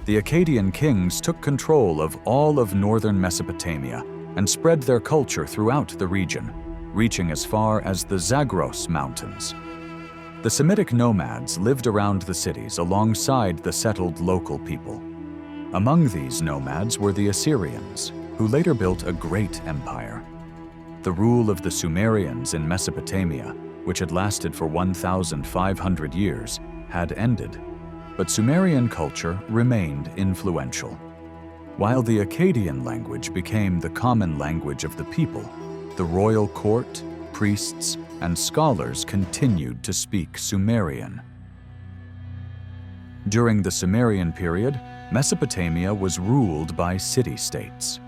The Akkadian kings took control of all of northern Mesopotamia and spread their culture throughout the region, reaching as far as the Zagros Mountains. The Semitic nomads lived around the cities alongside the settled local people. Among these nomads were the Assyrians, who later built a great empire. The rule of the Sumerians in Mesopotamia, which had lasted for 1,500 years, had ended, but Sumerian culture remained influential. While the Akkadian language became the common language of the people, the royal court, priests, and scholars continued to speak Sumerian. During the Sumerian period, Mesopotamia was ruled by city-states.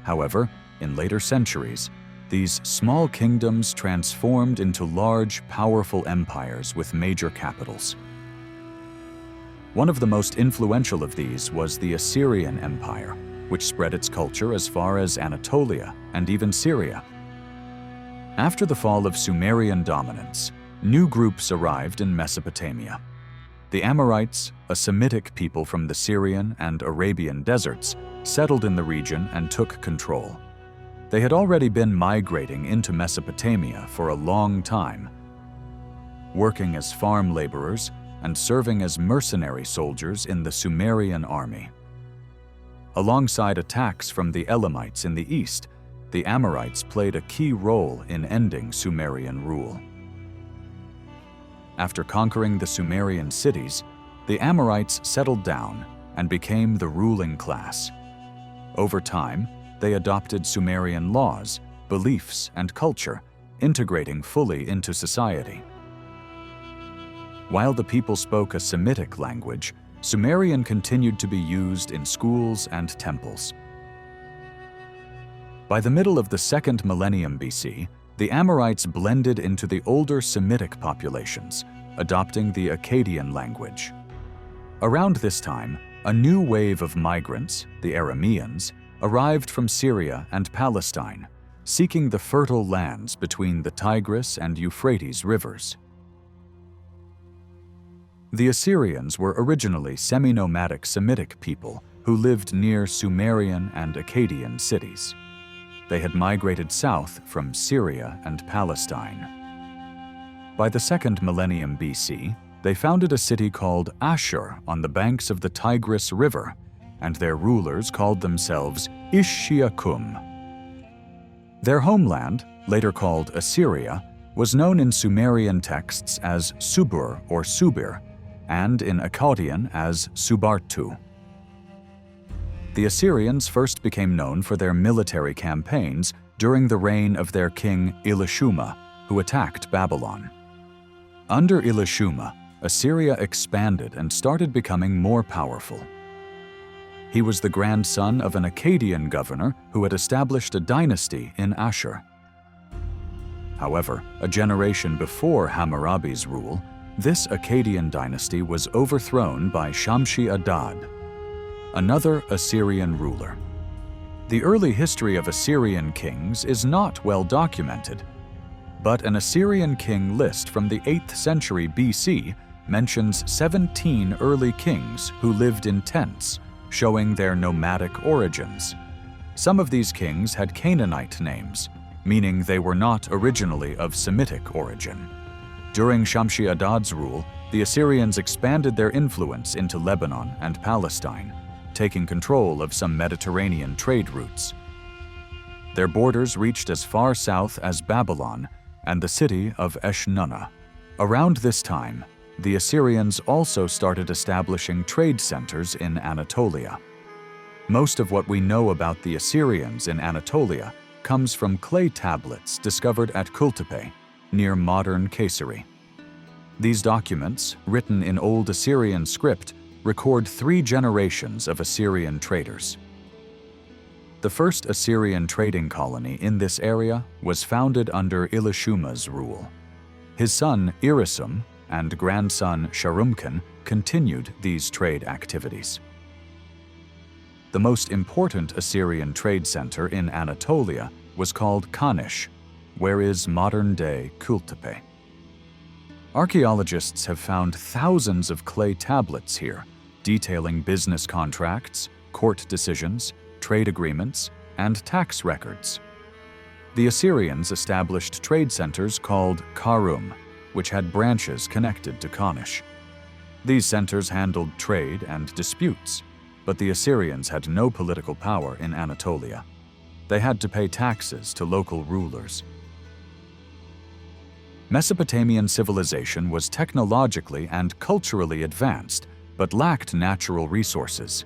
However, in later centuries, these small kingdoms transformed into large, powerful empires with major capitals. One of the most influential of these was the Assyrian Empire, which spread its culture as far as Anatolia and even Syria. After the fall of Sumerian dominance, new groups arrived in Mesopotamia. The Amorites, a Semitic people from the Syrian and Arabian deserts, settled in the region and took control. They had already been migrating into Mesopotamia for a long time, working as farm laborers and serving as mercenary soldiers in the Sumerian army. Alongside attacks from the Elamites in the east, the Amorites played a key role in ending Sumerian rule. After conquering the Sumerian cities, the Amorites settled down and became the ruling class. Over time, they adopted Sumerian laws, beliefs, and culture, integrating fully into society. While the people spoke a Semitic language, Sumerian continued to be used in schools and temples. By the middle of the 2nd millennium BC, the Amorites blended into the older Semitic populations, adopting the Akkadian language. Around this time, a new wave of migrants, the Arameans, arrived from Syria and Palestine, seeking the fertile lands between the Tigris and Euphrates rivers. The Assyrians were originally semi-nomadic Semitic people who lived near Sumerian and Akkadian cities. They had migrated south from Syria and Palestine. By the 2nd millennium BC, they founded a city called Ashur on the banks of the Tigris River, and their rulers called themselves Ishiakum. Their homeland, later called Assyria, was known in Sumerian texts as Subur or Subir, and in Akkadian as Subartu. The Assyrians first became known for their military campaigns during the reign of their king Elishuma, who attacked Babylon. Under Elishuma, Assyria expanded and started becoming more powerful. He was the grandson of an Akkadian governor who had established a dynasty in Ashur. However, a generation before Hammurabi's rule, this Akkadian dynasty was overthrown by Shamshi-Adad, another Assyrian ruler. The early history of Assyrian kings is not well documented, but an Assyrian king list from the 8th century BC mentions 17 early kings who lived in tents, showing their nomadic origins. Some of these kings had Canaanite names, meaning they were not originally of Semitic origin. During Shamshi-Adad's rule, the Assyrians expanded their influence into Lebanon and Palestine, taking control of some Mediterranean trade routes. Their borders reached as far south as Babylon and the city of Eshnunna. Around this time, the Assyrians also started establishing trade centers in Anatolia. Most of what we know about the Assyrians in Anatolia comes from clay tablets discovered at Kultepe, near modern Kayseri. These documents, written in Old Assyrian script, record 3 generations of Assyrian traders. The first Assyrian trading colony in this area was founded under Elishuma's rule. His son Irisum and grandson Sharumkin continued these trade activities. The most important Assyrian trade center in Anatolia was called Kanish, where is modern-day Kultepe. Archaeologists have found thousands of clay tablets here, detailing business contracts, court decisions, trade agreements, and tax records. The Assyrians established trade centers called Karum, which had branches connected to Kanish. These centers handled trade and disputes, but the Assyrians had no political power in Anatolia. They had to pay taxes to local rulers. Mesopotamian civilization was technologically and culturally advanced, but lacked natural resources.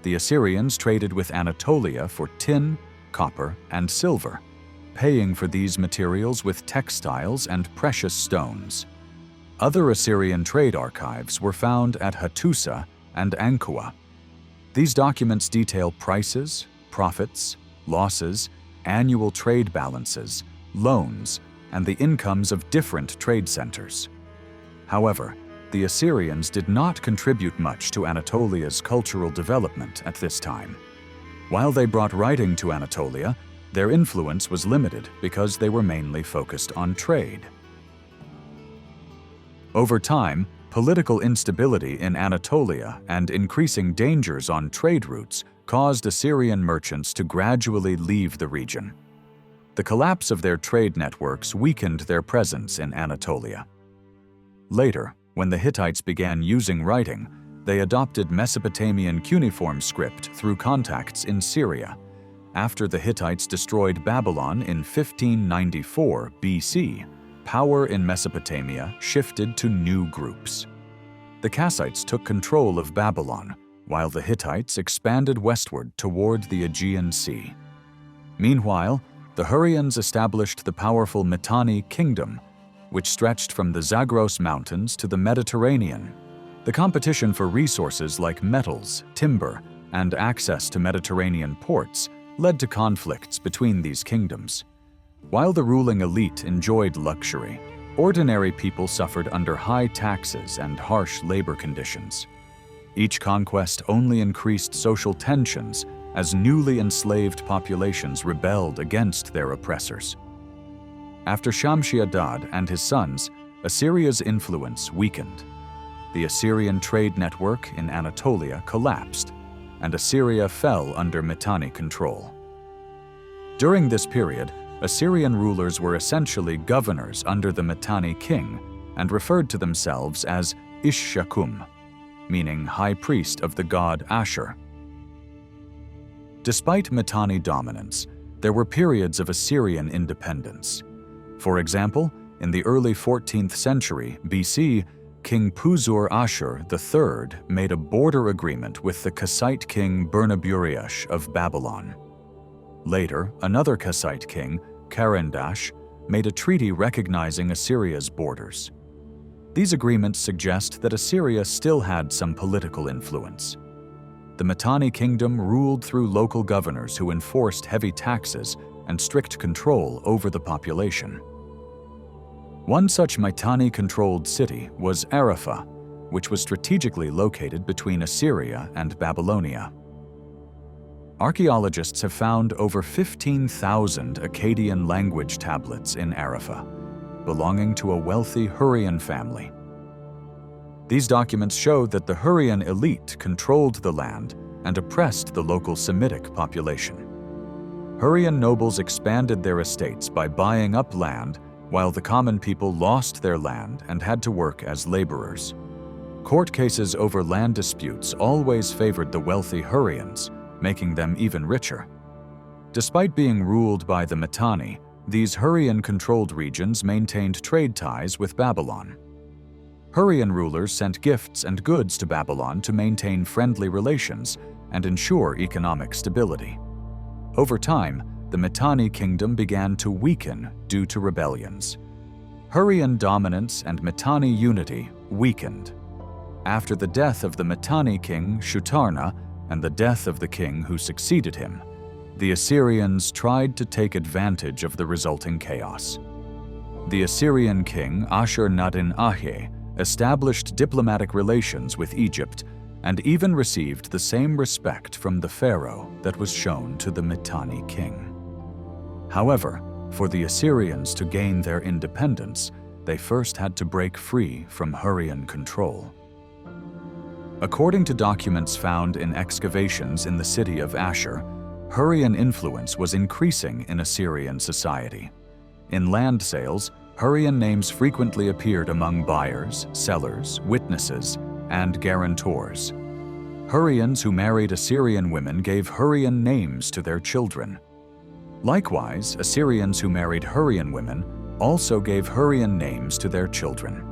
The Assyrians traded with Anatolia for tin, copper, and silver, paying for these materials with textiles and precious stones. Other Assyrian trade archives were found at Hattusa and Ankua. These documents detail prices, profits, losses, annual trade balances, loans, and the incomes of different trade centers. However, the Assyrians did not contribute much to Anatolia's cultural development at this time. While they brought writing to Anatolia, their influence was limited because they were mainly focused on trade. Over time, political instability in Anatolia and increasing dangers on trade routes caused Assyrian merchants to gradually leave the region. The collapse of their trade networks weakened their presence in Anatolia. Later, when the Hittites began using writing, they adopted Mesopotamian cuneiform script through contacts in Syria. After the Hittites destroyed Babylon in 1594 BC, power in Mesopotamia shifted to new groups. The Kassites took control of Babylon, while the Hittites expanded westward toward the Aegean Sea. Meanwhile, the Hurrians established the powerful Mitanni Kingdom, which stretched from the Zagros Mountains to the Mediterranean. The competition for resources like metals, timber, and access to Mediterranean ports led to conflicts between these kingdoms. While the ruling elite enjoyed luxury, ordinary people suffered under high taxes and harsh labor conditions. Each conquest only increased social tensions as newly enslaved populations rebelled against their oppressors. After Shamshi-Adad and his sons, Assyria's influence weakened. The Assyrian trade network in Anatolia collapsed, and Assyria fell under Mitanni control. During this period, Assyrian rulers were essentially governors under the Mitanni king and referred to themselves as Ish-Shakum, meaning high priest of the god Ashur. Despite Mitanni dominance, there were periods of Assyrian independence. For example, in the early 14th century BC, King Puzur-Ashur III made a border agreement with the Kassite king Bernaburiash of Babylon. Later, another Kassite king, Karendash, made a treaty recognizing Assyria's borders. These agreements suggest that Assyria still had some political influence. The Mitanni kingdom ruled through local governors who enforced heavy taxes and strict control over the population. One such Mitanni-controlled city was Arapha, which was strategically located between Assyria and Babylonia. Archaeologists have found over 15,000 Akkadian language tablets in Arapha, belonging to a wealthy Hurrian family. These documents show that the Hurrian elite controlled the land and oppressed the local Semitic population. Hurrian nobles expanded their estates by buying up land, while the common people lost their land and had to work as laborers. Court cases over land disputes always favored the wealthy Hurrians, making them even richer. Despite being ruled by the Mitanni, these Hurrian-controlled regions maintained trade ties with Babylon. Hurrian rulers sent gifts and goods to Babylon to maintain friendly relations and ensure economic stability. Over time, the Mitanni kingdom began to weaken due to rebellions. Hurrian dominance and Mitanni unity weakened. After the death of the Mitanni king Shutarna and the death of the king who succeeded him, the Assyrians tried to take advantage of the resulting chaos. The Assyrian king Ashur-nadin-Ahe established diplomatic relations with Egypt and even received the same respect from the pharaoh that was shown to the Mitanni king. However, for the Assyrians to gain their independence, they first had to break free from Hurrian control. According to documents found in excavations in the city of Ashur, Hurrian influence was increasing in Assyrian society. In land sales, Hurrian names frequently appeared among buyers, sellers, witnesses, and guarantors. Hurrians who married Assyrian women gave Hurrian names to their children. Likewise, Assyrians who married Hurrian women also gave Hurrian names to their children.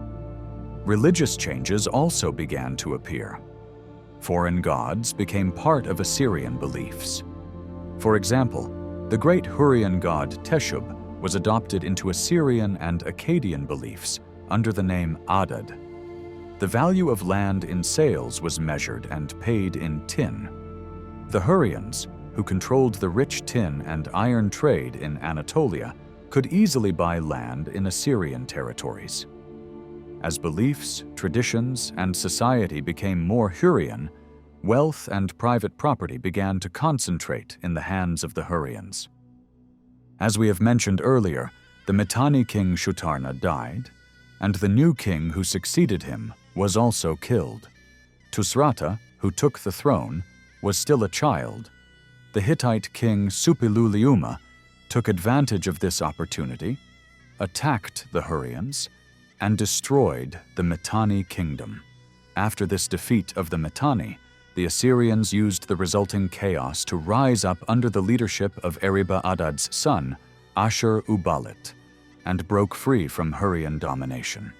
Religious changes also began to appear. Foreign gods became part of Assyrian beliefs. For example, the great Hurrian god Teshub was adopted into Assyrian and Akkadian beliefs under the name Adad. The value of land in sales was measured and paid in tin. The Hurrians, who controlled the rich tin and iron trade in Anatolia, could easily buy land in Assyrian territories. As beliefs, traditions, and society became more Hurrian, wealth and private property began to concentrate in the hands of the Hurrians. As we have mentioned earlier, the Mitanni king Shutarna died, and the new king who succeeded him was also killed. Tusrata, who took the throne, was still a child. The Hittite king Suppiluliuma took advantage of this opportunity, attacked the Hurrians, and destroyed the Mitanni kingdom. After this defeat of the Mitanni, the Assyrians used the resulting chaos to rise up under the leadership of Eriba-Adad's son, Ashur-uballit, and broke free from Hurrian domination.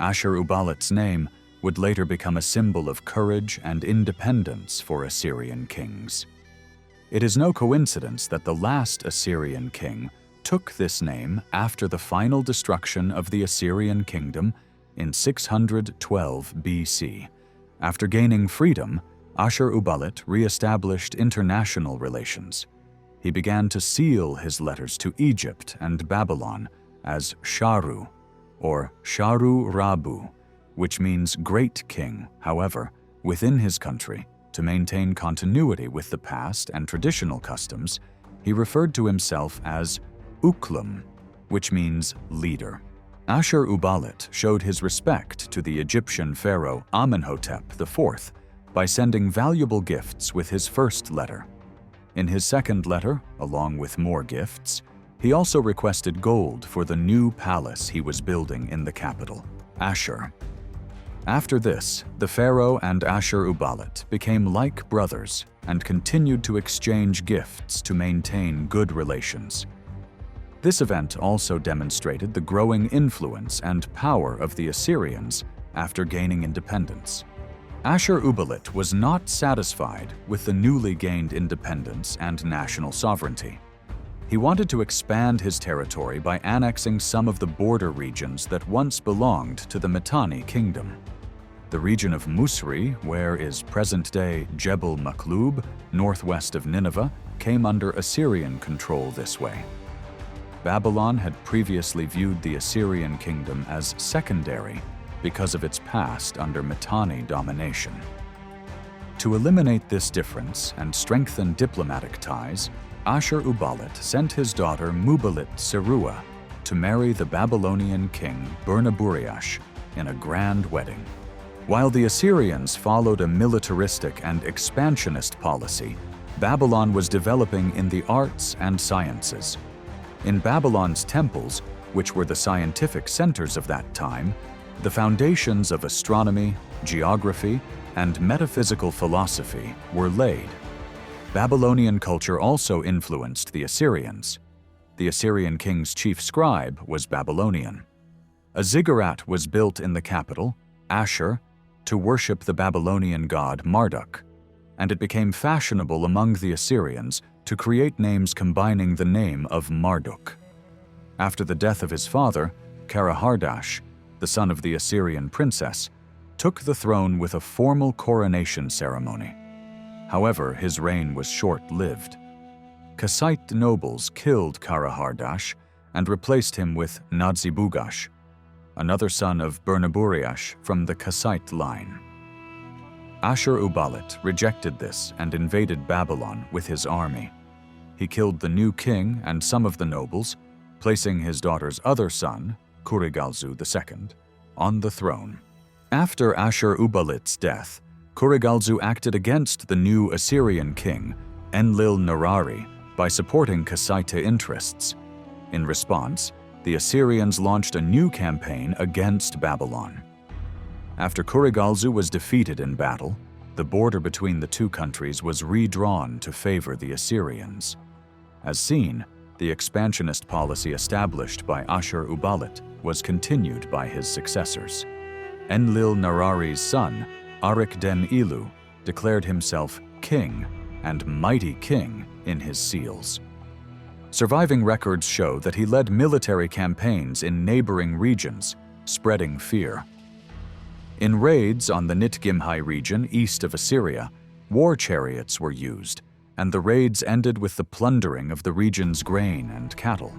Ashur-uballit's name would later become a symbol of courage and independence for Assyrian kings. It is no coincidence that the last Assyrian king took this name after the final destruction of the Assyrian kingdom in 612 BC. After gaining freedom, Ashur-uballit re-established international relations. He began to seal his letters to Egypt and Babylon as Sharu, or Sharu Rabu, which means great king. However, within his country, to maintain continuity with the past and traditional customs, he referred to himself as Uklum, which means leader. Ashur-uballit showed his respect to the Egyptian pharaoh Amenhotep IV by sending valuable gifts with his first letter. In his second letter, along with more gifts, he also requested gold for the new palace he was building in the capital, Ashur. After this, the pharaoh and Ashur-uballit became like brothers and continued to exchange gifts to maintain good relations. This event also demonstrated the growing influence and power of the Assyrians after gaining independence. Ashur-uballit was not satisfied with the newly gained independence and national sovereignty. He wanted to expand his territory by annexing some of the border regions that once belonged to the Mitanni kingdom. The region of Musri, where is present-day Jebel Maklub, northwest of Nineveh, came under Assyrian control this way. Babylon had previously viewed the Assyrian kingdom as secondary because of its past under Mitanni domination. To eliminate this difference and strengthen diplomatic ties, Ashur-uballit sent his daughter Muballit-Serua to marry the Babylonian king Burnaburiash in a grand wedding. While the Assyrians followed a militaristic and expansionist policy, Babylon was developing in the arts and sciences. In Babylon's temples, which were the scientific centers of that time, the foundations of astronomy, geography, and metaphysical philosophy were laid. Babylonian culture also influenced the Assyrians. The Assyrian king's chief scribe was Babylonian. A ziggurat was built in the capital, Ashur, to worship the Babylonian god Marduk, and it became fashionable among the Assyrians to create names combining the name of Marduk. After the death of his father, Karahardash, the son of the Assyrian princess, took the throne with a formal coronation ceremony. However, his reign was short-lived. Kassite nobles killed Karahardash and replaced him with Nadzibugash, another son of Burnaburiash from the Kassite line. Ashur-uballit rejected this and invaded Babylon with his army. He killed the new king and some of the nobles, placing his daughter's other son, Kurigalzu II, on the throne. After Ashur-uballit's death, Kurigalzu acted against the new Assyrian king, Enlil-Nirari, by supporting Kassite interests. In response, the Assyrians launched a new campaign against Babylon. After Kurigalzu was defeated in battle, the border between the two countries was redrawn to favor the Assyrians. As seen, the expansionist policy established by Ashur-uballit was continued by his successors. Enlil-Nirari's son, Arik-den-Ilu, declared himself king and mighty king in his seals. Surviving records show that he led military campaigns in neighboring regions, spreading fear. In raids on the Nitgimhai region east of Assyria, war chariots were used, and the raids ended with the plundering of the region's grain and cattle.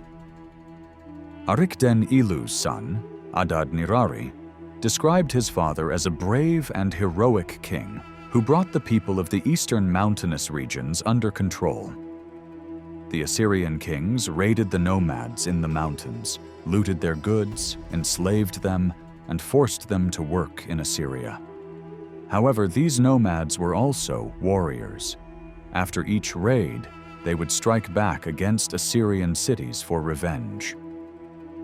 Arik-den-Ilu's son, Adad-nirari, described his father as a brave and heroic king who brought the people of the eastern mountainous regions under control. The Assyrian kings raided the nomads in the mountains, looted their goods, enslaved them, and forced them to work in Assyria. However, these nomads were also warriors. After each raid, they would strike back against Assyrian cities for revenge.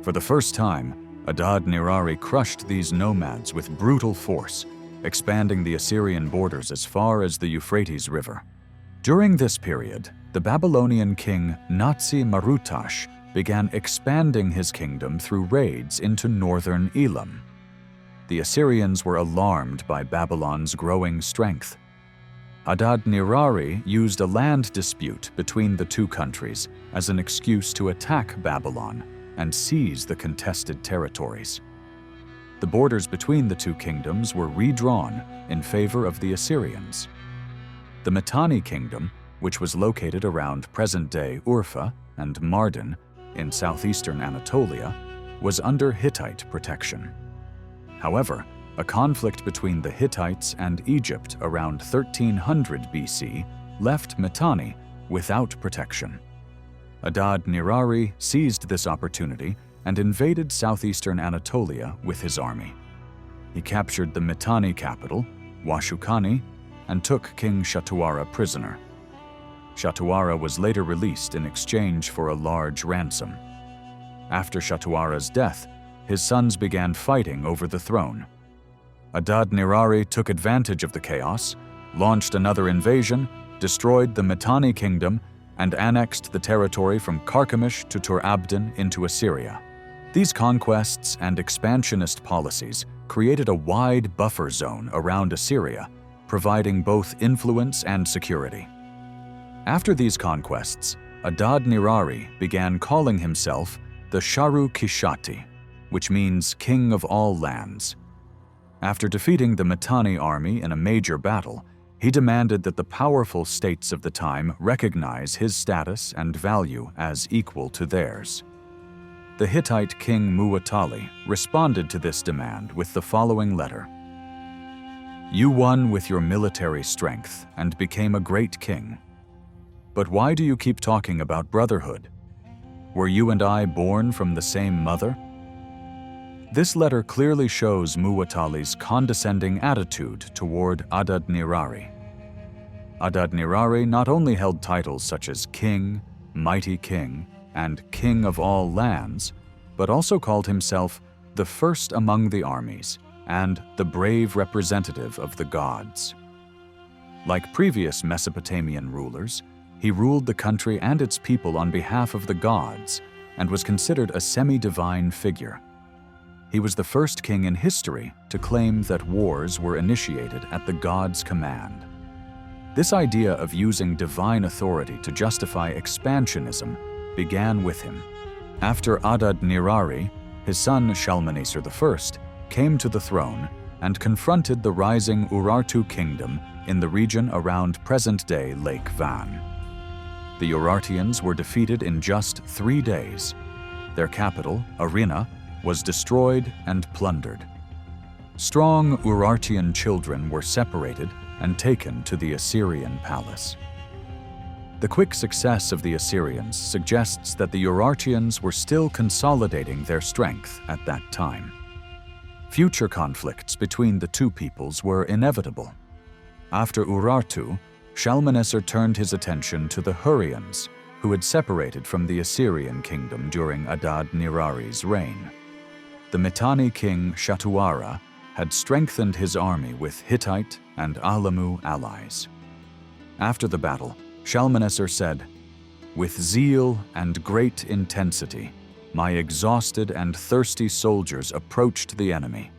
For the first time, Adad-nirari crushed these nomads with brutal force, expanding the Assyrian borders as far as the Euphrates River. During this period, the Babylonian king Natsi-Marutash began expanding his kingdom through raids into northern Elam. The Assyrians were alarmed by Babylon's growing strength. Adad-nirari used a land dispute between the two countries as an excuse to attack Babylon and seize the contested territories. The borders between the two kingdoms were redrawn in favor of the Assyrians. The Mitanni kingdom, which was located around present-day Urfa and Mardin in southeastern Anatolia, was under Hittite protection. However, a conflict between the Hittites and Egypt around 1300 BC left Mitanni without protection. Adad-nirari seized this opportunity and invaded southeastern Anatolia with his army. He captured the Mitanni capital, Washukani, and took King Shatuara prisoner. Shatuara was later released in exchange for a large ransom. After Shatuara's death, his sons began fighting over the throne. Adad-nirari took advantage of the chaos, launched another invasion, destroyed the Mitanni kingdom, and annexed the territory from Carchemish to Tur Abdin into Assyria. These conquests and expansionist policies created a wide buffer zone around Assyria, providing both influence and security. After these conquests, Adad-nirari began calling himself the Sharu Kishati, which means King of all lands. After defeating the Mitanni army in a major battle, he demanded that the powerful states of the time recognize his status and value as equal to theirs. The Hittite king Muwatalli responded to this demand with the following letter: "You won with your military strength and became a great king. But why do you keep talking about brotherhood? Were you and I born from the same mother?" This letter clearly shows Muwatalli's condescending attitude toward Adad-nirari. Adad-nirari not only held titles such as king, mighty king, and king of all lands, but also called himself the first among the armies and the brave representative of the gods. Like previous Mesopotamian rulers, he ruled the country and its people on behalf of the gods and was considered a semi-divine figure. He was the first king in history to claim that wars were initiated at the gods' command. This idea of using divine authority to justify expansionism began with him. After Adad-nirari, his son Shalmaneser I came to the throne and confronted the rising Urartu kingdom in the region around present-day Lake Van. The Urartians were defeated in just 3 days. Their capital, Arina, was destroyed and plundered. Strong Urartian children were separated and taken to the Assyrian palace. The quick success of the Assyrians suggests that the Urartians were still consolidating their strength at that time. Future conflicts between the two peoples were inevitable. After Urartu, Shalmaneser turned his attention to the Hurrians, who had separated from the Assyrian kingdom during Adad-nirari's reign. The Mitanni king Shatuara had strengthened his army with Hittite and Alamu allies. After the battle, Shalmaneser said, "With zeal and great intensity, my exhausted and thirsty soldiers approached the enemy.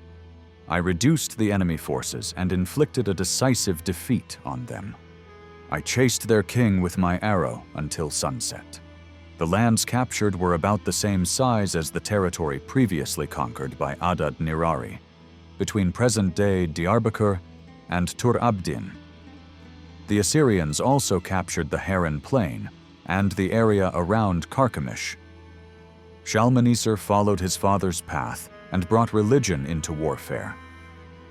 I reduced the enemy forces and inflicted a decisive defeat on them. I chased their king with my arrow until sunset. The lands captured were about the same size as the territory previously conquered by Adad-nirari, between present-day Diyarbakir and Tur Abdin. The Assyrians also captured the Haran Plain and the area around Carchemish. Shalmaneser followed his father's path and brought religion into warfare.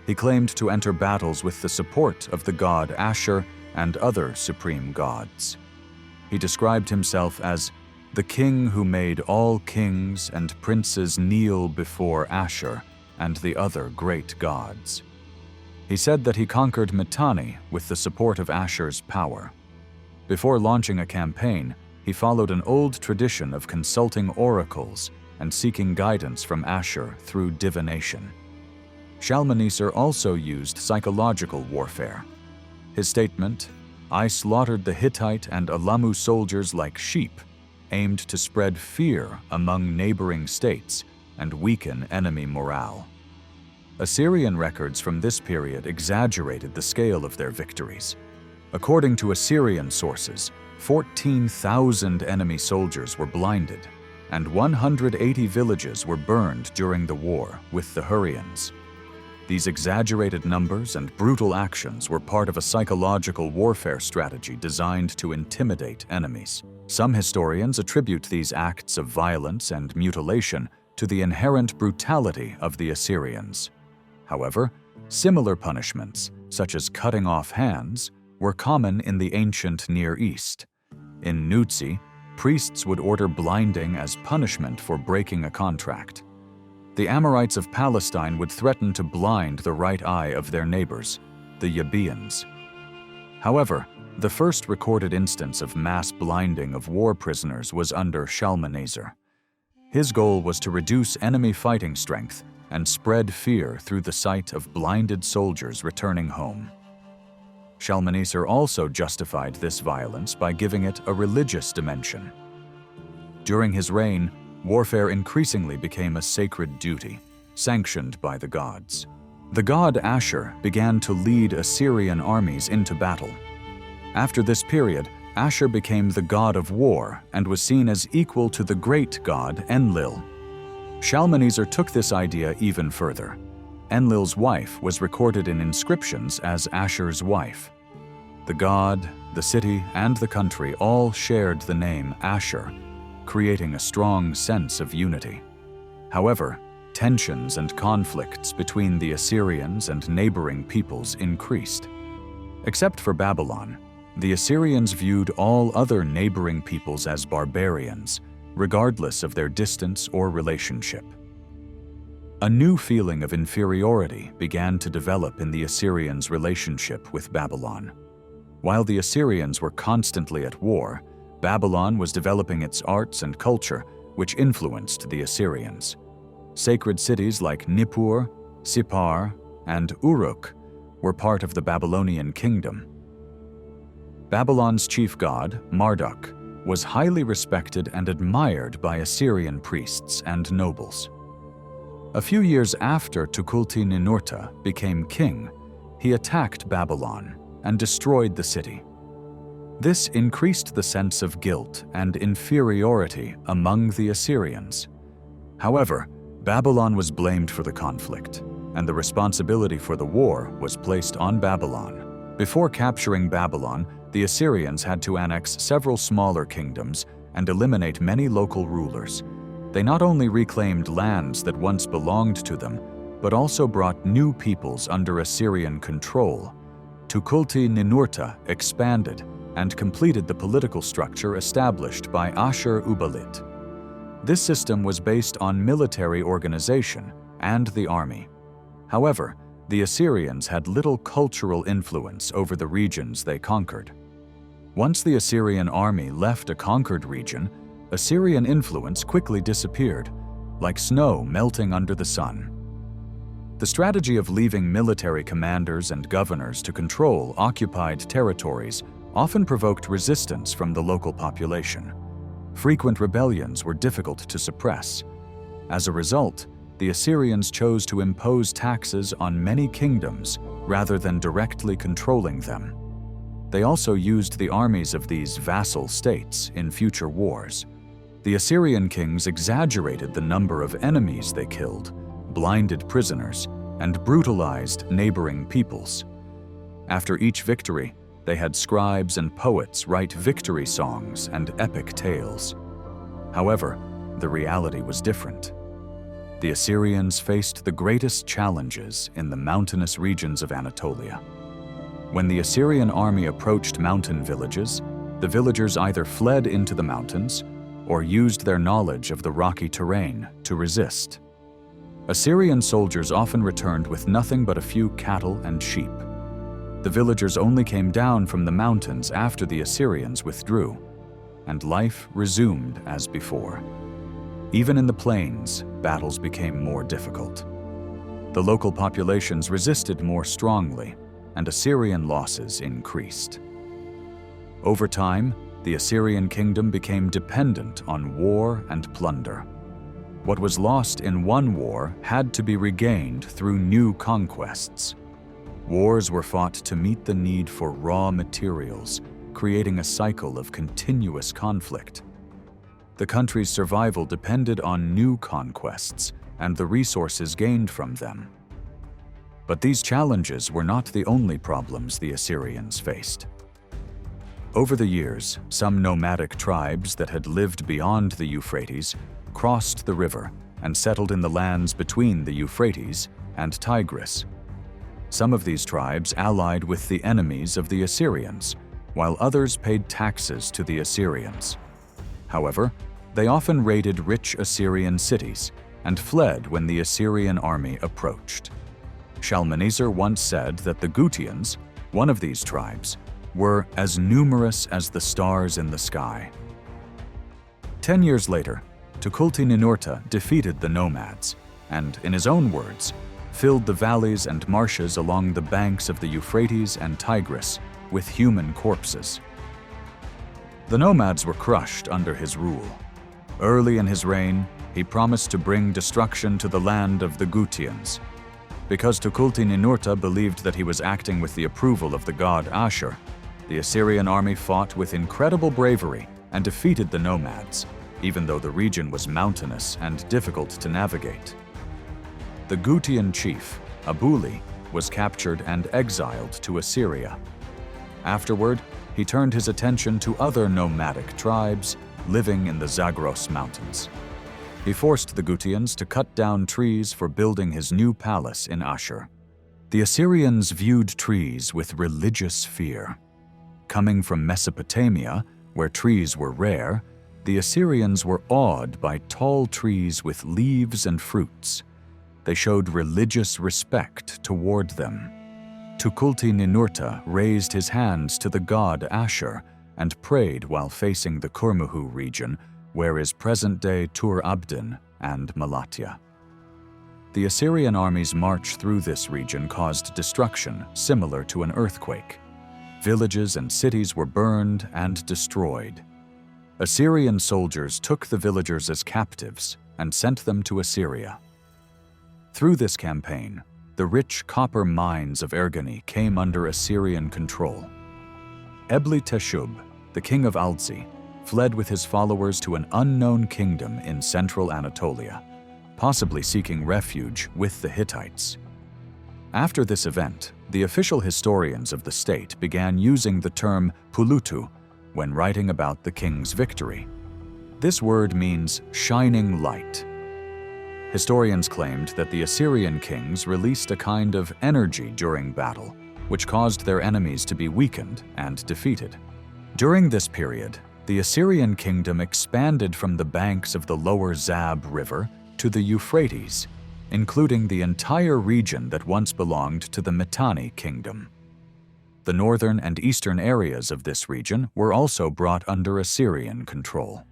He claimed to enter battles with the support of the god Ashur and other supreme gods. He described himself as the king who made all kings and princes kneel before Ashur and the other great gods. He said that he conquered Mitanni with the support of Ashur's power. Before launching a campaign, he followed an old tradition of consulting oracles and seeking guidance from Ashur through divination. Shalmaneser also used psychological warfare. His statement, "I slaughtered the Hittite and Alamu soldiers like sheep," aimed to spread fear among neighboring states and weaken enemy morale. Assyrian records from this period exaggerated the scale of their victories. According to Assyrian sources, 14,000 enemy soldiers were blinded, and 180 villages were burned during the war with the Hurrians. These exaggerated numbers and brutal actions were part of a psychological warfare strategy designed to intimidate enemies. Some historians attribute these acts of violence and mutilation to the inherent brutality of the Assyrians. However, similar punishments, such as cutting off hands, were common in the ancient Near East. In Nutsi, priests would order blinding as punishment for breaking a contract. The Amorites of Palestine would threaten to blind the right eye of their neighbors, the Yabeans. However, the first recorded instance of mass blinding of war prisoners was under Shalmaneser. His goal was to reduce enemy fighting strength and spread fear through the sight of blinded soldiers returning home. Shalmaneser also justified this violence by giving it a religious dimension. During his reign, warfare increasingly became a sacred duty, sanctioned by the gods. The god Ashur began to lead Assyrian armies into battle. After this period, Ashur became the god of war and was seen as equal to the great god Enlil. Shalmaneser took this idea even further. Enlil's wife was recorded in inscriptions as Ashur's wife. The god, the city, and the country all shared the name Ashur, creating a strong sense of unity. However, tensions and conflicts between the Assyrians and neighboring peoples increased. Except for Babylon, the Assyrians viewed all other neighboring peoples as barbarians, regardless of their distance or relationship. A new feeling of inferiority began to develop in the Assyrians' relationship with Babylon. While the Assyrians were constantly at war, Babylon was developing its arts and culture, which influenced the Assyrians. Sacred cities like Nippur, Sippar, and Uruk were part of the Babylonian kingdom. Babylon's chief god, Marduk, was highly respected and admired by Assyrian priests and nobles. A few years after Tukulti-Ninurta became king, he attacked Babylon and destroyed the city. This increased the sense of guilt and inferiority among the Assyrians. However, Babylon was blamed for the conflict, and the responsibility for the war was placed on Babylon. Before capturing Babylon, the Assyrians had to annex several smaller kingdoms and eliminate many local rulers. They not only reclaimed lands that once belonged to them, but also brought new peoples under Assyrian control. Tukulti-Ninurta expanded and completed the political structure established by Ashur-uballit. This system was based on military organization and the army. However, the Assyrians had little cultural influence over the regions they conquered. Once the Assyrian army left a conquered region, Assyrian influence quickly disappeared, like snow melting under the sun. The strategy of leaving military commanders and governors to control occupied territories often provoked resistance from the local population. Frequent rebellions were difficult to suppress. As a result, the Assyrians chose to impose taxes on many kingdoms rather than directly controlling them. They also used the armies of these vassal states in future wars. The Assyrian kings exaggerated the number of enemies they killed, blinded prisoners, and brutalized neighboring peoples. After each victory, they had scribes and poets write victory songs and epic tales. However, the reality was different. The Assyrians faced the greatest challenges in the mountainous regions of Anatolia. When the Assyrian army approached mountain villages, the villagers either fled into the mountains or used their knowledge of the rocky terrain to resist. Assyrian soldiers often returned with nothing but a few cattle and sheep. The villagers only came down from the mountains after the Assyrians withdrew, and life resumed as before. Even in the plains, battles became more difficult. The local populations resisted more strongly, and Assyrian losses increased. Over time, the Assyrian kingdom became dependent on war and plunder. What was lost in one war had to be regained through new conquests. Wars were fought to meet the need for raw materials, creating a cycle of continuous conflict. The country's survival depended on new conquests and the resources gained from them. But these challenges were not the only problems the Assyrians faced. Over the years, some nomadic tribes that had lived beyond the Euphrates crossed the river and settled in the lands between the Euphrates and Tigris. Some of these tribes allied with the enemies of the Assyrians, while others paid taxes to the Assyrians. However, they often raided rich Assyrian cities and fled when the Assyrian army approached. Shalmaneser once said that the Gutians, one of these tribes, were as numerous as the stars in the sky. 10 years later, Tukulti-Ninurta defeated the nomads and, in his own words, filled the valleys and marshes along the banks of the Euphrates and Tigris with human corpses. The nomads were crushed under his rule. Early in his reign, he promised to bring destruction to the land of the Gutians. Because Tukulti-Ninurta believed that he was acting with the approval of the god Ashur, the Assyrian army fought with incredible bravery and defeated the nomads, even though the region was mountainous and difficult to navigate. The Gutian chief, Abuli, was captured and exiled to Assyria. Afterward, he turned his attention to other nomadic tribes living in the Zagros Mountains. He forced the Gutians to cut down trees for building his new palace in Ashur. The Assyrians viewed trees with religious fear. Coming from Mesopotamia, where trees were rare, the Assyrians were awed by tall trees with leaves and fruits. They showed religious respect toward them. Tukulti-Ninurta raised his hands to the god Ashur and prayed while facing the Kurmuhu region, where is present-day Tur Abdin and Malatya. The Assyrian army's march through this region caused destruction similar to an earthquake. Villages and cities were burned and destroyed. Assyrian soldiers took the villagers as captives and sent them to Assyria. Through this campaign, the rich copper mines of Ergani came under Assyrian control. Ebli-Teshub, the king of Alzi, fled with his followers to an unknown kingdom in central Anatolia, possibly seeking refuge with the Hittites. After this event, the official historians of the state began using the term Pulutu when writing about the king's victory. This word means shining light. Historians claimed that the Assyrian kings released a kind of energy during battle, which caused their enemies to be weakened and defeated. During this period, the Assyrian kingdom expanded from the banks of the lower Zab River to the Euphrates, including the entire region that once belonged to the Mitanni kingdom. The northern and eastern areas of this region were also brought under Assyrian control.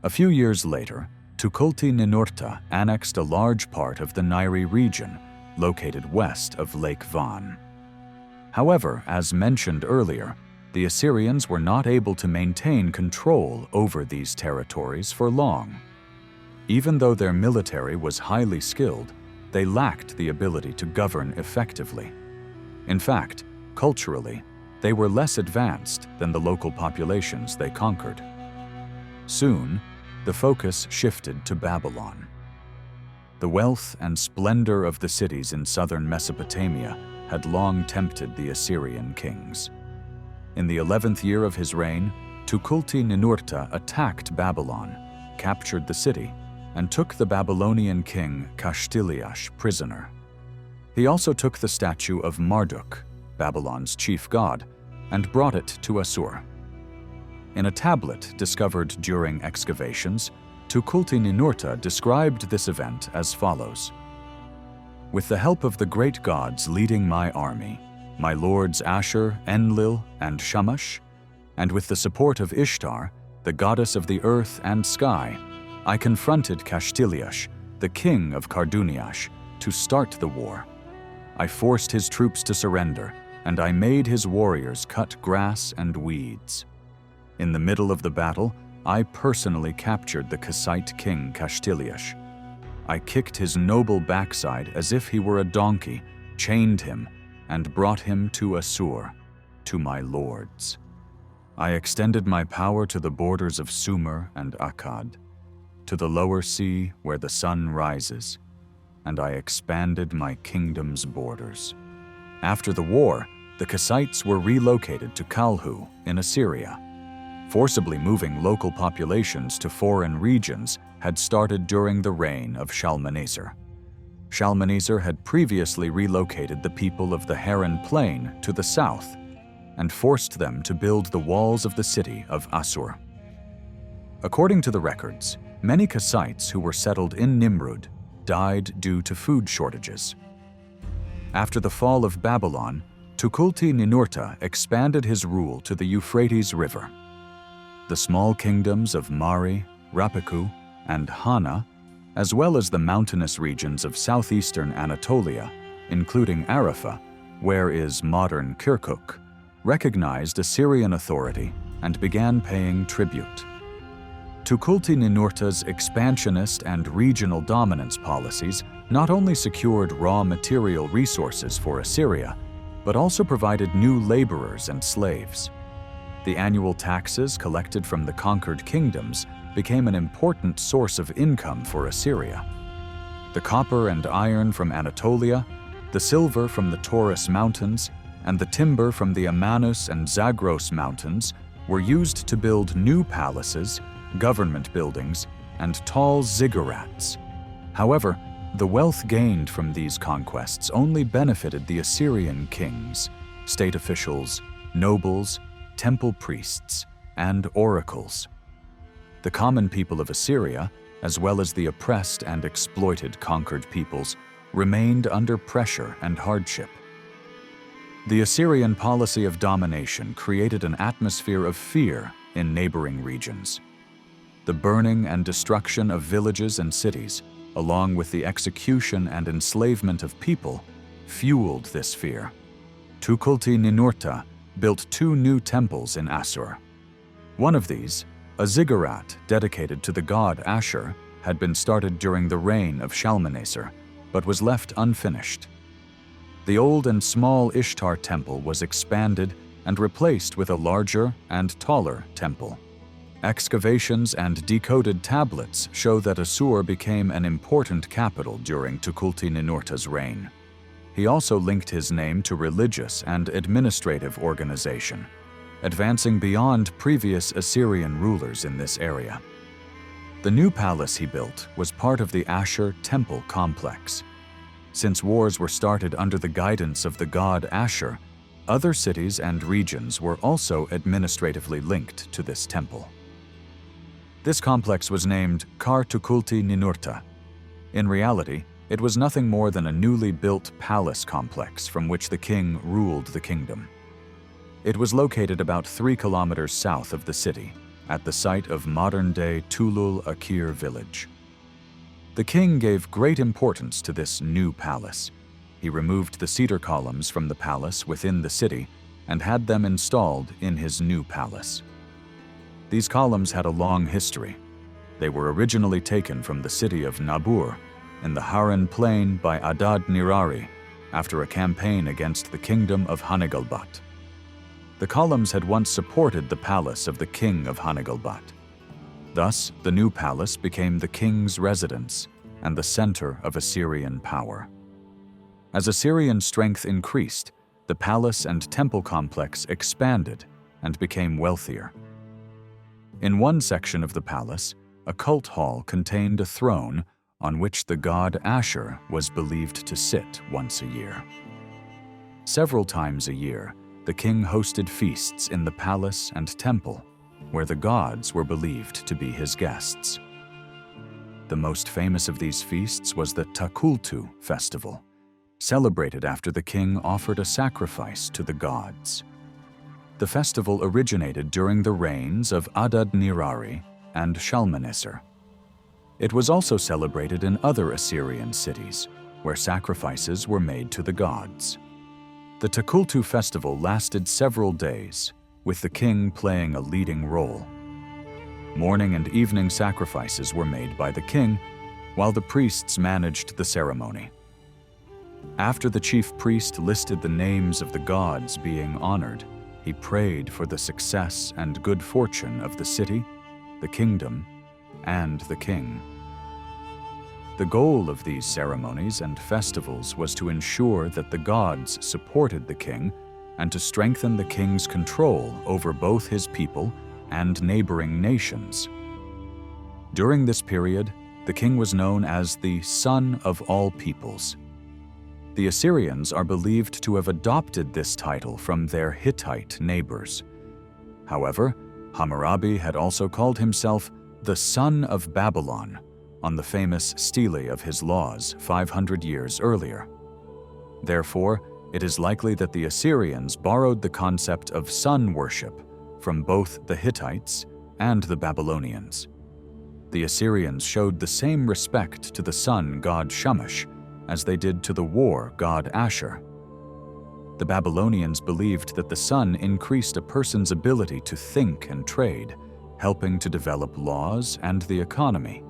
A few years later, Tukulti-Ninurta annexed a large part of the Nairi region, located west of Lake Van. However, as mentioned earlier, the Assyrians were not able to maintain control over these territories for long. Even though their military was highly skilled, they lacked the ability to govern effectively. In fact, culturally, they were less advanced than the local populations they conquered. Soon, the focus shifted to Babylon. The wealth and splendor of the cities in southern Mesopotamia had long tempted the Assyrian kings. In the 11th year of his reign, Tukulti-Ninurta attacked Babylon, captured the city, and took the Babylonian king Kashtiliash prisoner. He also took the statue of Marduk, Babylon's chief god, and brought it to Assur. In a tablet discovered during excavations, Tukulti-Ninurta described this event as follows: "With the help of the great gods leading my army, my lords Ashur, Enlil, and Shamash, and with the support of Ishtar, the goddess of the earth and sky, I confronted Kashtiliash, the king of Karduniash, to start the war. I forced his troops to surrender, and I made his warriors cut grass and weeds. In the middle of the battle, I personally captured the Kassite king Kashtiliash. I kicked his noble backside as if he were a donkey, chained him, and brought him to Assur, to my lords. I extended my power to the borders of Sumer and Akkad, to the lower sea where the sun rises, and I expanded my kingdom's borders." After the war, the Kassites were relocated to Kalhu in Assyria. Forcibly moving local populations to foreign regions had started during the reign of Shalmaneser. Shalmaneser had previously relocated the people of the Haran Plain to the south and forced them to build the walls of the city of Assur. According to the records, many Kassites who were settled in Nimrud died due to food shortages. After the fall of Babylon, Tukulti-Ninurta expanded his rule to the Euphrates River. The small kingdoms of Mari, Rapiku, and Hana, as well as the mountainous regions of southeastern Anatolia, including Arapha, where is modern Kirkuk, recognized Assyrian authority and began paying tribute. Tukulti-Ninurta's expansionist and regional dominance policies not only secured raw material resources for Assyria, but also provided new laborers and slaves. The annual taxes collected from the conquered kingdoms became an important source of income for Assyria. The copper and iron from Anatolia, the silver from the Taurus Mountains, and the timber from the Amanus and Zagros Mountains were used to build new palaces, government buildings, and tall ziggurats. However, the wealth gained from these conquests only benefited the Assyrian kings, state officials, nobles, temple priests, and oracles. The common people of Assyria, as well as the oppressed and exploited conquered peoples, remained under pressure and hardship. The Assyrian policy of domination created an atmosphere of fear in neighboring regions. The burning and destruction of villages and cities, along with the execution and enslavement of people, fueled this fear. Tukulti-Ninurta built 2 new temples in Assur. One of these, a ziggurat dedicated to the god Ashur, had been started during the reign of Shalmaneser, but was left unfinished. The old and small Ishtar temple was expanded and replaced with a larger and taller temple. Excavations and decoded tablets show that Assur became an important capital during Tukulti-Ninurta's reign. He also linked his name to religious and administrative organization, advancing beyond previous Assyrian rulers in this area. The new palace he built was part of the Ashur temple complex. Since wars were started under the guidance of the god Ashur, other cities and regions were also administratively linked to this temple. This complex was named Kar Tukulti-Ninurta. In reality, It was nothing more than a newly built palace complex from which the king ruled the kingdom. It was located about 3 kilometers south of the city, at the site of modern-day Tulul Akir village. The king gave great importance to this new palace. He removed the cedar columns from the palace within the city and had them installed in his new palace. These columns had a long history. They were originally taken from the city of Nabur in the Haran plain by Adad-nirari after a campaign against the kingdom of Hanigalbat. The columns had once supported the palace of the king of Hanigalbat. Thus, the new palace became the king's residence and the center of Assyrian power. As Assyrian strength increased, the palace and temple complex expanded and became wealthier. In one section of the palace, a cult hall contained a throne on which the god Ashur was believed to sit once a year. Several times a year, the king hosted feasts in the palace and temple, where the gods were believed to be his guests. The most famous of these feasts was the Tukultu festival, celebrated after the king offered a sacrifice to the gods. The festival originated during the reigns of Adad-nirari and Shalmaneser. It was also celebrated in other Assyrian cities, where sacrifices were made to the gods. The Tukultu festival lasted several days, with the king playing a leading role. Morning and evening sacrifices were made by the king, while the priests managed the ceremony. After the chief priest listed the names of the gods being honored, he prayed for the success and good fortune of the city, the kingdom, and the king. The goal of these ceremonies and festivals was to ensure that the gods supported the king and to strengthen the king's control over both his people and neighboring nations. During this period, the king was known as the Son of all peoples. The Assyrians are believed to have adopted this title from their Hittite neighbors. However, Hammurabi had also called himself the Son of Babylon on the famous stele of his laws 500 years earlier. Therefore, it is likely that the Assyrians borrowed the concept of sun worship from both the Hittites and the Babylonians. The Assyrians showed the same respect to the sun god Shamash as they did to the war god Ashur. The Babylonians believed that the sun increased a person's ability to think and trade, helping to develop laws and the economy.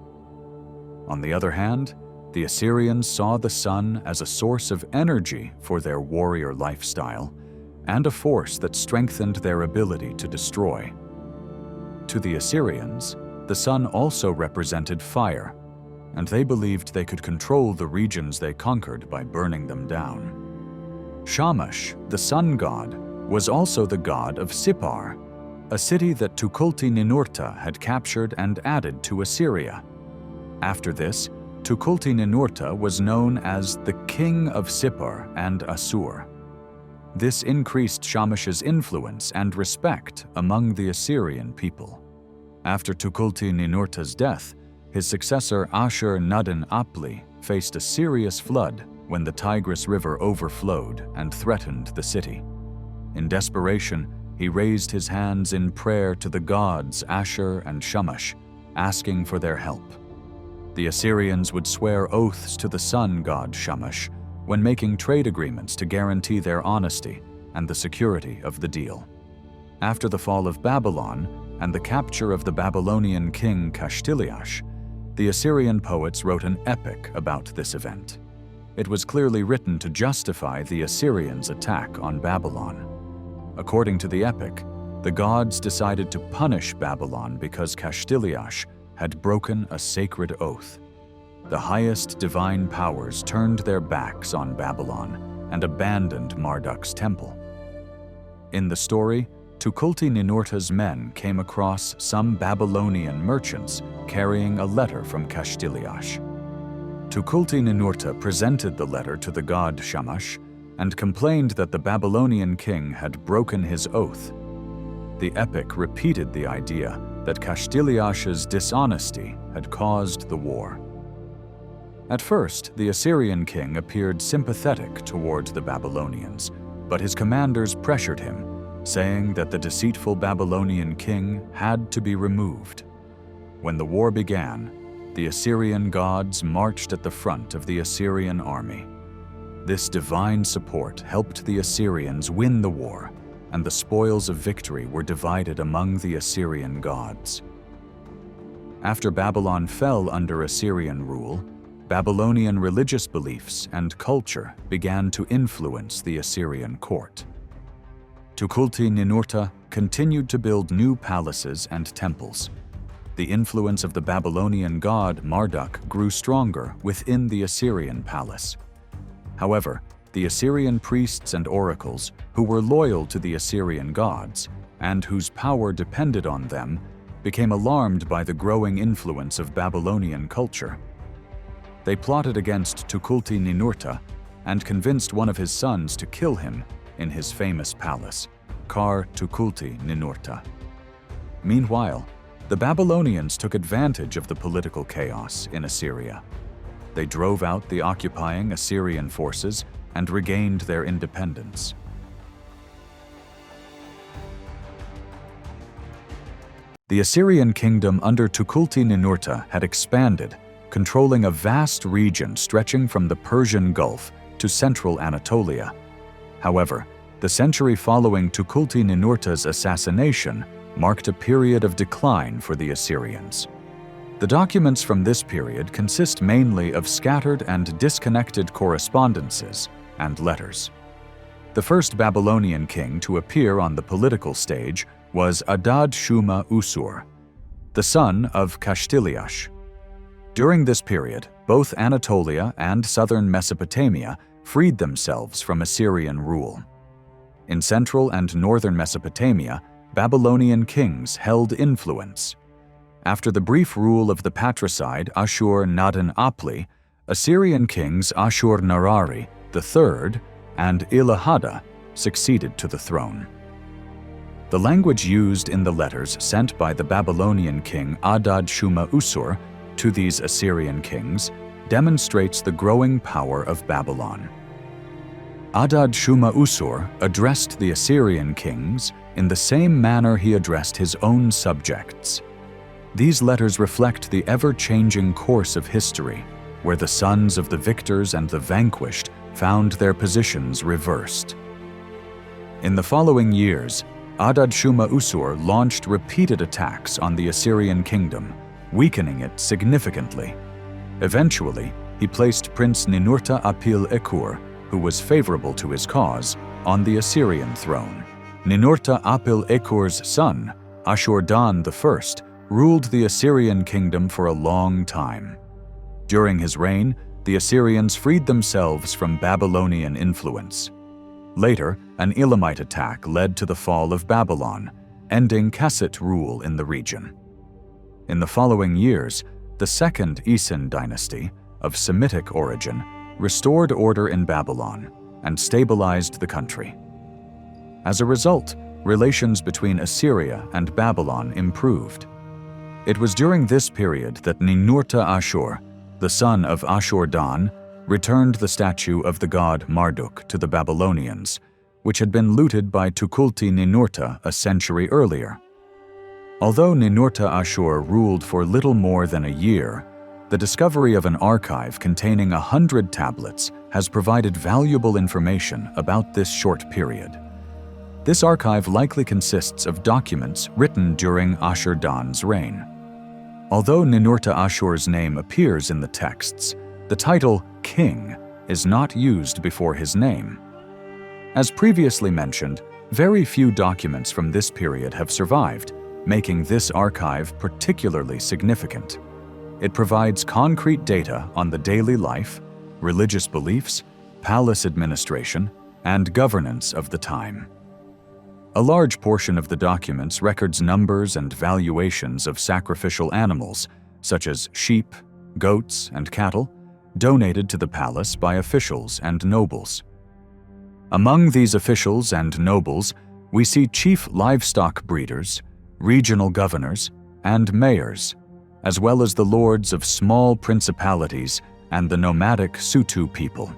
On the other hand, the Assyrians saw the sun as a source of energy for their warrior lifestyle and a force that strengthened their ability to destroy. To the Assyrians, the sun also represented fire, and they believed they could control the regions they conquered by burning them down. Shamash, the sun god, was also the god of Sippar, a city that Tukulti-Ninurta had captured and added to Assyria. After this, Tukulti-Ninurta was known as the King of Sippar and Assur. This increased Shamash's influence and respect among the Assyrian people. After Tukulti-Ninurta's death, his successor Ashur-nadin-apli faced a serious flood when the Tigris River overflowed and threatened the city. In desperation, he raised his hands in prayer to the gods Ashur and Shamash, asking for their help. The Assyrians would swear oaths to the sun god Shamash when making trade agreements to guarantee their honesty and the security of the deal. After the fall of Babylon and the capture of the Babylonian king Kashtiliash, the Assyrian poets wrote an epic about this event. It was clearly written to justify the Assyrians' attack on Babylon. According to the epic, the gods decided to punish Babylon because Kashtiliash had broken a sacred oath. The highest divine powers turned their backs on Babylon and abandoned Marduk's temple. In the story, Tukulti-Ninurta's men came across some Babylonian merchants carrying a letter from Kashtiliash. Tukulti-Ninurta presented the letter to the god Shamash and complained that the Babylonian king had broken his oath. The epic repeated the idea that Kashtiliash's dishonesty had caused the war. At first, the Assyrian king appeared sympathetic toward the Babylonians, but his commanders pressured him, saying that the deceitful Babylonian king had to be removed. When the war began, the Assyrian gods marched at the front of the Assyrian army. This divine support helped the Assyrians win the war, and the spoils of victory were divided among the Assyrian gods. After Babylon fell under Assyrian rule, Babylonian religious beliefs and culture began to influence the Assyrian court. Tukulti-Ninurta continued to build new palaces and temples. The influence of the Babylonian god Marduk grew stronger within the Assyrian palace. However, the Assyrian priests and oracles, who were loyal to the Assyrian gods and whose power depended on them, became alarmed by the growing influence of Babylonian culture. They plotted against Tukulti-Ninurta and convinced one of his sons to kill him in his famous palace, Kar Tukulti-Ninurta. Meanwhile, the Babylonians took advantage of the political chaos in Assyria. They drove out the occupying Assyrian forces and regained their independence. The Assyrian kingdom under Tukulti-Ninurta had expanded, controlling a vast region stretching from the Persian Gulf to central Anatolia. However, the century following Tukulti-Ninurta's assassination marked a period of decline for the Assyrians. The documents from this period consist mainly of scattered and disconnected correspondences and letters. The first Babylonian king to appear on the political stage was Adad-shuma-usur, the son of Kashtiliash. During this period, both Anatolia and southern Mesopotamia freed themselves from Assyrian rule. In central and northern Mesopotamia, Babylonian kings held influence. After the brief rule of the patricide Ashur-nadin-apli, Assyrian kings Ashur-narari III and Ilahada succeeded to the throne. The language used in the letters sent by the Babylonian king Adad-shuma-usur to these Assyrian kings demonstrates the growing power of Babylon. Adad-shuma-usur addressed the Assyrian kings in the same manner he addressed his own subjects. These letters reflect the ever-changing course of history, where the sons of the victors and the vanquished found their positions reversed. In the following years, Adad-shuma-usur launched repeated attacks on the Assyrian kingdom, weakening it significantly. Eventually, he placed Prince Ninurta-apil-ekur, who was favorable to his cause, on the Assyrian throne. Ninurta-apil-ekur's son, Ashur-dan I, ruled the Assyrian kingdom for a long time. During his reign, the Assyrians freed themselves from Babylonian influence. Later, an Elamite attack led to the fall of Babylon, ending Kassite rule in the region. In the following years, the second Isin dynasty, of Semitic origin, restored order in Babylon and stabilized the country. As a result, relations between Assyria and Babylon improved. It was during this period that Ninurta-Ashur, the son of Ashur-dan, returned the statue of the god Marduk to the Babylonians, which had been looted by Tukulti-Ninurta a century earlier. Although Ninurta-Ashur ruled for little more than a year, the discovery of an archive containing 100 tablets has provided valuable information about this short period. This archive likely consists of documents written during Ashur-dan's reign. Although Ninurta-Ashur's name appears in the texts, the title king is not used before his name. As previously mentioned, very few documents from this period have survived, making this archive particularly significant. It provides concrete data on the daily life, religious beliefs, palace administration, and governance of the time. A large portion of the documents records numbers and valuations of sacrificial animals, such as sheep, goats, and cattle, donated to the palace by officials and nobles. Among these officials and nobles, we see chief livestock breeders, regional governors, and mayors, as well as the lords of small principalities and the nomadic Sutu people.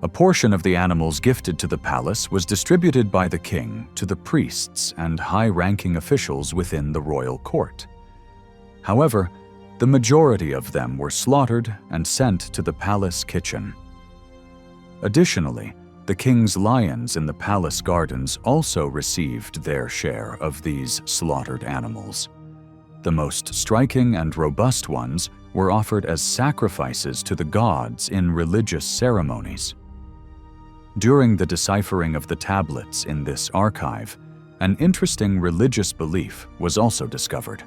A portion of the animals gifted to the palace was distributed by the king to the priests and high-ranking officials within the royal court. However, the majority of them were slaughtered and sent to the palace kitchen. Additionally, the king's lions in the palace gardens also received their share of these slaughtered animals. The most striking and robust ones were offered as sacrifices to the gods in religious ceremonies. During the deciphering of the tablets in this archive, an interesting religious belief was also discovered.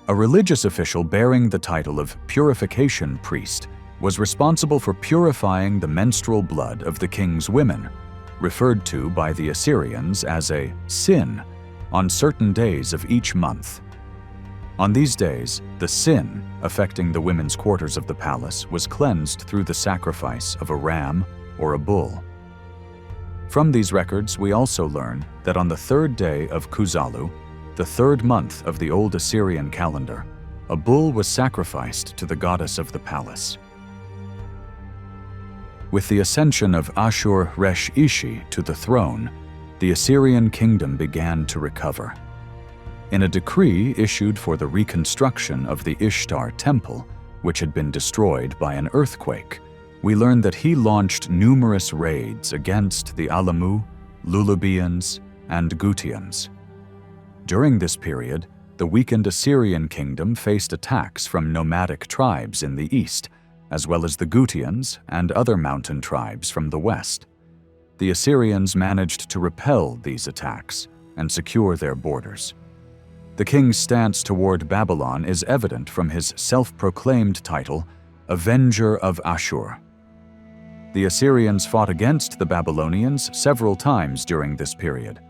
A religious official bearing the title of purification priest was responsible for purifying the menstrual blood of the king's women, referred to by the Assyrians as a sin, on certain days of each month. On these days, the sin affecting the women's quarters of the palace was cleansed through the sacrifice of a ram or a bull. From these records, we also learn that on the third day of Kuzalu, the third month of the old Assyrian calendar, a bull was sacrificed to the goddess of the palace. With the ascension of Ashur-resh-ishi to the throne, the Assyrian kingdom began to recover. In a decree issued for the reconstruction of the Ishtar temple, which had been destroyed by an earthquake, we learn that he launched numerous raids against the Alamu, Lulubians, and Gutians. During this period, the weakened Assyrian kingdom faced attacks from nomadic tribes in the east, as well as the Gutians and other mountain tribes from the west. The Assyrians managed to repel these attacks and secure their borders. The king's stance toward Babylon is evident from his self-proclaimed title, Avenger of Ashur. The Assyrians fought against the Babylonians several times during this period.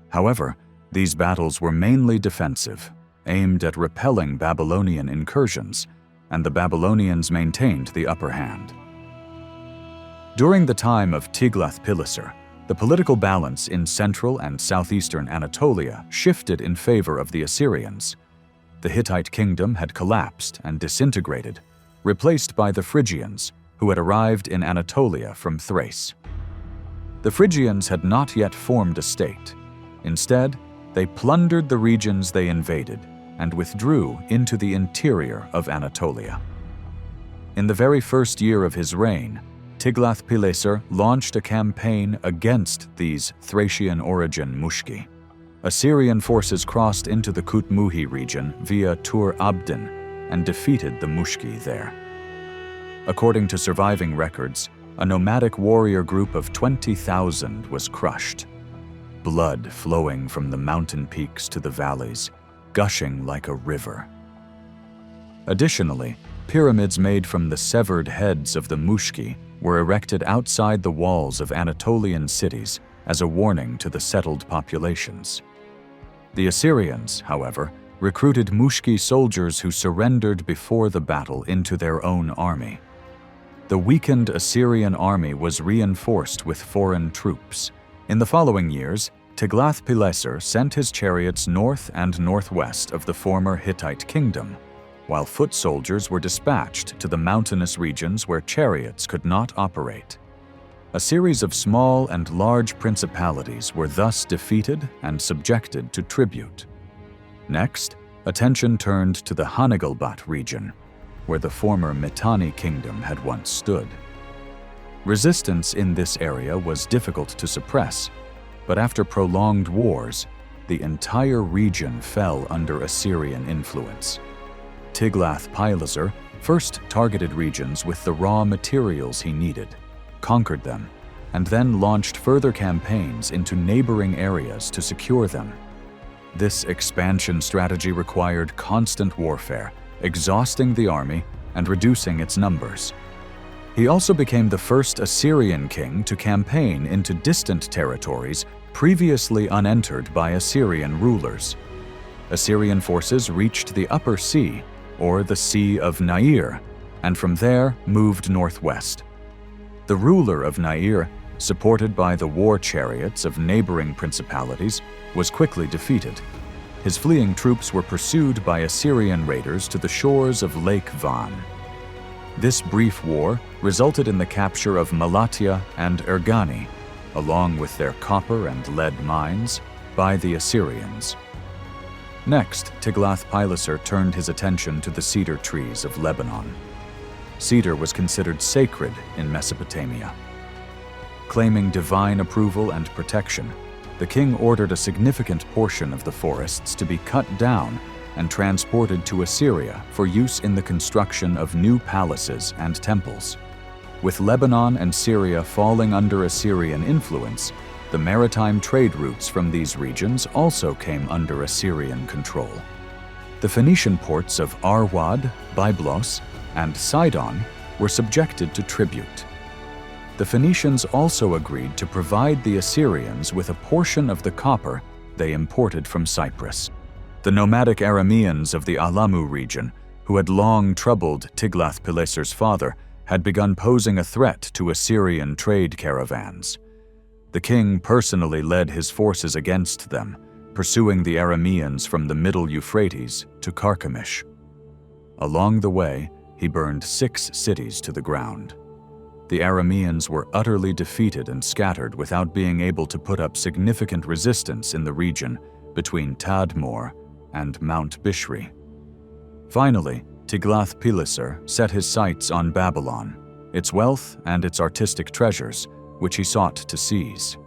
However, these battles were mainly defensive, aimed at repelling Babylonian incursions, and the Babylonians maintained the upper hand. During the time of Tiglath-Pileser, the political balance in central and southeastern Anatolia shifted in favor of the Assyrians. The Hittite kingdom had collapsed and disintegrated, replaced by the Phrygians, who had arrived in Anatolia from Thrace. The Phrygians had not yet formed a state. Instead, they plundered the regions they invaded and withdrew into the interior of Anatolia. In the very first year of his reign, Tiglath-Pileser launched a campaign against these Thracian-origin Mushki. Assyrian forces crossed into the Kutmuhi region via Tur Abdin and defeated the Mushki there. According to surviving records, a nomadic warrior group of 20,000 was crushed. Blood flowing from the mountain peaks to the valleys, gushing like a river. Additionally, pyramids made from the severed heads of the Mushki were erected outside the walls of Anatolian cities as a warning to the settled populations. The Assyrians, however, recruited Mushki soldiers who surrendered before the battle into their own army. The weakened Assyrian army was reinforced with foreign troops. In the following years, Tiglath-Pileser sent his chariots north and northwest of the former Hittite kingdom, while foot soldiers were dispatched to the mountainous regions where chariots could not operate. A series of small and large principalities were thus defeated and subjected to tribute. Next, attention turned to the Hanigalbat region, where the former Mitanni kingdom had once stood. Resistance in this area was difficult to suppress, but after prolonged wars, the entire region fell under Assyrian influence. Tiglath-Pileser first targeted regions with the raw materials he needed, conquered them, and then launched further campaigns into neighboring areas to secure them. This expansion strategy required constant warfare, exhausting the army and reducing its numbers. He also became the first Assyrian king to campaign into distant territories previously unentered by Assyrian rulers. Assyrian forces reached the Upper Sea, or the Sea of Nair, and from there moved northwest. The ruler of Nair, supported by the war chariots of neighboring principalities, was quickly defeated. His fleeing troops were pursued by Assyrian raiders to the shores of Lake Van. This brief war resulted in the capture of Malatya and Ergani, along with their copper and lead mines, by the Assyrians. Next, Tiglath-Pileser turned his attention to the cedar trees of Lebanon. Cedar was considered sacred in Mesopotamia. Claiming divine approval and protection, the king ordered a significant portion of the forests to be cut down and transported to Assyria for use in the construction of new palaces and temples. With Lebanon and Syria falling under Assyrian influence, the maritime trade routes from these regions also came under Assyrian control. The Phoenician ports of Arwad, Byblos, and Sidon were subjected to tribute. The Phoenicians also agreed to provide the Assyrians with a portion of the copper they imported from Cyprus. The nomadic Arameans of the Alamu region, who had long troubled Tiglath-Pileser's father, had begun posing a threat to Assyrian trade caravans. The king personally led his forces against them, pursuing the Arameans from the middle Euphrates to Carchemish. Along the way, he burned 6 cities to the ground. The Arameans were utterly defeated and scattered without being able to put up significant resistance in the region between Tadmor and Mount Bishri. Finally, Tiglath-Pileser set his sights on Babylon, its wealth and its artistic treasures, which he sought to seize.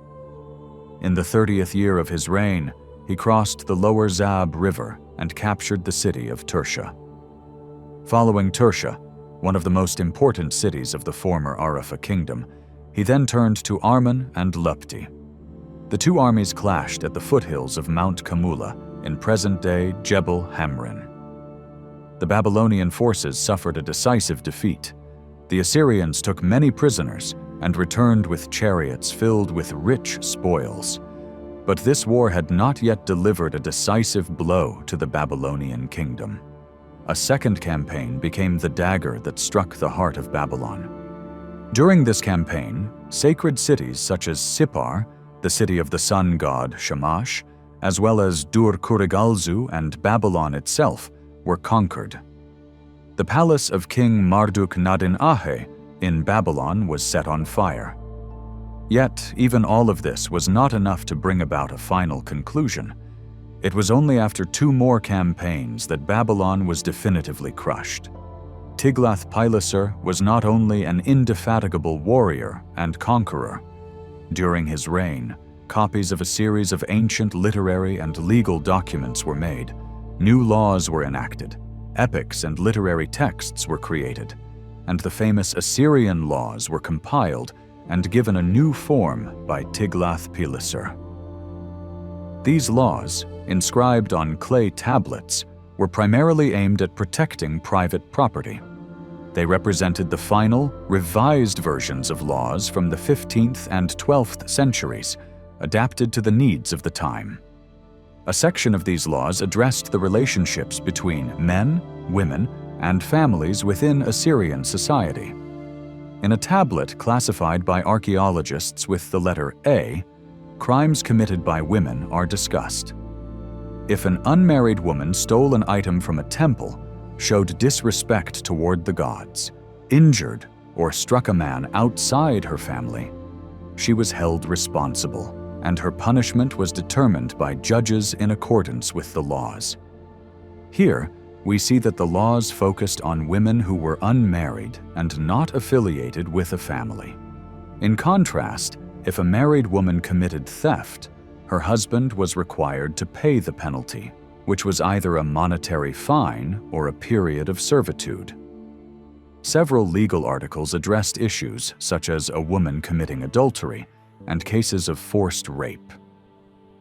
In the 30th year of his reign, he crossed the lower Zab River and captured the city of Tirsha. Following Tirsha, one of the most important cities of the former Arafa kingdom, he then turned to Arman and Lupti. The two armies clashed at the foothills of Mount Kamula in present-day Jebel Hamrin. The Babylonian forces suffered a decisive defeat. The Assyrians took many prisoners and returned with chariots filled with rich spoils. But this war had not yet delivered a decisive blow to the Babylonian kingdom. A second campaign became the dagger that struck the heart of Babylon. During this campaign, sacred cities such as Sippar, the city of the sun god Shamash, as well as Dur-Kurigalzu and Babylon itself, were conquered. The palace of King Marduk-Nadin-Ahe in Babylon was set on fire. Yet, even all of this was not enough to bring about a final conclusion. It was only after 2 more campaigns that Babylon was definitively crushed. Tiglath-Pileser was not only an indefatigable warrior and conqueror. During his reign, copies of a series of ancient literary and legal documents were made, new laws were enacted, epics and literary texts were created, and the famous Assyrian laws were compiled and given a new form by Tiglath-Pileser. These laws, inscribed on clay tablets, were primarily aimed at protecting private property. They represented the final, revised versions of laws from the 15th and 12th centuries, adapted to the needs of the time. A section of these laws addressed the relationships between men, women, and families within Assyrian society. In a tablet classified by archaeologists with the letter A, crimes committed by women are discussed. If an unmarried woman stole an item from a temple, showed disrespect toward the gods, injured, or struck a man outside her family, she was held responsible, and her punishment was determined by judges in accordance with the laws. Here, we see that the laws focused on women who were unmarried and not affiliated with a family. In contrast, if a married woman committed theft, her husband was required to pay the penalty, which was either a monetary fine or a period of servitude. Several legal articles addressed issues such as a woman committing adultery and cases of forced rape.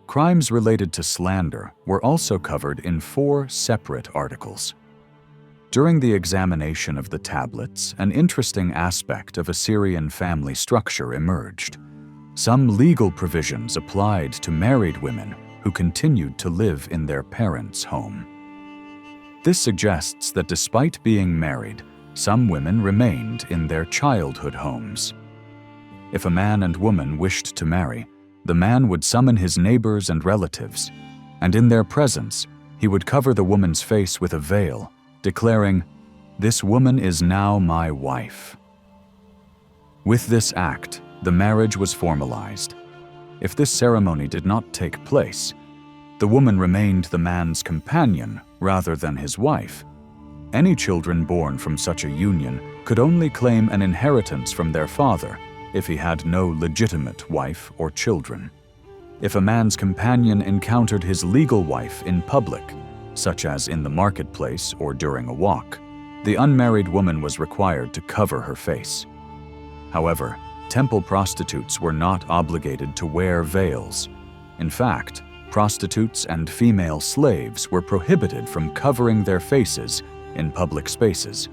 Crimes related to slander were also covered in 4 separate articles. During the examination of the tablets, an interesting aspect of Assyrian family structure emerged. Some legal provisions applied to married women who continued to live in their parents' home. This suggests that despite being married, some women remained in their childhood homes. If a man and woman wished to marry, the man would summon his neighbors and relatives, and in their presence, he would cover the woman's face with a veil, declaring, "This woman is now my wife." With this act, the marriage was formalized. If this ceremony did not take place, the woman remained the man's companion rather than his wife. Any children born from such a union could only claim an inheritance from their father if he had no legitimate wife or children. If a man's companion encountered his legal wife in public, such as in the marketplace or during a walk, the unmarried woman was required to cover her face. However, temple prostitutes were not obligated to wear veils. In fact, prostitutes and female slaves were prohibited from covering their faces in public spaces.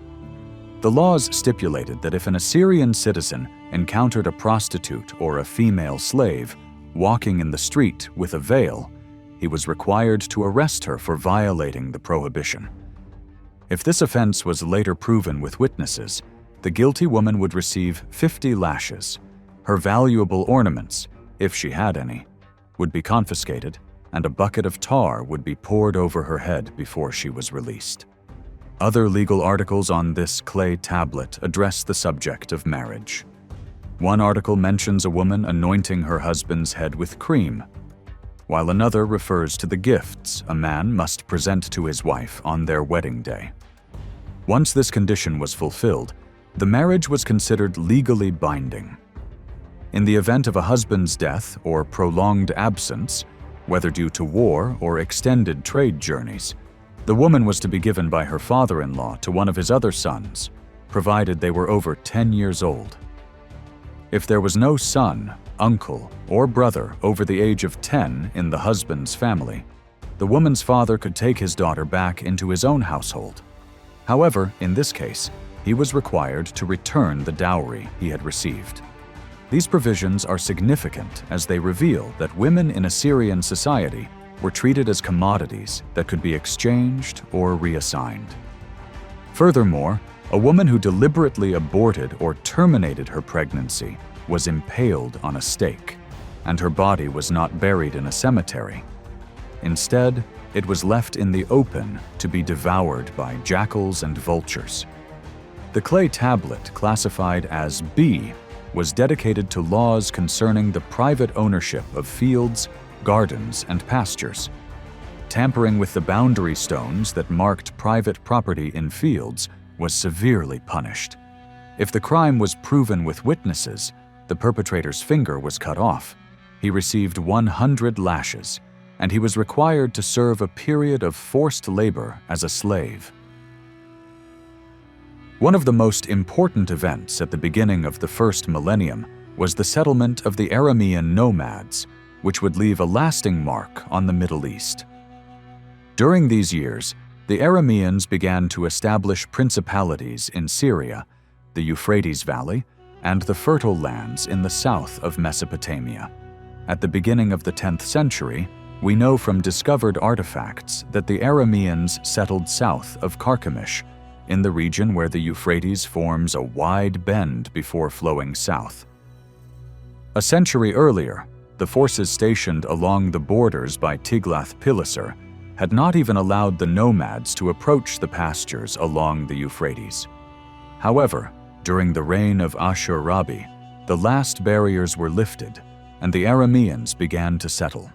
The laws stipulated that if an Assyrian citizen encountered a prostitute or a female slave walking in the street with a veil, he was required to arrest her for violating the prohibition. If this offense was later proven with witnesses, the guilty woman would receive 50 lashes. Her valuable ornaments, if she had any, would be confiscated, and a bucket of tar would be poured over her head before she was released. Other legal articles on this clay tablet address the subject of marriage. One article mentions a woman anointing her husband's head with cream, while another refers to the gifts a man must present to his wife on their wedding day. Once this condition was fulfilled, the marriage was considered legally binding. In the event of a husband's death or prolonged absence, whether due to war or extended trade journeys, the woman was to be given by her father-in-law to one of his other sons, provided they were over 10 years old. If there was no son, uncle, or brother over the age of 10 in the husband's family, the woman's father could take his daughter back into his own household. However, in this case, he was required to return the dowry he had received. These provisions are significant as they reveal that women in Assyrian society were treated as commodities that could be exchanged or reassigned. Furthermore, a woman who deliberately aborted or terminated her pregnancy was impaled on a stake, and her body was not buried in a cemetery. Instead, it was left in the open to be devoured by jackals and vultures. The clay tablet, classified as B, was dedicated to laws concerning the private ownership of fields, gardens, and pastures. Tampering with the boundary stones that marked private property in fields was severely punished. If the crime was proven with witnesses, the perpetrator's finger was cut off. He received 100 lashes, and he was required to serve a period of forced labor as a slave. One of the most important events at the beginning of the first millennium was the settlement of the Aramean nomads, which would leave a lasting mark on the Middle East. During these years, the Arameans began to establish principalities in Syria, the Euphrates Valley, and the fertile lands in the south of Mesopotamia. At the beginning of the 10th century, we know from discovered artifacts that the Arameans settled south of Carchemish, in the region where the Euphrates forms a wide bend before flowing south. A century earlier, the forces stationed along the borders by Tiglath-Pileser had not even allowed the nomads to approach the pastures along the Euphrates. However, during the reign of Ashur-Rabi, the last barriers were lifted, and the Arameans began to settle.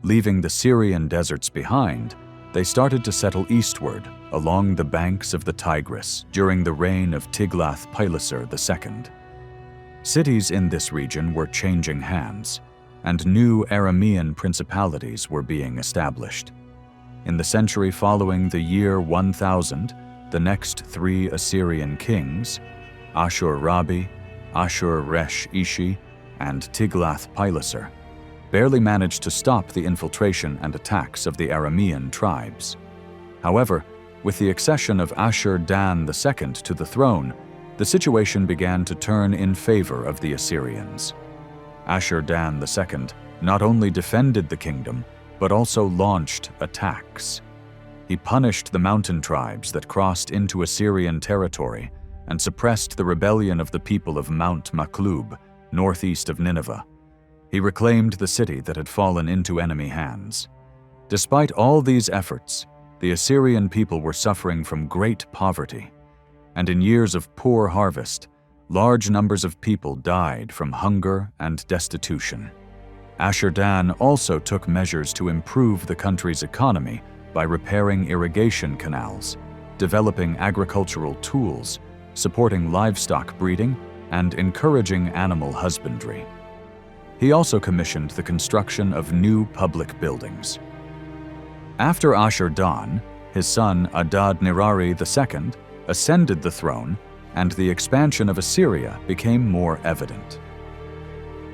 Leaving the Syrian deserts behind, they started to settle eastward along the banks of the Tigris during the reign of Tiglath-Pileser II. Cities in this region were changing hands, and new Aramean principalities were being established. In the century following the year 1000, the next three Assyrian kings, Ashur-Rabi, Ashur-resh-ishi, and Tiglath-Pileser, barely managed to stop the infiltration and attacks of the Aramean tribes. However, with the accession of Ashur-Dan II to the throne, the situation began to turn in favor of the Assyrians. Ashur-Dan II not only defended the kingdom, but also launched attacks. He punished the mountain tribes that crossed into Assyrian territory and suppressed the rebellion of the people of Mount Maklub, northeast of Nineveh. He reclaimed the city that had fallen into enemy hands. Despite all these efforts, the Assyrian people were suffering from great poverty, and in years of poor harvest, large numbers of people died from hunger and destitution. Ashur-dan also took measures to improve the country's economy by repairing irrigation canals, developing agricultural tools, supporting livestock breeding, and encouraging animal husbandry. He also commissioned the construction of new public buildings. After Ashur-dan, his son Adad-nirari II ascended the throne, and the expansion of Assyria became more evident.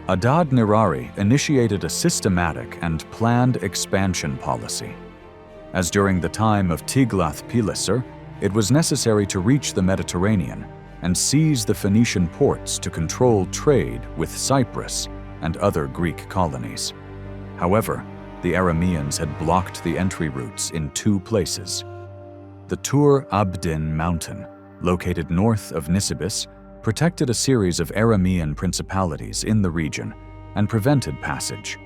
Adad-nirari initiated a systematic and planned expansion policy. As during the time of Tiglath-Pileser, it was necessary to reach the Mediterranean and seize the Phoenician ports to control trade with Cyprus and other Greek colonies. However, the Arameans had blocked the entry routes in two places. The Tur Abdin mountain, located north of Nisibis, protected a series of Aramean principalities in the region and prevented passage.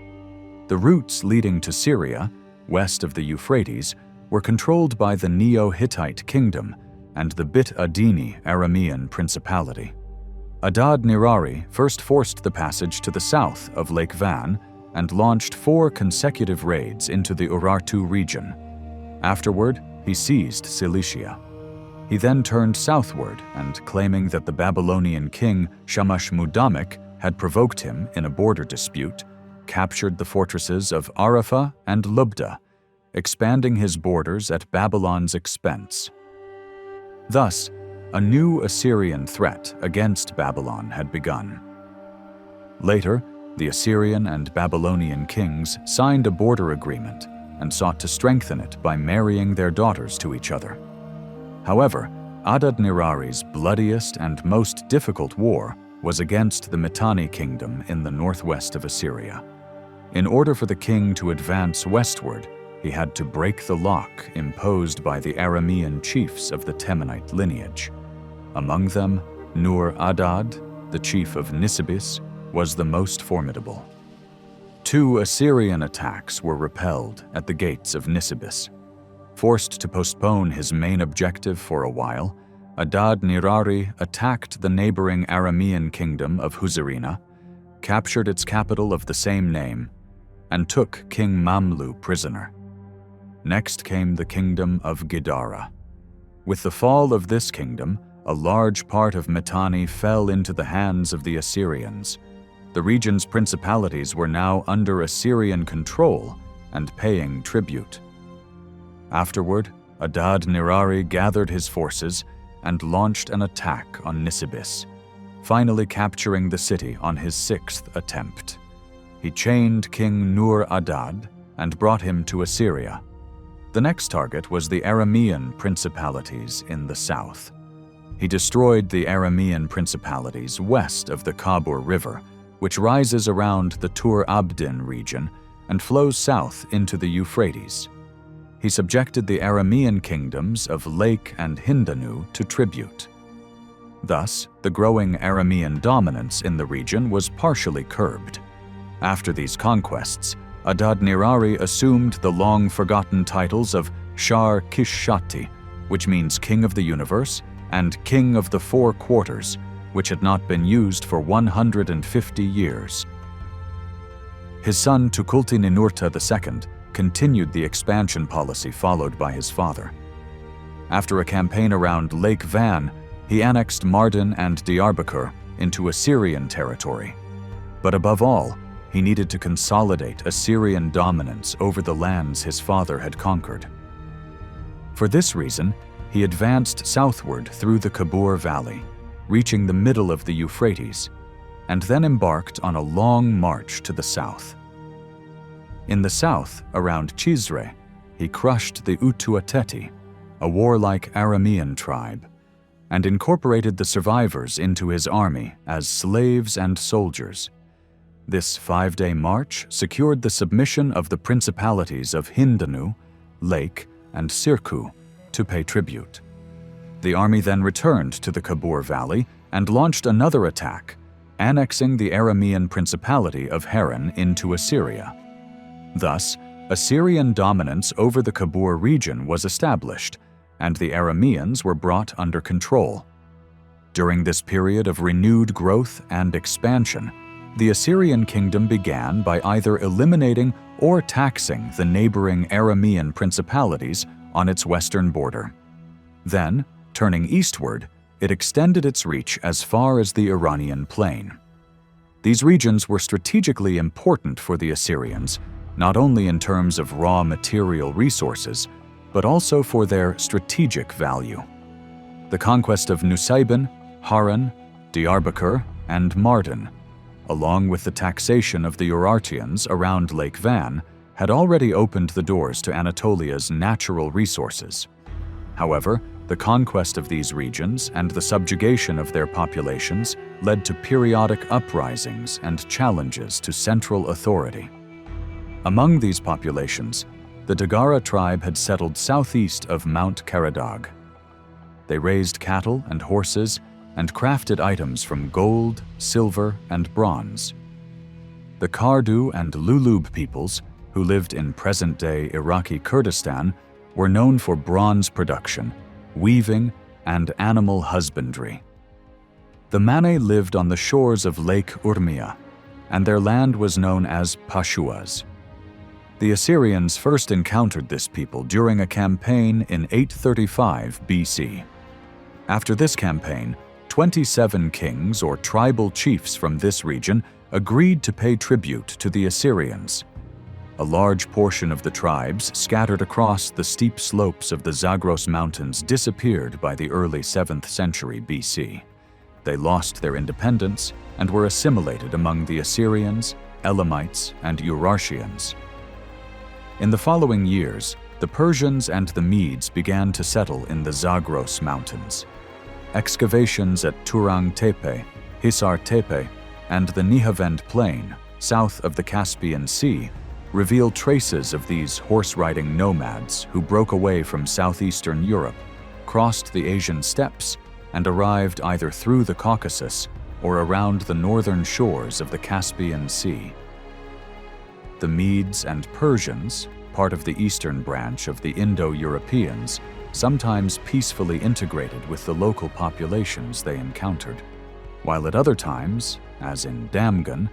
The routes leading to Syria, west of the Euphrates, were controlled by the Neo-Hittite kingdom and the Bit Adini Aramean principality. Adad-nirari first forced the passage to the south of Lake Van and launched 4 consecutive raids into the Urartu region. Afterward, he seized Cilicia. He then turned southward and, claiming that the Babylonian king Shamash-Mudammiq had provoked him in a border dispute, captured the fortresses of Arapha and Lubda, expanding his borders at Babylon's expense. Thus, a new Assyrian threat against Babylon had begun. Later, the Assyrian and Babylonian kings signed a border agreement and sought to strengthen it by marrying their daughters to each other. However, Adad-nirari's bloodiest and most difficult war was against the Mitanni kingdom in the northwest of Assyria. In order for the king to advance westward, he had to break the lock imposed by the Aramean chiefs of the Temanite lineage. Among them, Nur-adad, the chief of Nisibis, was the most formidable. 2 Assyrian attacks were repelled at the gates of Nisibis. Forced to postpone his main objective for a while, Adad-nirari attacked the neighboring Aramean kingdom of Huzarina, captured its capital of the same name, and took King Mamlu prisoner. Next came the kingdom of Gidara. With the fall of this kingdom, a large part of Mitanni fell into the hands of the Assyrians. The region's principalities were now under Assyrian control and paying tribute. Afterward, Adad-nirari gathered his forces and launched an attack on Nisibis, finally capturing the city on his 6th attempt. He chained King Nur-adad and brought him to Assyria. The next target was the Aramean principalities in the south. He destroyed the Aramean principalities west of the Kabur River, which rises around the Tur Abdin region and flows south into the Euphrates. He subjected the Aramean kingdoms of Lake and Hindanu to tribute. Thus, the growing Aramean dominance in the region was partially curbed. After these conquests, Adad-nirari assumed the long-forgotten titles of Shar Kishshati, which means King of the Universe, and King of the 4 Quarters, which had not been used for 150 years. His son Tukulti-Ninurta II continued the expansion policy followed by his father. After a campaign around Lake Van, he annexed Mardin and Diyarbakir into Assyrian territory. But above all, he needed to consolidate Assyrian dominance over the lands his father had conquered. For this reason, he advanced southward through the Kabur Valley, reaching the middle of the Euphrates, and then embarked on a long march to the south. In the south, around Chizre, he crushed the Utuateti, a warlike Aramean tribe, and incorporated the survivors into his army as slaves and soldiers. This 5-day march secured the submission of the principalities of Hindanu, Lake, and Sirku to pay tribute. The army then returned to the Kabur Valley and launched another attack, annexing the Aramean principality of Haran into Assyria. Thus, Assyrian dominance over the Kabur region was established, and the Arameans were brought under control. During this period of renewed growth and expansion, the Assyrian kingdom began by either eliminating or taxing the neighboring Aramean principalities on its western border. Then, turning eastward, it extended its reach as far as the Iranian plain. These regions were strategically important for the Assyrians, not only in terms of raw material resources, but also for their strategic value. The conquest of Nusaybin, Haran, Diyarbakir, and Mardin, along with the taxation of the Urartians around Lake Van, had already opened the doors to Anatolia's natural resources. However, the conquest of these regions and the subjugation of their populations led to periodic uprisings and challenges to central authority. Among these populations, the Dagara tribe had settled southeast of Mount Karadag. They raised cattle and horses and crafted items from gold, silver, and bronze. The Kardu and Lulub peoples, who lived in present-day Iraqi Kurdistan, were known for bronze production, weaving, and animal husbandry. The Mane lived on the shores of Lake Urmia, and their land was known as Pashuas. The Assyrians first encountered this people during a campaign in 835 BC. After this campaign, 27 kings or tribal chiefs from this region agreed to pay tribute to the Assyrians. A large portion of the tribes scattered across the steep slopes of the Zagros Mountains disappeared by the early 7th century BC. They lost their independence and were assimilated among the Assyrians, Elamites, and Urartians. In the following years, the Persians and the Medes began to settle in the Zagros Mountains. Excavations at Turang Tepe, Hisar Tepe, and the Nihavend Plain, south of the Caspian Sea, reveal traces of these horse-riding nomads who broke away from southeastern Europe, crossed the Asian steppes, and arrived either through the Caucasus or around the northern shores of the Caspian Sea. The Medes and Persians, part of the eastern branch of the Indo-Europeans, sometimes peacefully integrated with the local populations they encountered, while at other times, as in Damgan,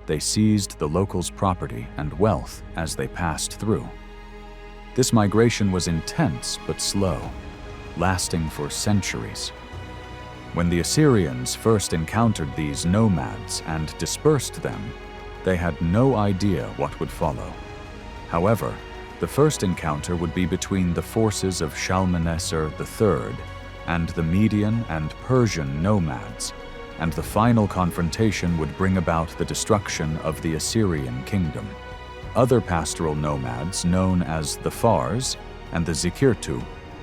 they seized the locals' property and wealth as they passed through. This migration was intense but slow, lasting for centuries. When the Assyrians first encountered these nomads and dispersed them, they had no idea what would follow. However, the first encounter would be between the forces of Shalmaneser III and the Median and Persian nomads, and the final confrontation would bring about the destruction of the Assyrian kingdom. Other pastoral nomads, known as the Fars and the Zikirtu,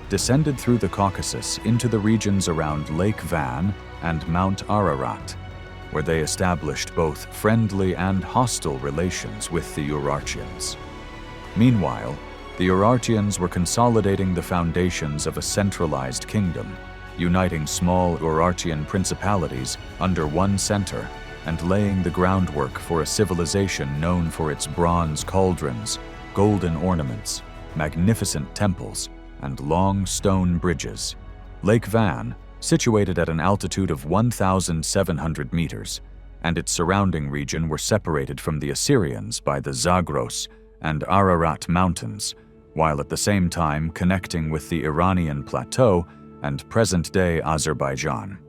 descended through the Caucasus into the regions around Lake Van and Mount Ararat, where they established both friendly and hostile relations with the Urartians. Meanwhile, the Urartians were consolidating the foundations of a centralized kingdom, uniting small Urartian principalities under one center and laying the groundwork for a civilization known for its bronze cauldrons, golden ornaments, magnificent temples, and long stone bridges. Lake Van, situated at an altitude of 1,700 meters, and its surrounding region were separated from the Assyrians by the Zagros and Ararat mountains, while at the same time connecting with the Iranian plateau and present-day Azerbaijan.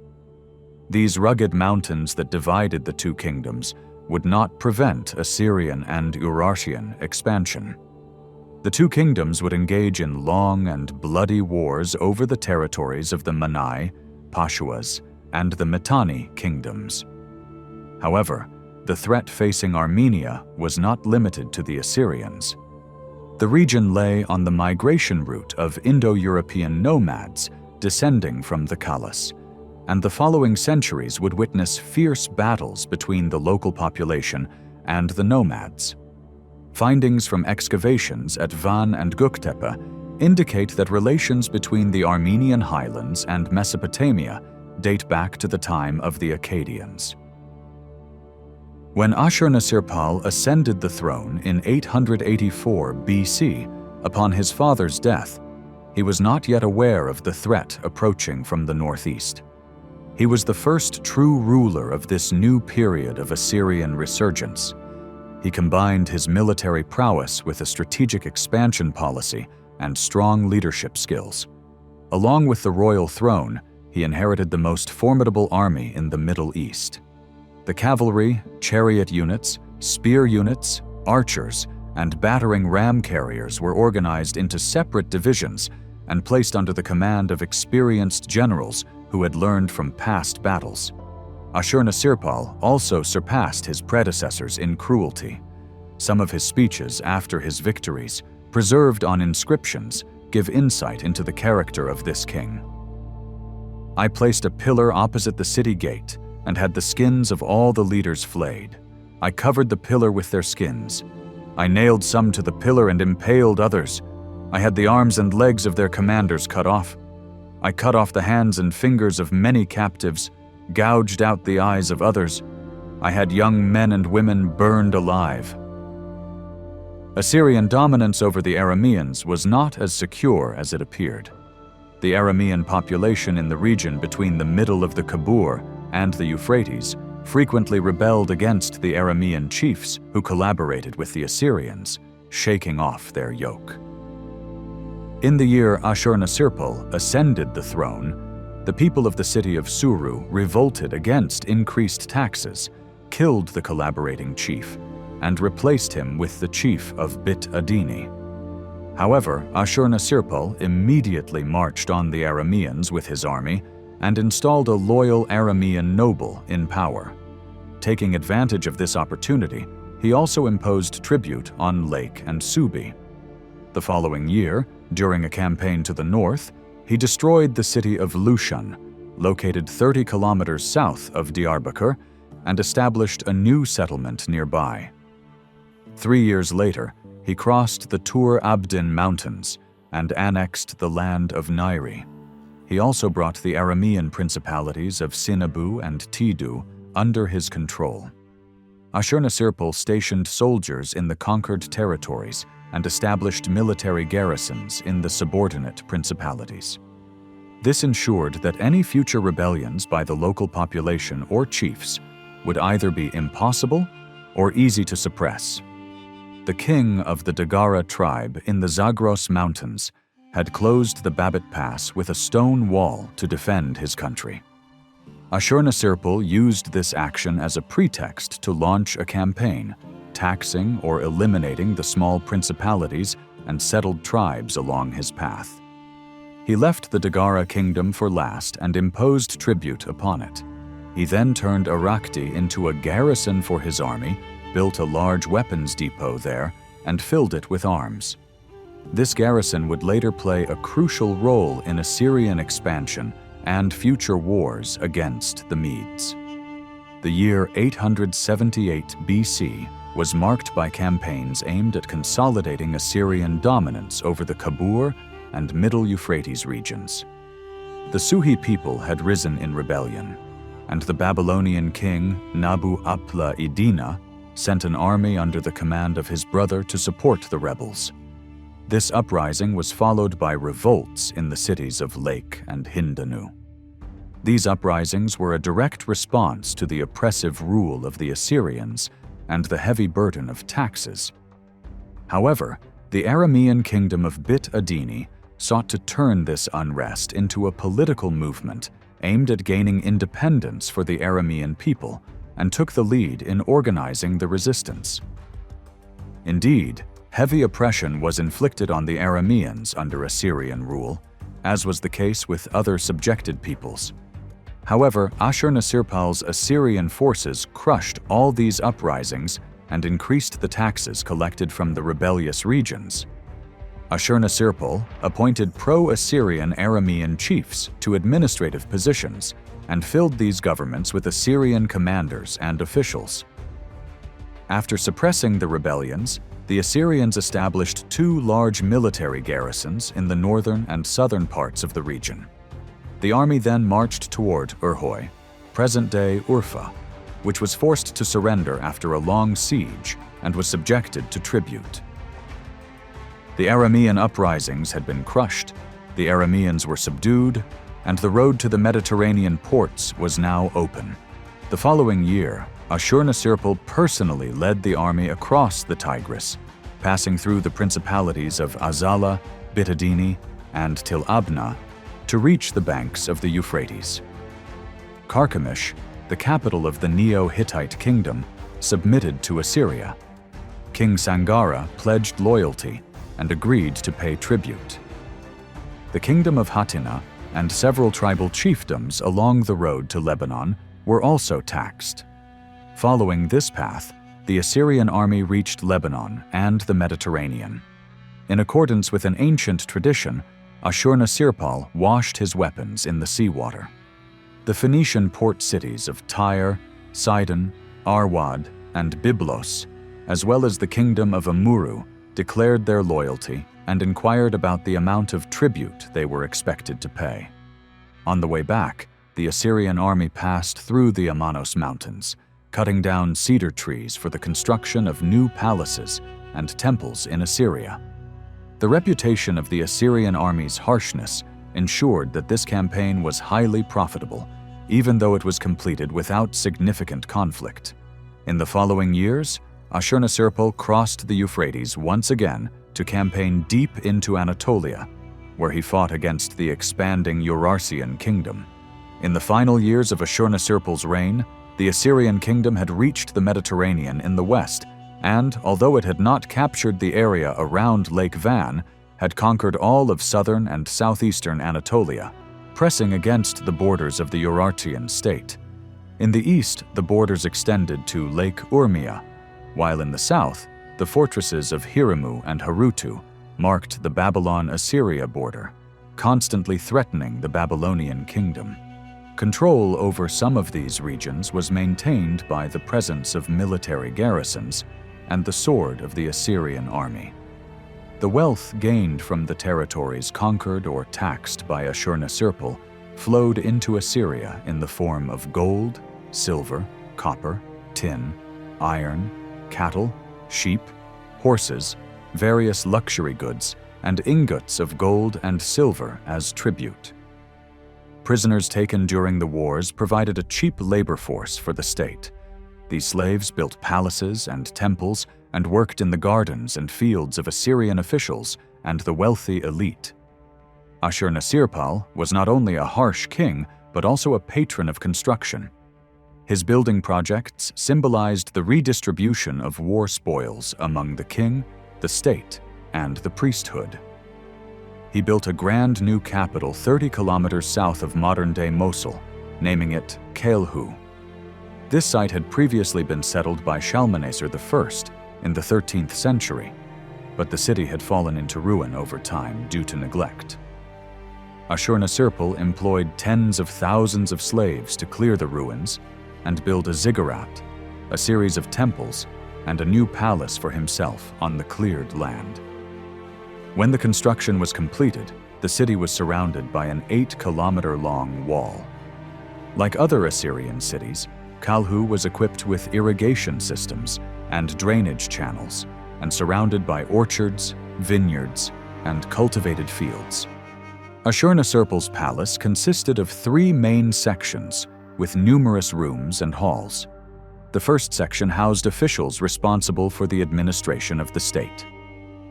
These rugged mountains that divided the two kingdoms would not prevent Assyrian and Urartian expansion. The two kingdoms would engage in long and bloody wars over the territories of the Manai, Pashuas, and the Mitanni kingdoms. However, the threat facing Armenia was not limited to the Assyrians. The region lay on the migration route of Indo-European nomads descending from the Kallas, and the following centuries would witness fierce battles between the local population and the nomads. Findings from excavations at Van and Göktepe indicate that relations between the Armenian highlands and Mesopotamia date back to the time of the Akkadians. When Ashurnasirpal ascended the throne in 884 BC, upon his father's death, he was not yet aware of the threat approaching from the northeast. He was the first true ruler of this new period of Assyrian resurgence. He combined his military prowess with a strategic expansion policy and strong leadership skills. Along with the royal throne, he inherited the most formidable army in the Middle East. The cavalry, chariot units, spear units, archers, and battering ram carriers were organized into separate divisions and placed under the command of experienced generals who had learned from past battles. Ashurnasirpal also surpassed his predecessors in cruelty. Some of his speeches after his victories, preserved on inscriptions, give insight into the character of this king. I placed a pillar opposite the city gate and had the skins of all the leaders flayed. I covered the pillar with their skins. I nailed some to the pillar and impaled others. I had the arms and legs of their commanders cut off. I cut off the hands and fingers of many captives, gouged out the eyes of others. I had young men and women burned alive. Assyrian dominance over the Arameans was not as secure as it appeared. The Aramean population in the region between the middle of the Kabur and the Euphrates frequently rebelled against the Aramean chiefs who collaborated with the Assyrians, shaking off their yoke. In the year Ashurnasirpal ascended the throne, the people of the city of Suru revolted against increased taxes, killed the collaborating chief, and replaced him with the chief of Bit Adini. However, Ashurnasirpal immediately marched on the Arameans with his army and installed a loyal Aramean noble in power. Taking advantage of this opportunity, he also imposed tribute on Lake and Subi. The following year, during a campaign to the north, he destroyed the city of Lushan, located 30 kilometers south of Diyarbakir, and established a new settlement nearby. 3 years later, he crossed the Tur Abdin Mountains and annexed the land of Nairi. He also brought the Aramean principalities of Sinabu and Tidu under his control. Ashurnasirpal stationed soldiers in the conquered territories and established military garrisons in the subordinate principalities. This ensured that any future rebellions by the local population or chiefs would either be impossible or easy to suppress. The king of the Dagara tribe in the Zagros Mountains had closed the Babit Pass with a stone wall to defend his country. Ashurnasirpal used this action as a pretext to launch a campaign, taxing or eliminating the small principalities and settled tribes along his path. He left the Dagara kingdom for last and imposed tribute upon it. He then turned Arakti into a garrison for his army, built a large weapons depot there, and filled it with arms. This garrison would later play a crucial role in Assyrian expansion and future wars against the Medes. The year 878 BC was marked by campaigns aimed at consolidating Assyrian dominance over the Kabur and Middle Euphrates regions. The Suhi people had risen in rebellion, and the Babylonian king Nabu-apla-iddina sent an army under the command of his brother to support the rebels. This uprising was followed by revolts in the cities of Lake and Hindanu. These uprisings were a direct response to the oppressive rule of the Assyrians and the heavy burden of taxes. However, the Aramean kingdom of Bit Adini sought to turn this unrest into a political movement aimed at gaining independence for the Aramean people and took the lead in organizing the resistance. Indeed, heavy oppression was inflicted on the Arameans under Assyrian rule, as was the case with other subjected peoples. However, Ashurnasirpal's Assyrian forces crushed all these uprisings and increased the taxes collected from the rebellious regions. Ashurnasirpal appointed pro-Assyrian Aramean chiefs to administrative positions and filled these governments with Assyrian commanders and officials. After suppressing the rebellions, the Assyrians established 2 large military garrisons in the northern and southern parts of the region. The army then marched toward Urhoi, present-day Urfa, which was forced to surrender after a long siege and was subjected to tribute. The Aramean uprisings had been crushed, the Arameans were subdued, and the road to the Mediterranean ports was now open. The following year, Ashurnasirpal personally led the army across the Tigris, passing through the principalities of Azala, Bitadini, and Til Abna to reach the banks of the Euphrates. Carchemish, the capital of the Neo-Hittite kingdom, submitted to Assyria. King Sangara pledged loyalty and agreed to pay tribute. The kingdom of Hatina and several tribal chiefdoms along the road to Lebanon were also taxed. Following this path, the Assyrian army reached Lebanon and the Mediterranean. In accordance with an ancient tradition, Ashurnasirpal washed his weapons in the seawater. The Phoenician port cities of Tyre, Sidon, Arwad, and Byblos, as well as the kingdom of Amuru, declared their loyalty and inquired about the amount of tribute they were expected to pay. On the way back, the Assyrian army passed through the Amanos Mountains, cutting down cedar trees for the construction of new palaces and temples in Assyria. The reputation of the Assyrian army's harshness ensured that this campaign was highly profitable, even though it was completed without significant conflict. In the following years, Ashurnasirpal crossed the Euphrates once again to campaign deep into Anatolia, where he fought against the expanding Urartian kingdom. In the final years of Ashurnasirpal's reign, the Assyrian kingdom had reached the Mediterranean in the west, and, although it had not captured the area around Lake Van, had conquered all of southern and southeastern Anatolia, pressing against the borders of the Urartian state. In the east, the borders extended to Lake Urmia, while in the south, the fortresses of Hirimu and Harutu marked the Babylon-Assyria border, constantly threatening the Babylonian kingdom. Control over some of these regions was maintained by the presence of military garrisons and the sword of the Assyrian army. The wealth gained from the territories conquered or taxed by Ashurnasirpal flowed into Assyria in the form of gold, silver, copper, tin, iron, cattle, sheep, horses, various luxury goods, and ingots of gold and silver as tribute. Prisoners taken during the wars provided a cheap labor force for the state. These slaves built palaces and temples and worked in the gardens and fields of Assyrian officials and the wealthy elite. Ashurnasirpal was not only a harsh king, but also a patron of construction. His building projects symbolized the redistribution of war spoils among the king, the state, and the priesthood. He built a grand new capital 30 kilometers south of modern-day Mosul, naming it Kalhu. This site had previously been settled by Shalmaneser I in the 13th century, but the city had fallen into ruin over time due to neglect. Ashurnasirpal employed tens of thousands of slaves to clear the ruins and build a ziggurat, a series of temples, and a new palace for himself on the cleared land. When the construction was completed, the city was surrounded by an 8-kilometer-long wall. Like other Assyrian cities, Kalhu was equipped with irrigation systems and drainage channels, and surrounded by orchards, vineyards, and cultivated fields. Ashurnasirpal's palace consisted of 3 main sections, with numerous rooms and halls. The first section housed officials responsible for the administration of the state.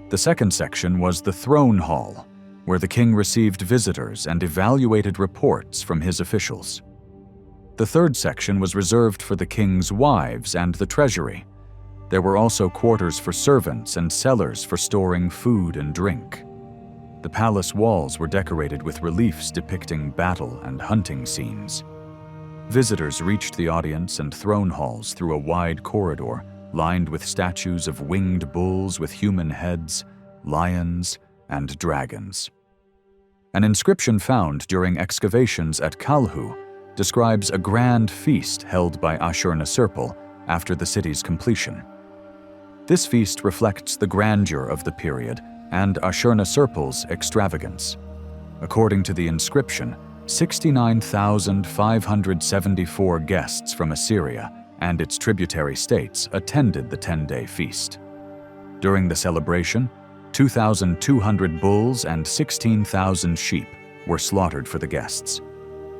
The second section was the throne hall, where the king received visitors and evaluated reports from his officials. The third section was reserved for the king's wives and the treasury. There were also quarters for servants and cellars for storing food and drink. The palace walls were decorated with reliefs depicting battle and hunting scenes. Visitors reached the audience and throne halls through a wide corridor lined with statues of winged bulls with human heads, lions, and dragons. An inscription found during excavations at Kalhu describes a grand feast held by Ashurnasirpal after the city's completion. This feast reflects the grandeur of the period and Ashurnasirpal's extravagance. According to the inscription, 69,574 guests from Assyria and its tributary states attended the 10-day feast. During the celebration, 2,200 bulls and 16,000 sheep were slaughtered for the guests.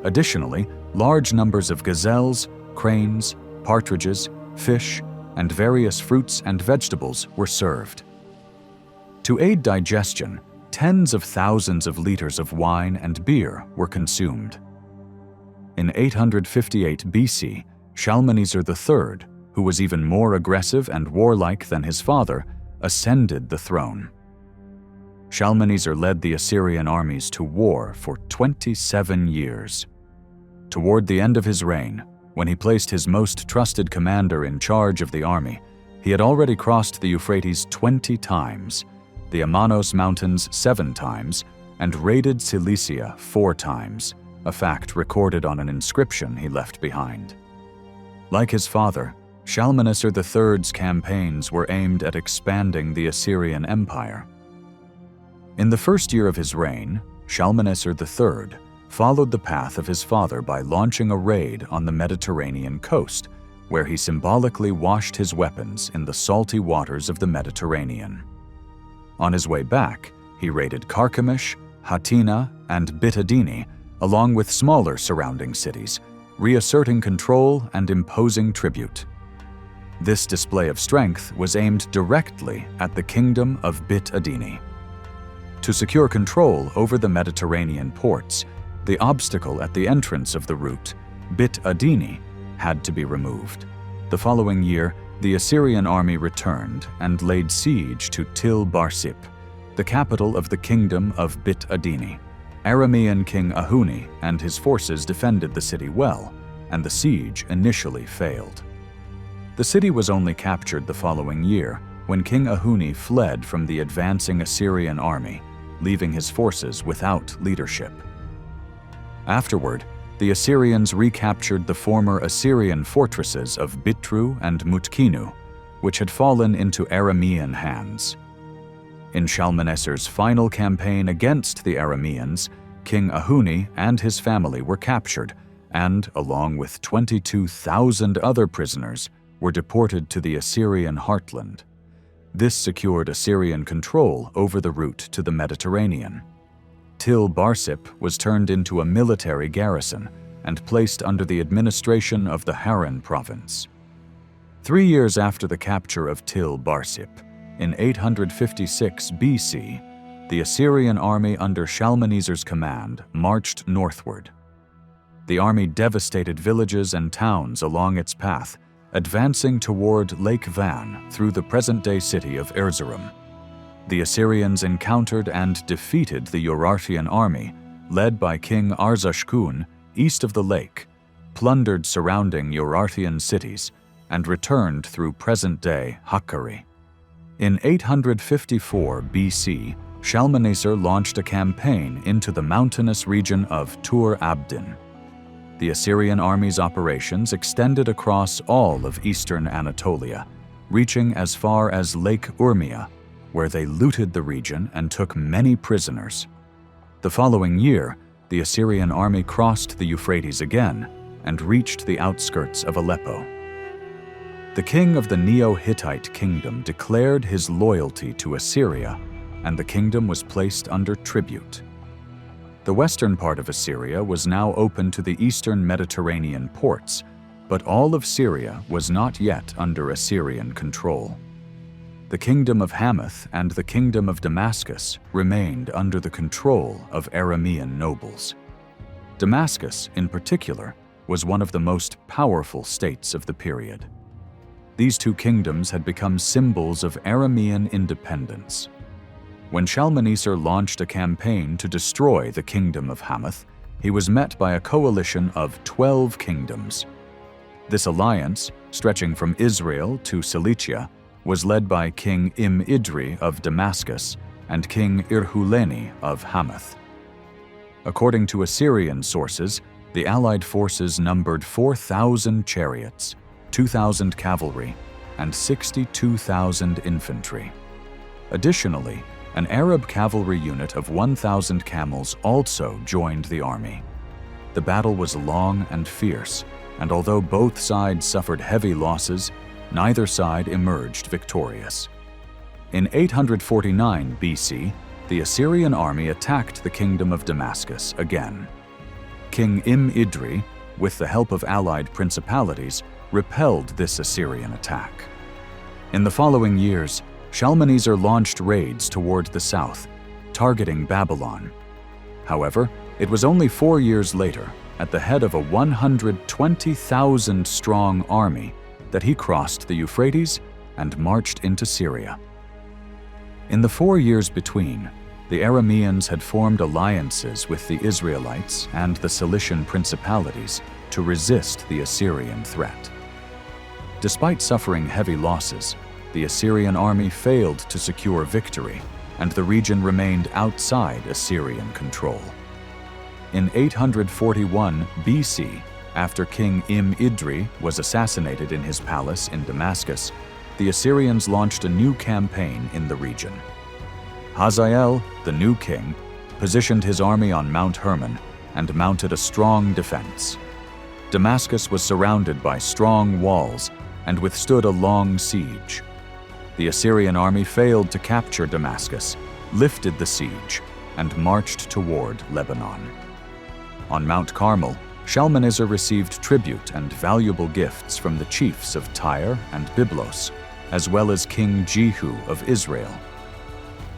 Additionally, large numbers of gazelles, cranes, partridges, fish, and various fruits and vegetables were served. To aid digestion, tens of thousands of liters of wine and beer were consumed. In 858 BC, Shalmaneser III, who was even more aggressive and warlike than his father, ascended the throne. Shalmaneser led the Assyrian armies to war for 27 years. Toward the end of his reign, when he placed his most trusted commander in charge of the army, he had already crossed the Euphrates 20 times, the Amanos Mountains 7 times, and raided Cilicia 4 times, a fact recorded on an inscription he left behind. Like his father, Shalmaneser III's campaigns were aimed at expanding the Assyrian Empire. In the first year of his reign, Shalmaneser III followed the path of his father by launching a raid on the Mediterranean coast, where he symbolically washed his weapons in the salty waters of the Mediterranean. On his way back, he raided Carchemish, Hatina, and Bitadini, along with smaller surrounding cities, reasserting control and imposing tribute. This display of strength was aimed directly at the kingdom of Bitadini. To secure control over the Mediterranean ports, the obstacle at the entrance of the route, Bitadini, had to be removed. The following year, the Assyrian army returned and laid siege to Tel Barsip, the capital of the kingdom of Bitadini. Aramean king Ahuni and his forces defended the city well, and the siege initially failed. The city was only captured the following year, when King Ahuni fled from the advancing Assyrian army, leaving his forces without leadership. Afterward, the Assyrians recaptured the former Assyrian fortresses of Bitru and Mutkinu, which had fallen into Aramean hands. In Shalmaneser's final campaign against the Arameans, King Ahuni and his family were captured and, along with 22,000 other prisoners, were deported to the Assyrian heartland. This secured Assyrian control over the route to the Mediterranean. Tel Barsip was turned into a military garrison and placed under the administration of the Harran province. 3 years after the capture of Tel Barsip, in 856 BC, the Assyrian army under Shalmaneser's command marched northward. The army devastated villages and towns along its path, advancing toward Lake Van through the present-day city of Erzurum. The Assyrians encountered and defeated the Urartian army, led by King Arzashkun, east of the lake, plundered surrounding Urartian cities, and returned through present-day Hakkari. In 854 BC, Shalmaneser launched a campaign into the mountainous region of Tur Abdin. The Assyrian army's operations extended across all of eastern Anatolia, reaching as far as Lake Urmia, where they looted the region and took many prisoners. The following year, the Assyrian army crossed the Euphrates again and reached the outskirts of Aleppo. The king of the Neo-Hittite kingdom declared his loyalty to Assyria, and the kingdom was placed under tribute. The western part of Assyria was now open to the eastern Mediterranean ports, but all of Syria was not yet under Assyrian control. The kingdom of Hamath and the kingdom of Damascus remained under the control of Aramean nobles. Damascus, in particular, was one of the most powerful states of the period. These two kingdoms had become symbols of Aramean independence. When Shalmaneser launched a campaign to destroy the kingdom of Hamath, he was met by a coalition of 12 kingdoms. This alliance, stretching from Israel to Cilicia, was led by King Im-Idri of Damascus and King Irhuleni of Hamath. According to Assyrian sources, the allied forces numbered 4,000 chariots, 2,000 cavalry, and 62,000 infantry. Additionally, an Arab cavalry unit of 1,000 camels also joined the army. The battle was long and fierce, and although both sides suffered heavy losses, neither side emerged victorious. In 849 BC, the Assyrian army attacked the kingdom of Damascus again. King Im-Idri, with the help of allied principalities, repelled this Assyrian attack. In the following years, Shalmaneser launched raids toward the south, targeting Babylon. However, it was only 4 years later, at the head of a 120,000-strong army, that he crossed the Euphrates and marched into Syria. In the 4 years between, the Arameans had formed alliances with the Israelites and the Cilician principalities to resist the Assyrian threat. Despite suffering heavy losses, the Assyrian army failed to secure victory, and the region remained outside Assyrian control. In 841 BC, after King Im-Idri was assassinated in his palace in Damascus, the Assyrians launched a new campaign in the region. Hazael, the new king, positioned his army on Mount Hermon and mounted a strong defense. Damascus was surrounded by strong walls and withstood a long siege. The Assyrian army failed to capture Damascus, lifted the siege, and marched toward Lebanon. On Mount Carmel, Shalmaneser received tribute and valuable gifts from the chiefs of Tyre and Byblos, as well as King Jehu of Israel.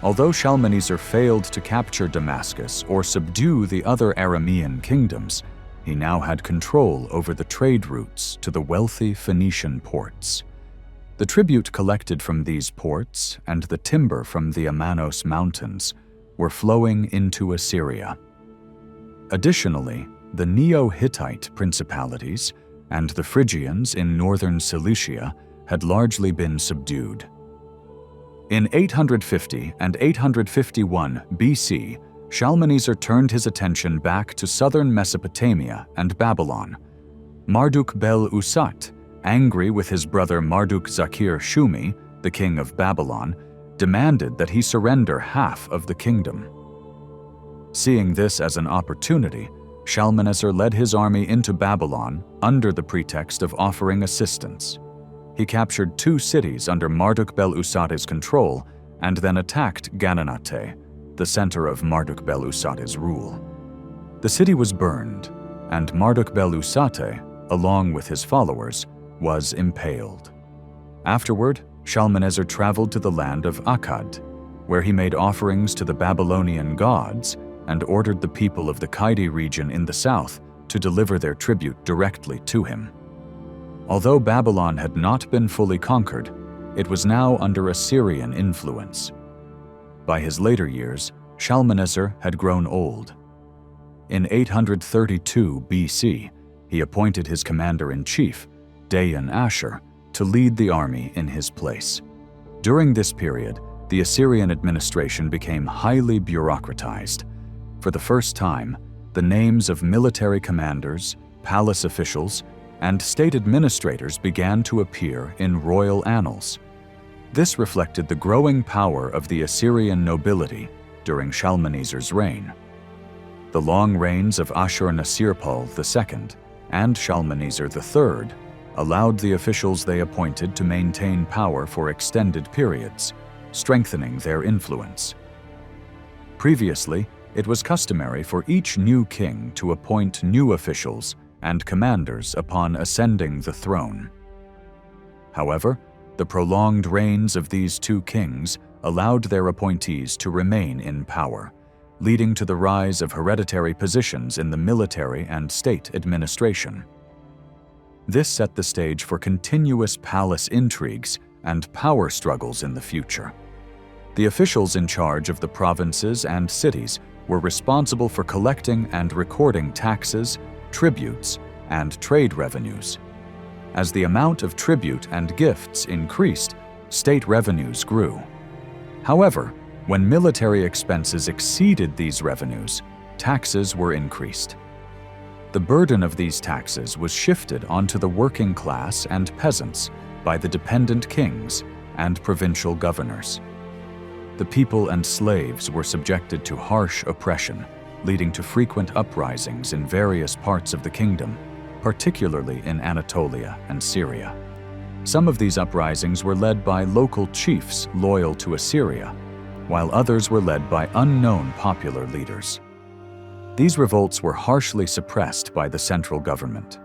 Although Shalmaneser failed to capture Damascus or subdue the other Aramean kingdoms, he now had control over the trade routes to the wealthy Phoenician ports. The tribute collected from these ports and the timber from the Amanos Mountains were flowing into Assyria. Additionally, the Neo-Hittite principalities and the Phrygians in northern Cilicia had largely been subdued. In 850 and 851 BC, Shalmaneser turned his attention back to southern Mesopotamia and Babylon. Marduk-bel-Usat, angry with his brother Marduk-Zakir-Shumi, the king of Babylon, demanded that he surrender half of the kingdom. Seeing this as an opportunity, Shalmaneser led his army into Babylon under the pretext of offering assistance. He captured 2 cities under Marduk-bel-Usat's control and then attacked Gananate, the center of Marduk-bel-Usat's rule. The city was burned, and Marduk-bel-Usat, along with his followers, was impaled. Afterward, Shalmaneser traveled to the land of Akkad, where he made offerings to the Babylonian gods and ordered the people of the Kaidi region in the south to deliver their tribute directly to him. Although Babylon had not been fully conquered, it was now under Assyrian influence. By his later years, Shalmaneser had grown old. In 832 BC, he appointed his commander-in-chief, Dayan-Ashur, to lead the army in his place. During this period, the Assyrian administration became highly bureaucratized. For the first time, the names of military commanders, palace officials, and state administrators began to appear in royal annals. This reflected the growing power of the Assyrian nobility during Shalmaneser's reign. The long reigns of Ashur-nasirpal II and Shalmaneser III allowed the officials they appointed to maintain power for extended periods, strengthening their influence. Previously, it was customary for each new king to appoint new officials and commanders upon ascending the throne. However, the prolonged reigns of these 2 kings allowed their appointees to remain in power, leading to the rise of hereditary positions in the military and state administration. This set the stage for continuous palace intrigues and power struggles in the future. The officials in charge of the provinces and cities were responsible for collecting and recording taxes, tributes, and trade revenues. As the amount of tribute and gifts increased, state revenues grew. However, when military expenses exceeded these revenues, taxes were increased. The burden of these taxes was shifted onto the working class and peasants by the dependent kings and provincial governors. The people and slaves were subjected to harsh oppression, leading to frequent uprisings in various parts of the kingdom, particularly in Anatolia and Syria. Some of these uprisings were led by local chiefs loyal to Assyria, while others were led by unknown popular leaders. These revolts were harshly suppressed by the central government.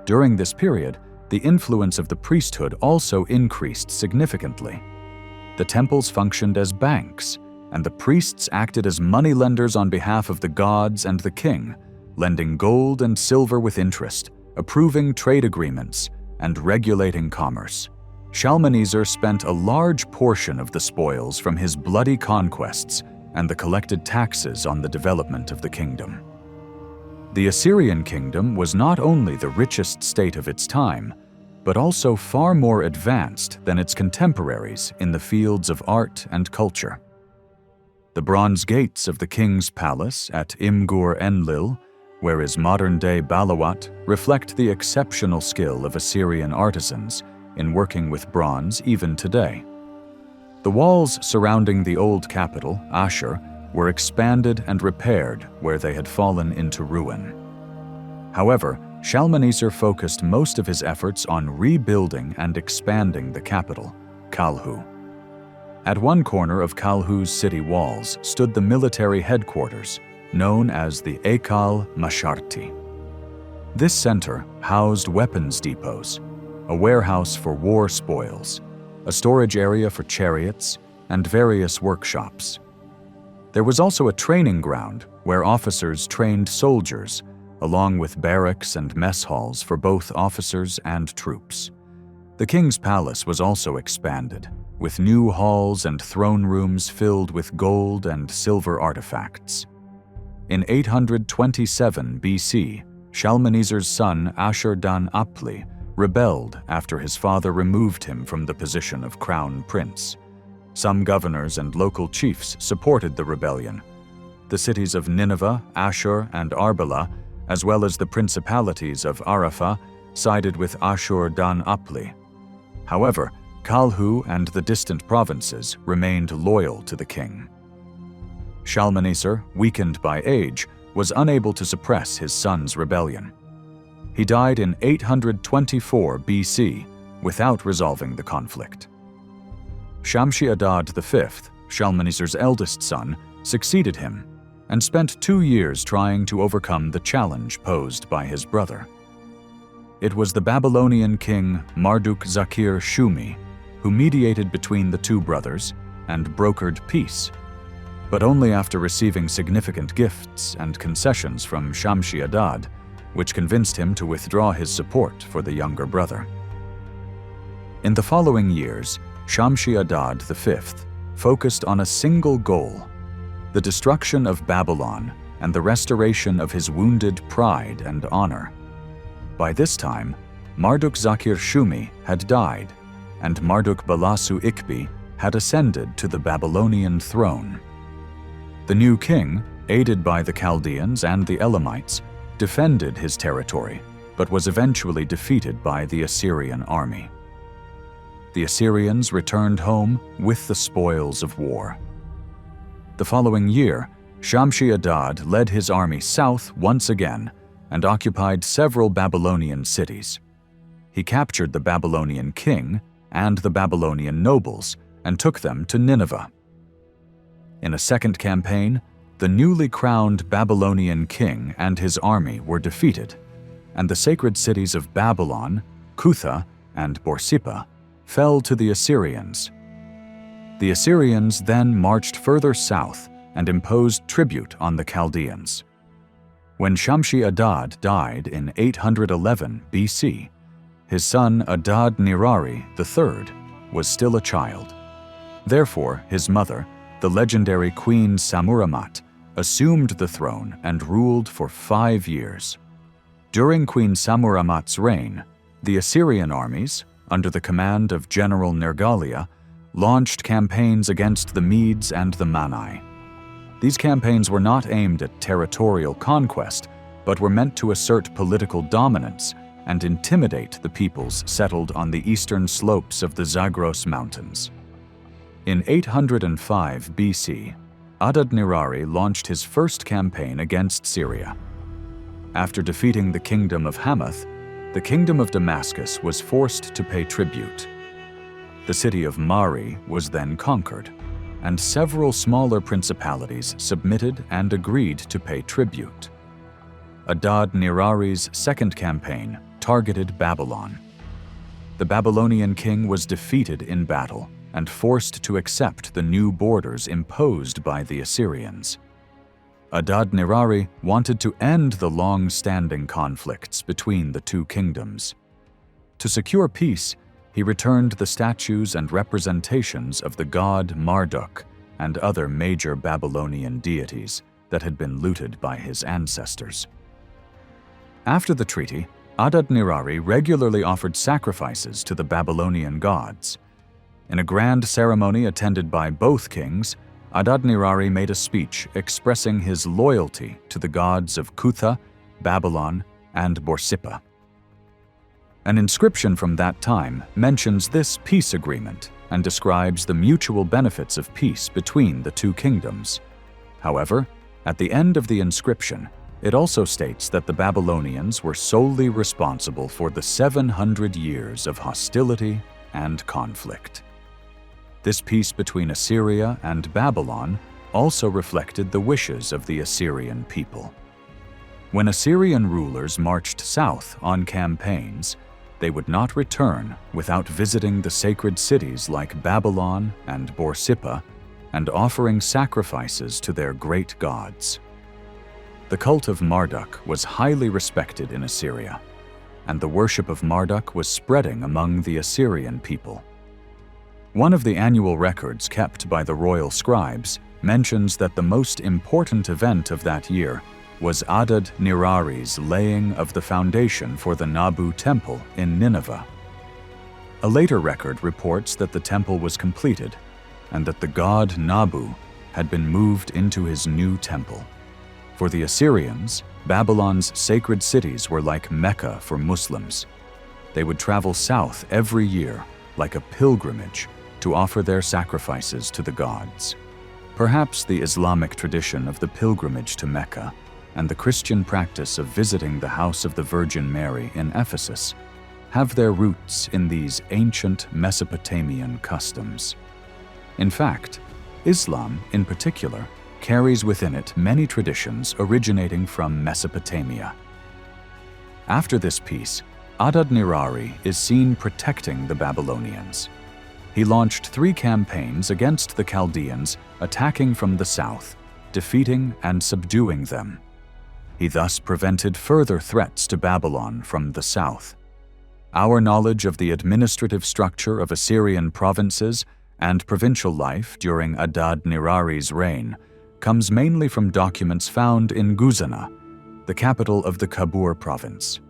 During this period, the influence of the priesthood also increased significantly. The temples functioned as banks, and the priests acted as moneylenders on behalf of the gods and the king, lending gold and silver with interest, approving trade agreements, and regulating commerce. Shalmaneser spent a large portion of the spoils from his bloody conquests and the collected taxes on the development of the kingdom. The Assyrian kingdom was not only the richest state of its time, but also far more advanced than its contemporaries in the fields of art and culture. The bronze gates of the king's palace at Imgur-Enlil, where is modern-day Balawat, reflect the exceptional skill of Assyrian artisans in working with bronze even today. The walls surrounding the old capital, Ashur, were expanded and repaired where they had fallen into ruin. However, Shalmaneser focused most of his efforts on rebuilding and expanding the capital, Kalhu. At one corner of Kalhu's city walls stood the military headquarters, known as the Ekal Masharti. This center housed weapons depots, a warehouse for war spoils, a storage area for chariots, and various workshops. There was also a training ground where officers trained soldiers, along with barracks and mess halls for both officers and troops. The king's palace was also expanded, with new halls and throne rooms filled with gold and silver artifacts. In 827 BC, Shalmaneser's son Ashur-dan-apli rebelled after his father removed him from the position of crown prince. Some governors and local chiefs supported the rebellion. The cities of Nineveh, Ashur, and Arbela, as well as the principalities of Arapha, sided with Ashur-dan-apli. However, Kalhu and the distant provinces remained loyal to the king. Shalmaneser, weakened by age, was unable to suppress his son's rebellion. He died in 824 BC without resolving the conflict. Shamshi-Adad V, Shalmaneser's eldest son, succeeded him and spent 2 years trying to overcome the challenge posed by his brother. It was the Babylonian king Marduk-Zakir-Shumi who mediated between the two brothers and brokered peace, but only after receiving significant gifts and concessions from Shamshi-Adad, which convinced him to withdraw his support for the younger brother. In the following years, Shamshi-Adad V focused on a single goal: the destruction of Babylon and the restoration of his wounded pride and honor. By this time, Marduk-Zakir-Shumi had died, and Marduk-Balassu-Ikbi had ascended to the Babylonian throne. The new king, aided by the Chaldeans and the Elamites, defended his territory, but was eventually defeated by the Assyrian army. The Assyrians returned home with the spoils of war. The following year, Shamshi-Adad led his army south once again and occupied several Babylonian cities. He captured the Babylonian king and the Babylonian nobles and took them to Nineveh. In a second campaign, the newly crowned Babylonian king and his army were defeated, and the sacred cities of Babylon, Cutha, and Borsippa fell to the Assyrians. The Assyrians then marched further south and imposed tribute on the Chaldeans. When Shamshi-Adad died in 811 BC, his son Adad-nirari III was still a child. Therefore, his mother, the legendary Queen Samuramat, assumed the throne and ruled for 5 years. During Queen Samuramat's reign, the Assyrian armies, under the command of General Nergalia, launched campaigns against the Medes and the Mannai. These campaigns were not aimed at territorial conquest, but were meant to assert political dominance and intimidate the peoples settled on the eastern slopes of the Zagros Mountains. In 805 BC, Adad-nirari launched his first campaign against Syria. After defeating the kingdom of Hamath, the kingdom of Damascus was forced to pay tribute. The city of Mari was then conquered, and several smaller principalities submitted and agreed to pay tribute. Adad-nirari's second campaign targeted Babylon. The Babylonian king was defeated in battle and forced to accept the new borders imposed by the Assyrians. Adad-nirari wanted to end the long-standing conflicts between the two kingdoms. To secure peace, he returned the statues and representations of the god Marduk and other major Babylonian deities that had been looted by his ancestors. After the treaty, Adad-nirari regularly offered sacrifices to the Babylonian gods. In a grand ceremony attended by both kings, Adad-nirari made a speech expressing his loyalty to the gods of Cutha, Babylon, and Borsippa. An inscription from that time mentions this peace agreement and describes the mutual benefits of peace between the two kingdoms. However, at the end of the inscription, it also states that the Babylonians were solely responsible for the 700 years of hostility and conflict. This peace between Assyria and Babylon also reflected the wishes of the Assyrian people. When Assyrian rulers marched south on campaigns, they would not return without visiting the sacred cities like Babylon and Borsippa and offering sacrifices to their great gods. The cult of Marduk was highly respected in Assyria, and the worship of Marduk was spreading among the Assyrian people. One of the annual records kept by the royal scribes mentions that the most important event of that year was Adad-nirari's laying of the foundation for the Nabu temple in Nineveh. A later record reports that the temple was completed and that the god Nabu had been moved into his new temple. For the Assyrians, Babylon's sacred cities were like Mecca for Muslims. They would travel south every year, like a pilgrimage, to offer their sacrifices to the gods. Perhaps the Islamic tradition of the pilgrimage to Mecca and the Christian practice of visiting the house of the Virgin Mary in Ephesus have their roots in these ancient Mesopotamian customs. In fact, Islam, in particular, carries within it many traditions originating from Mesopotamia. After this peace, Adad-nirari is seen protecting the Babylonians. He launched 3 campaigns against the Chaldeans, attacking from the south, defeating and subduing them. He thus prevented further threats to Babylon from the south. Our knowledge of the administrative structure of Assyrian provinces and provincial life during Adad-nirari's reign comes mainly from documents found in Guzana, the capital of the Kabur province.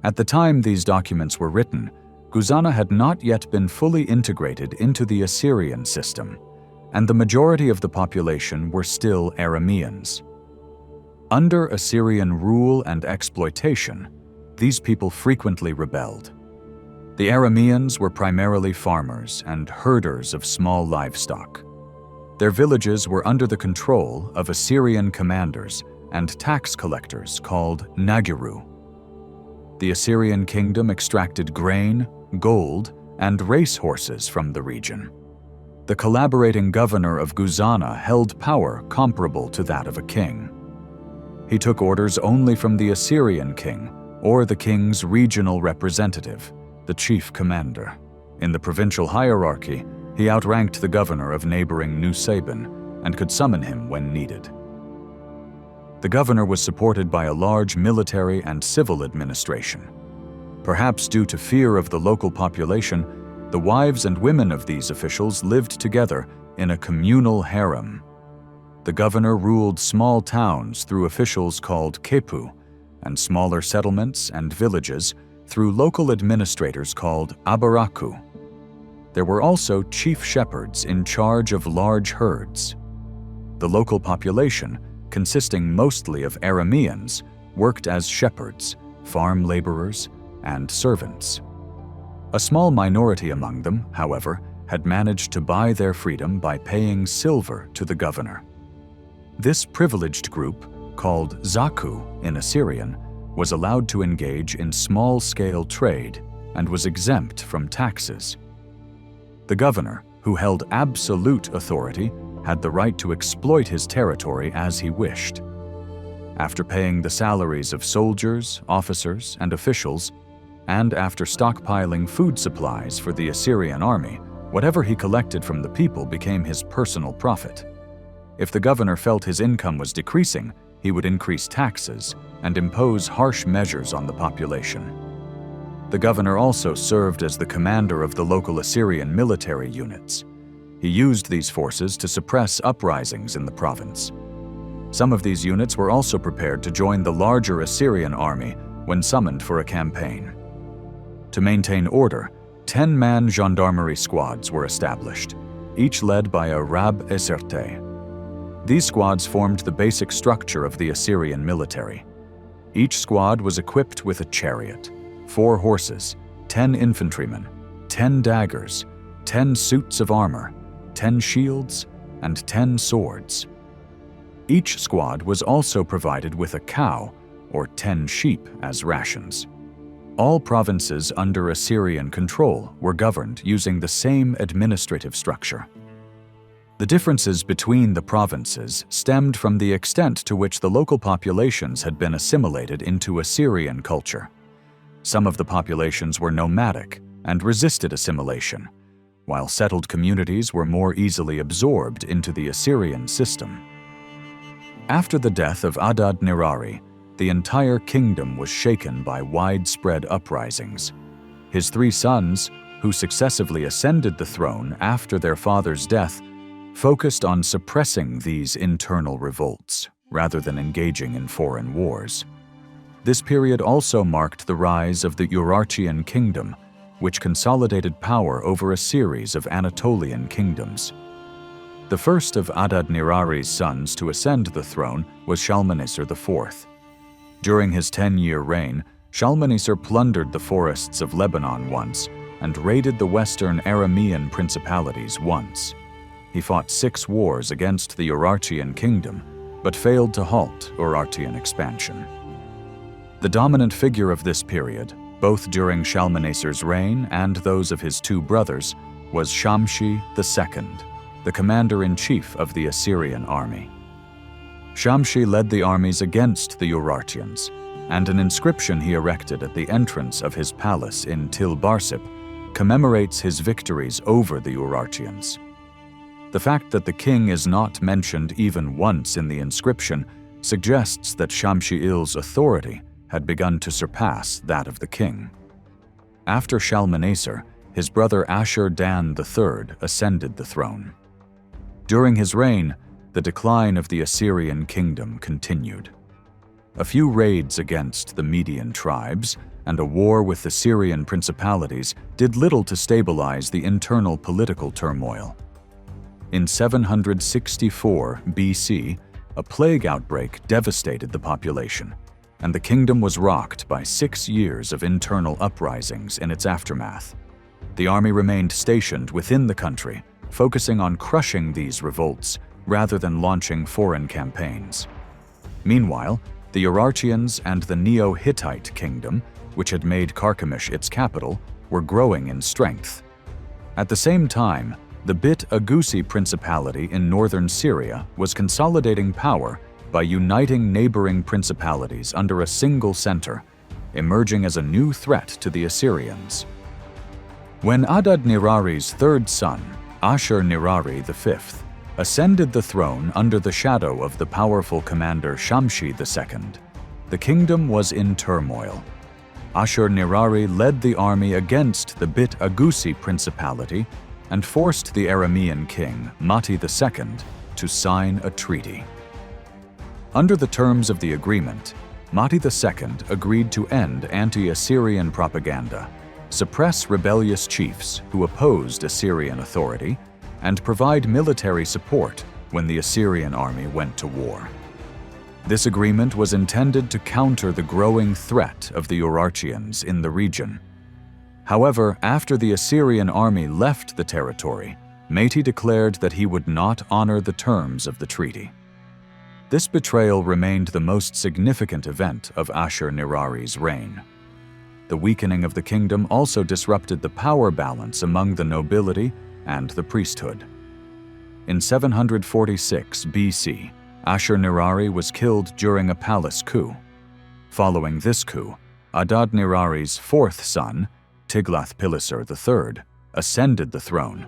At the time these documents were written, Guzana had not yet been fully integrated into the Assyrian system, and the majority of the population were still Arameans. Under Assyrian rule and exploitation, these people frequently rebelled. The Arameans were primarily farmers and herders of small livestock. Their villages were under the control of Assyrian commanders and tax collectors called Nagiru. The Assyrian kingdom extracted grain, gold, and racehorses from the region. The collaborating governor of Guzana held power comparable to that of a king. He took orders only from the Assyrian king or the king's regional representative, the chief commander. In the provincial hierarchy, he outranked the governor of neighboring New Sabin and could summon him when needed. The governor was supported by a large military and civil administration. Perhaps due to fear of the local population, the wives and women of these officials lived together in a communal harem. The governor ruled small towns through officials called kepu, and smaller settlements and villages through local administrators called abaraku. There were also chief shepherds in charge of large herds. The local population, consisting mostly of Arameans, worked as shepherds, farm laborers, and servants. A small minority among them, however, had managed to buy their freedom by paying silver to the governor. This privileged group, called Zaku in Assyrian, was allowed to engage in small-scale trade and was exempt from taxes. The governor, who held absolute authority, had the right to exploit his territory as he wished. After paying the salaries of soldiers, officers, and officials, and after stockpiling food supplies for the Assyrian army, whatever he collected from the people became his personal profit. If the governor felt his income was decreasing, he would increase taxes and impose harsh measures on the population. The governor also served as the commander of the local Assyrian military units. He used these forces to suppress uprisings in the province. Some of these units were also prepared to join the larger Assyrian army when summoned for a campaign. To maintain order, 10-man gendarmerie squads were established, each led by a Rab Eserte. These squads formed the basic structure of the Assyrian military. Each squad was equipped with a chariot, 4 horses, 10 infantrymen, 10 daggers, 10 suits of armor, 10 shields, and 10 swords. Each squad was also provided with a cow, or 10 sheep, as rations. All provinces under Assyrian control were governed using the same administrative structure. The differences between the provinces stemmed from the extent to which the local populations had been assimilated into Assyrian culture. Some of the populations were nomadic and resisted assimilation, while settled communities were more easily absorbed into the Assyrian system. After the death of Adad-nirari, the entire kingdom was shaken by widespread uprisings. His 3 sons, who successively ascended the throne after their father's death, focused on suppressing these internal revolts rather than engaging in foreign wars. This period also marked the rise of the Urartian kingdom, which consolidated power over a series of Anatolian kingdoms. The first of Adad-nirari's sons to ascend the throne was Shalmaneser IV. During his 10-year reign, Shalmaneser plundered the forests of Lebanon once and raided the western Aramean principalities once. He fought 6 wars against the Urartian kingdom, but failed to halt Urartian expansion. The dominant figure of this period, both during Shalmaneser's reign and those of his 2 brothers, was Shamshi II, the commander-in-chief of the Assyrian army. Shamshi led the armies against the Urartians, and an inscription he erected at the entrance of his palace in Tel Barsip commemorates his victories over the Urartians. The fact that the king is not mentioned even once in the inscription suggests that Shamshi-il's authority had begun to surpass that of the king. After Shalmaneser, his brother Ashur-dan III ascended the throne. During his reign, the decline of the Assyrian kingdom continued. A few raids against the Median tribes and a war with the Syrian principalities did little to stabilize the internal political turmoil. In 764 BC, a plague outbreak devastated the population, and the kingdom was rocked by 6 years of internal uprisings in its aftermath. The army remained stationed within the country, focusing on crushing these revolts rather than launching foreign campaigns. Meanwhile, the Urartians and the Neo-Hittite kingdom, which had made Carchemish its capital, were growing in strength. At the same time, the Bit Agusi Principality in northern Syria was consolidating power by uniting neighboring principalities under a single center, emerging as a new threat to the Assyrians. When Adad-nirari's 3rd son, Ashur-nirari V, ascended the throne under the shadow of the powerful commander Shamshi II, the kingdom was in turmoil. Ashur-nirari led the army against the Bit Agusi Principality and forced the Aramean king, Mati II, to sign a treaty. Under the terms of the agreement, Mati II agreed to end anti-Assyrian propaganda, suppress rebellious chiefs who opposed Assyrian authority, and provide military support when the Assyrian army went to war. This agreement was intended to counter the growing threat of the Urartians in the region. However, after the Assyrian army left the territory, Mati declared that he would not honor the terms of the treaty. This betrayal remained the most significant event of Ashur-Nirari's reign. The weakening of the kingdom also disrupted the power balance among the nobility and the priesthood. In 746 BC, Ashur-Nirari was killed during a palace coup. Following this coup, Adad-Nirari's fourth son, Tiglath-Pileser III, ascended the throne,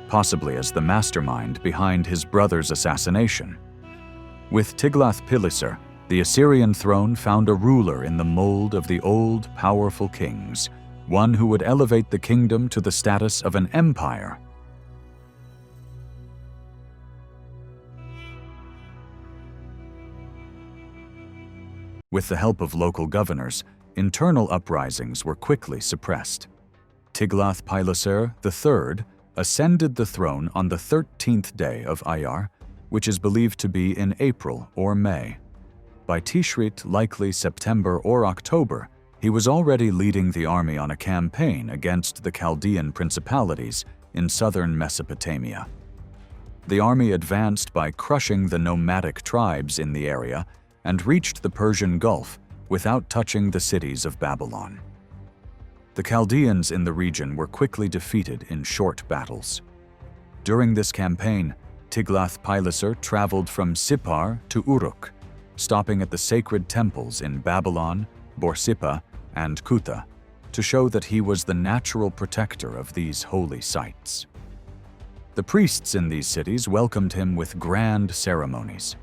possibly as the mastermind behind his brother's assassination. With Tiglath-Pileser, the Assyrian throne found a ruler in the mold of the old, powerful kings, one who would elevate the kingdom to the status of an empire. With the help of local governors, internal uprisings were quickly suppressed. Tiglath-Pileser III ascended the throne on the 13th day of Ayar, which is believed to be in April or May. By Tishrit, likely September or October, he was already leading the army on a campaign against the Chaldean principalities in southern Mesopotamia. The army advanced by crushing the nomadic tribes in the area and reached the Persian Gulf without touching the cities of Babylon. The Chaldeans in the region were quickly defeated in short battles. During this campaign, Tiglath-Pileser traveled from Sippar to Uruk, stopping at the sacred temples in Babylon, Borsippa, and Kuta, to show that he was the natural protector of these holy sites. The priests in these cities welcomed him with grand ceremonies.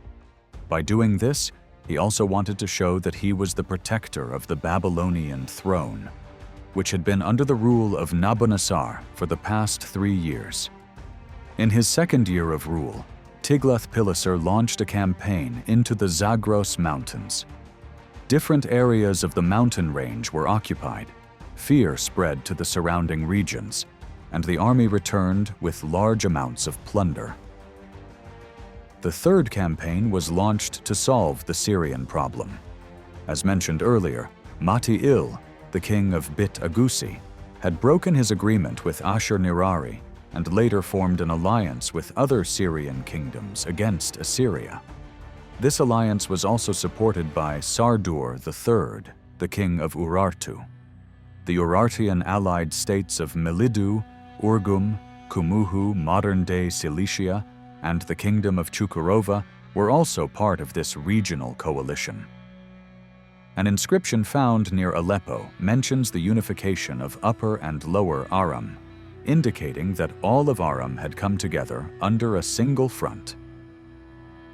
By doing this, he also wanted to show that he was the protector of the Babylonian throne, which had been under the rule of Nabonassar for the past 3 years. In his second year of rule, Tiglath-Pileser launched a campaign into the Zagros Mountains. Different areas of the mountain range were occupied, fear spread to the surrounding regions, and the army returned with large amounts of plunder. The third campaign was launched to solve the Syrian problem. As mentioned earlier, Mati-Il, the king of Bit Agusi, had broken his agreement with Ashur-Nirari and later formed an alliance with other Syrian kingdoms against Assyria. This alliance was also supported by Sardur III, the king of Urartu. The Urartian allied states of Melidu, Urgum, Kumuhu, modern-day Cilicia, and the kingdom of Chukurova were also part of this regional coalition. An inscription found near Aleppo mentions the unification of Upper and Lower Aram, indicating that all of Aram had come together under a single front.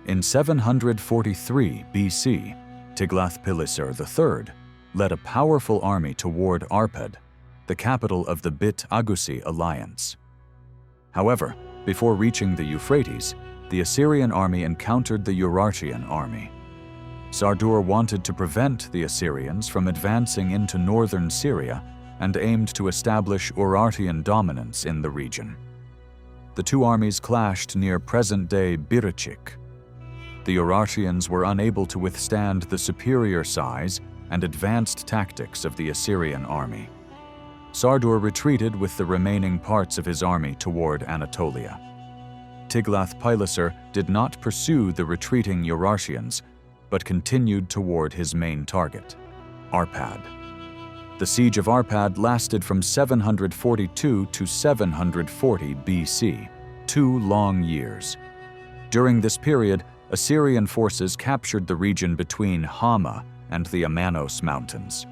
In 743 BC, Tiglath-Pileser III led a powerful army toward Arpad, the capital of the Bit Agusi alliance. However, before reaching the Euphrates, the Assyrian army encountered the Urartian army. Sardur wanted to prevent the Assyrians from advancing into northern Syria and aimed to establish Urartian dominance in the region. The two armies clashed near present-day Birachik. The Urartians were unable to withstand the superior size and advanced tactics of the Assyrian army. Sardur retreated with the remaining parts of his army toward Anatolia. Tiglath-Pileser did not pursue the retreating Urartians, but continued toward his main target, Arpad. The siege of Arpad lasted from 742 to 740 BC, 2 long years. During this period, Assyrian forces captured the region between Hama and the Amanos Mountains.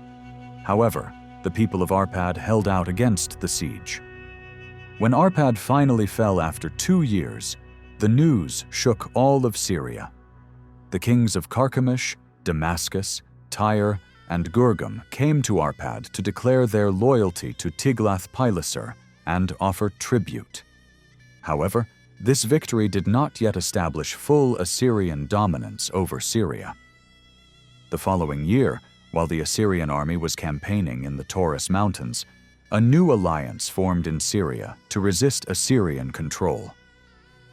However, the people of Arpad held out against the siege. When Arpad finally fell after 2 years, the news shook all of Syria. The kings of Carchemish, Damascus, Tyre, and Gurgum came to Arpad to declare their loyalty to Tiglath-Pileser and offer tribute. However, this victory did not yet establish full Assyrian dominance over Syria. The following year, while the Assyrian army was campaigning in the Taurus Mountains, a new alliance formed in Syria to resist Assyrian control.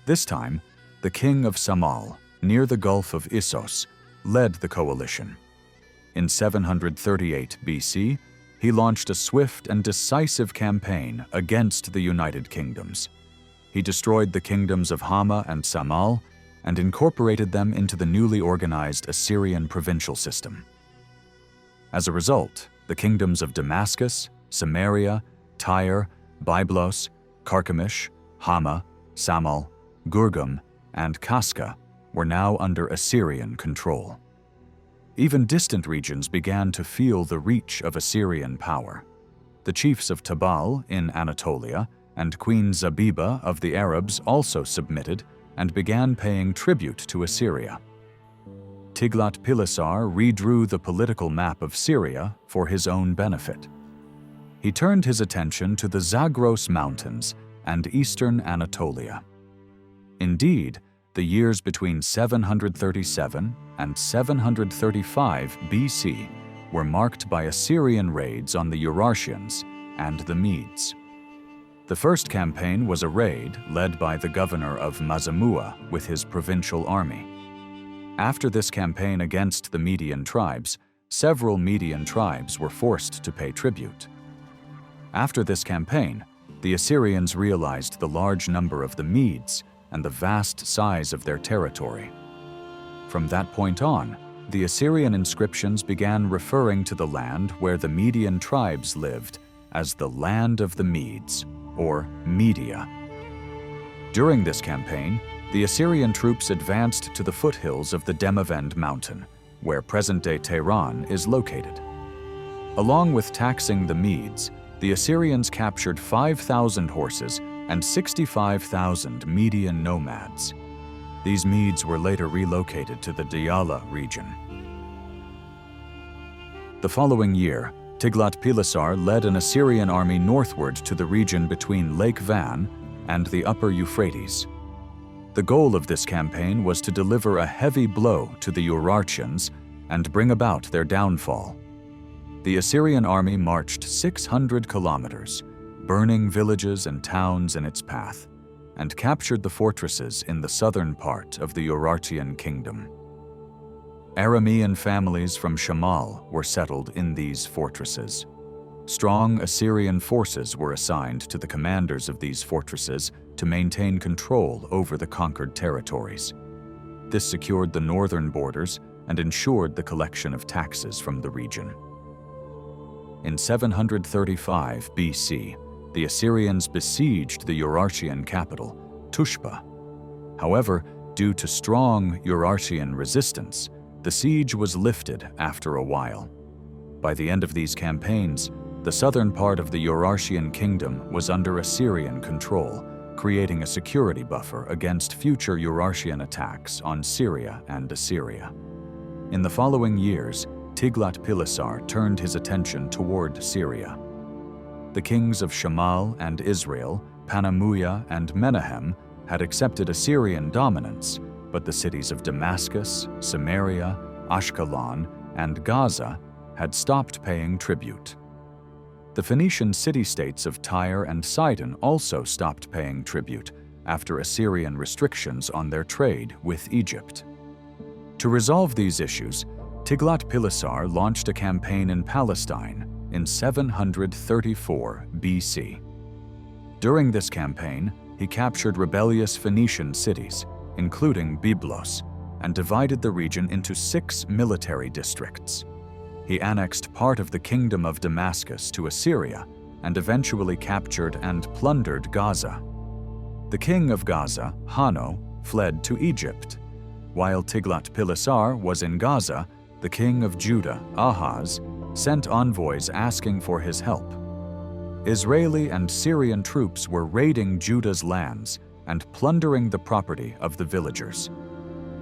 This time, the king of Samal, near the Gulf of Issos, led the coalition. In 738 BC, he launched a swift and decisive campaign against the United Kingdoms. He destroyed the kingdoms of Hama and Samal and incorporated them into the newly organized Assyrian provincial system. As a result, the kingdoms of Damascus, Samaria, Tyre, Byblos, Carchemish, Hama, Samal, Gurgum, and Casca were now under Assyrian control. Even distant regions began to feel the reach of Assyrian power. The chiefs of Tabal in Anatolia and Queen Zabiba of the Arabs also submitted and began paying tribute to Assyria. Tiglath-Pileser redrew the political map of Syria for his own benefit. He turned his attention to the Zagros Mountains and eastern Anatolia. Indeed, the years between 737 and 735 BC were marked by Assyrian raids on the Urartians and the Medes. The first campaign was a raid led by the governor of Mazamua with his provincial army. After this campaign against the Median tribes, several Median tribes were forced to pay tribute. After this campaign, the Assyrians realized the large number of the Medes and the vast size of their territory. From that point on, the Assyrian inscriptions began referring to the land where the Median tribes lived as the land of the Medes, or Media. During this campaign, the Assyrian troops advanced to the foothills of the Demavend mountain, where present-day Tehran is located. Along with taxing the Medes, the Assyrians captured 5,000 horses and 65,000 Median nomads. These Medes were later relocated to the Diyala region. The following year, Tiglath-Pileser led an Assyrian army northward to the region between Lake Van and the upper Euphrates. The goal of this campaign was to deliver a heavy blow to the Urartians and bring about their downfall. The Assyrian army marched 600 kilometers, burning villages and towns in its path, and captured the fortresses in the southern part of the Urartian kingdom. Aramean families from Shamal were settled in these fortresses. Strong Assyrian forces were assigned to the commanders of these fortresses to maintain control over the conquered territories. This secured the northern borders and ensured the collection of taxes from the region. In 735 BC, the Assyrians besieged the Urartian capital, Tushpa. However, due to strong Urartian resistance, the siege was lifted after a while. By the end of these campaigns, the southern part of the Urartian kingdom was under Assyrian control, creating a security buffer against future Urartian attacks on Syria and Assyria. In the following years, Tiglath-Pileser turned his attention toward Syria. The kings of Shamal and Israel, Panamuya and Menahem, had accepted Assyrian dominance, but the cities of Damascus, Samaria, Ashkelon, and Gaza had stopped paying tribute. The Phoenician city-states of Tyre and Sidon also stopped paying tribute after Assyrian restrictions on their trade with Egypt. To resolve these issues, Tiglath-Pileser launched a campaign in Palestine in 734 BC. During this campaign, he captured rebellious Phoenician cities, including Byblos, and divided the region into 6 military districts. He annexed part of the kingdom of Damascus to Assyria and eventually captured and plundered Gaza. The king of Gaza, Hanno, fled to Egypt. While Tiglath-Pileser was in Gaza, the king of Judah, Ahaz, sent envoys asking for his help. Israeli and Syrian troops were raiding Judah's lands and plundering the property of the villagers.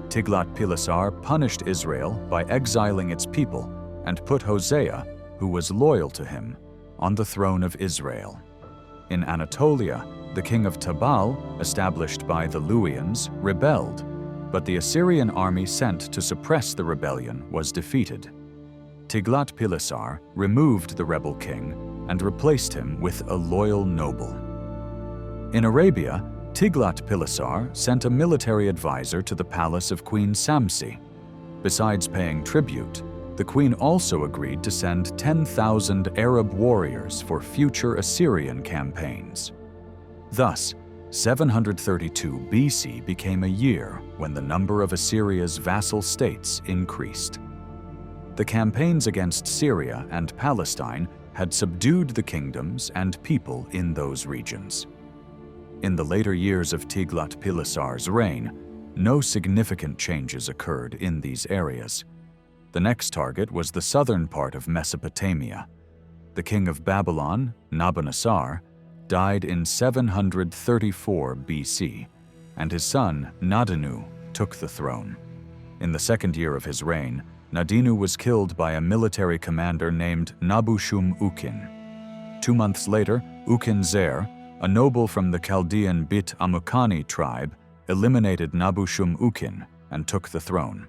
Tiglath-Pileser punished Israel by exiling its people and put Hosea, who was loyal to him, on the throne of Israel. In Anatolia, the king of Tabal, established by the Luwians, rebelled, but the Assyrian army sent to suppress the rebellion was defeated. Tiglath-Pileser removed the rebel king and replaced him with a loyal noble. In Arabia, Tiglath-Pileser sent a military advisor to the palace of Queen Samsi. Besides paying tribute, the queen also agreed to send 10,000 Arab warriors for future Assyrian campaigns. Thus, 732 BC became a year when the number of Assyria's vassal states increased. The campaigns against Syria and Palestine had subdued the kingdoms and people in those regions. In the later years of Tiglath-Pileser's reign, no significant changes occurred in these areas. The next target was the southern part of Mesopotamia. The king of Babylon, Nabonassar, died in 734 BC, and his son, Nadanu, took the throne. In the second year of his reign, Nadinu was killed by a military commander named Nabushum-Ukin. 2 months later, Ukin-Zer, a noble from the Chaldean Bit Amukani tribe, eliminated Nabushum-Ukin and took the throne.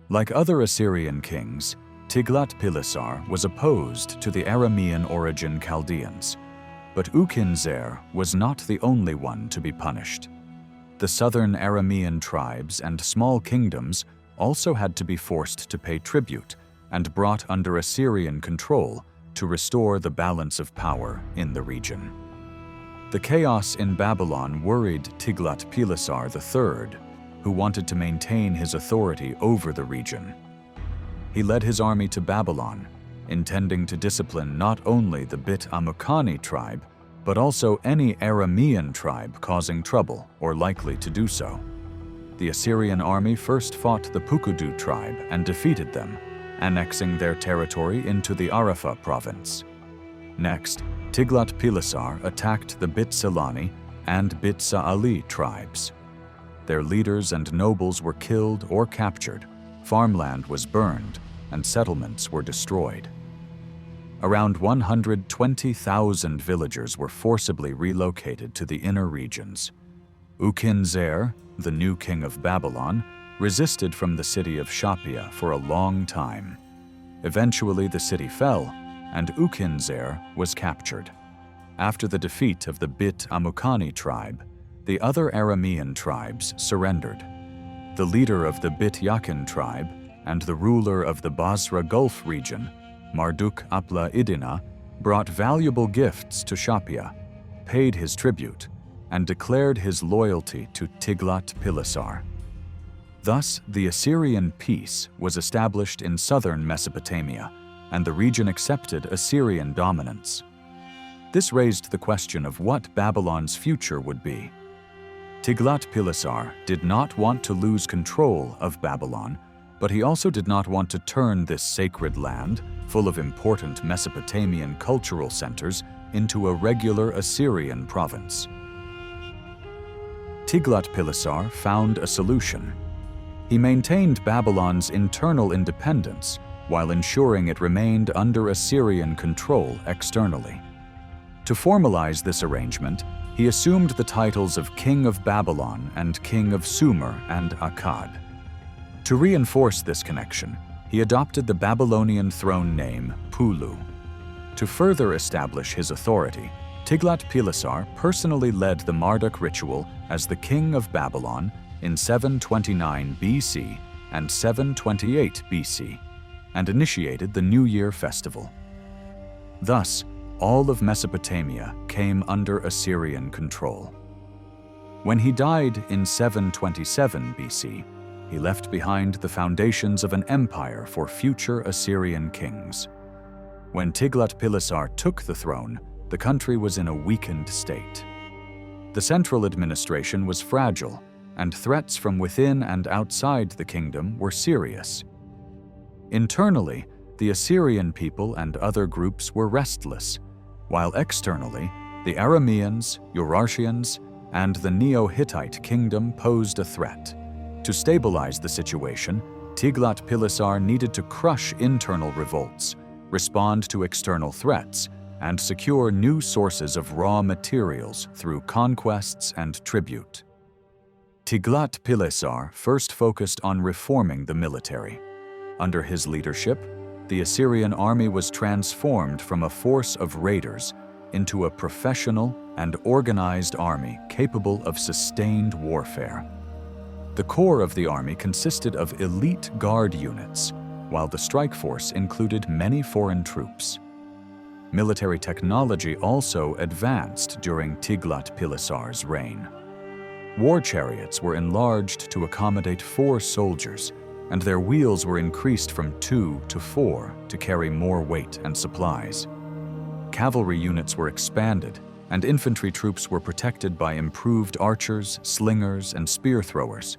Like other Assyrian kings, Tiglath-Pileser was opposed to the Aramean origin Chaldeans. But Ukin-Zer was not the only one to be punished. The southern Aramean tribes and small kingdoms also had to be forced to pay tribute and brought under Assyrian control to restore the balance of power in the region. The chaos in Babylon worried Tiglath-Pileser III, who wanted to maintain his authority over the region. He led his army to Babylon, intending to discipline not only the Bit Amukani tribe, but also any Aramean tribe causing trouble or likely to do so. The Assyrian army first fought the Pukudu tribe and defeated them, annexing their territory into the Arafah province. Next, Tiglath-Pileser attacked the Bit Silani and Bit Sa'ali tribes. Their leaders and nobles were killed or captured, farmland was burned, and settlements were destroyed. Around 120,000 villagers were forcibly relocated to the inner regions. Ukin-Zer, the new king of Babylon, resisted from the city of Shapia for a long time. Eventually the city fell, and Ukin-Zer was captured. After the defeat of the Bit Amukani tribe, the other Aramean tribes surrendered. The leader of the Bit Yakin tribe and the ruler of the Basra Gulf region, Marduk-Apla-Iddina, brought valuable gifts to Shapia, paid his tribute, and declared his loyalty to Tiglath-Pileser. Thus, the Assyrian peace was established in southern Mesopotamia, and the region accepted Assyrian dominance. This raised the question of what Babylon's future would be. Tiglath-Pileser did not want to lose control of Babylon, but he also did not want to turn this sacred land, full of important Mesopotamian cultural centers, into a regular Assyrian province. Tiglath-Pileser found a solution. He maintained Babylon's internal independence while ensuring it remained under Assyrian control externally. To formalize this arrangement, he assumed the titles of King of Babylon and King of Sumer and Akkad. To reinforce this connection, he adopted the Babylonian throne name Pulu. To further establish his authority, Tiglath-Pileser personally led the Marduk ritual as the King of Babylon in 729 BC and 728 BC, and initiated the New Year festival. Thus, all of Mesopotamia came under Assyrian control. When he died in 727 BC, he left behind the foundations of an empire for future Assyrian kings. When Tiglath-Pileser took the throne, the country was in a weakened state. The central administration was fragile, and threats from within and outside the kingdom were serious. Internally, the Assyrian people and other groups were restless, while externally, the Arameans, Urartians, and the Neo-Hittite kingdom posed a threat. To stabilize the situation, Tiglath-Pileser needed to crush internal revolts, respond to external threats, and secure new sources of raw materials through conquests and tribute. Tiglath-Pileser first focused on reforming the military. Under his leadership, the Assyrian army was transformed from a force of raiders into a professional and organized army capable of sustained warfare. The core of the army consisted of elite guard units, while the strike force included many foreign troops. Military technology also advanced during Tiglath-Pileser's reign. War chariots were enlarged to accommodate 4 soldiers, and their wheels were increased from 2 to 4 to carry more weight and supplies. Cavalry units were expanded, and infantry troops were protected by improved archers, slingers, and spear throwers.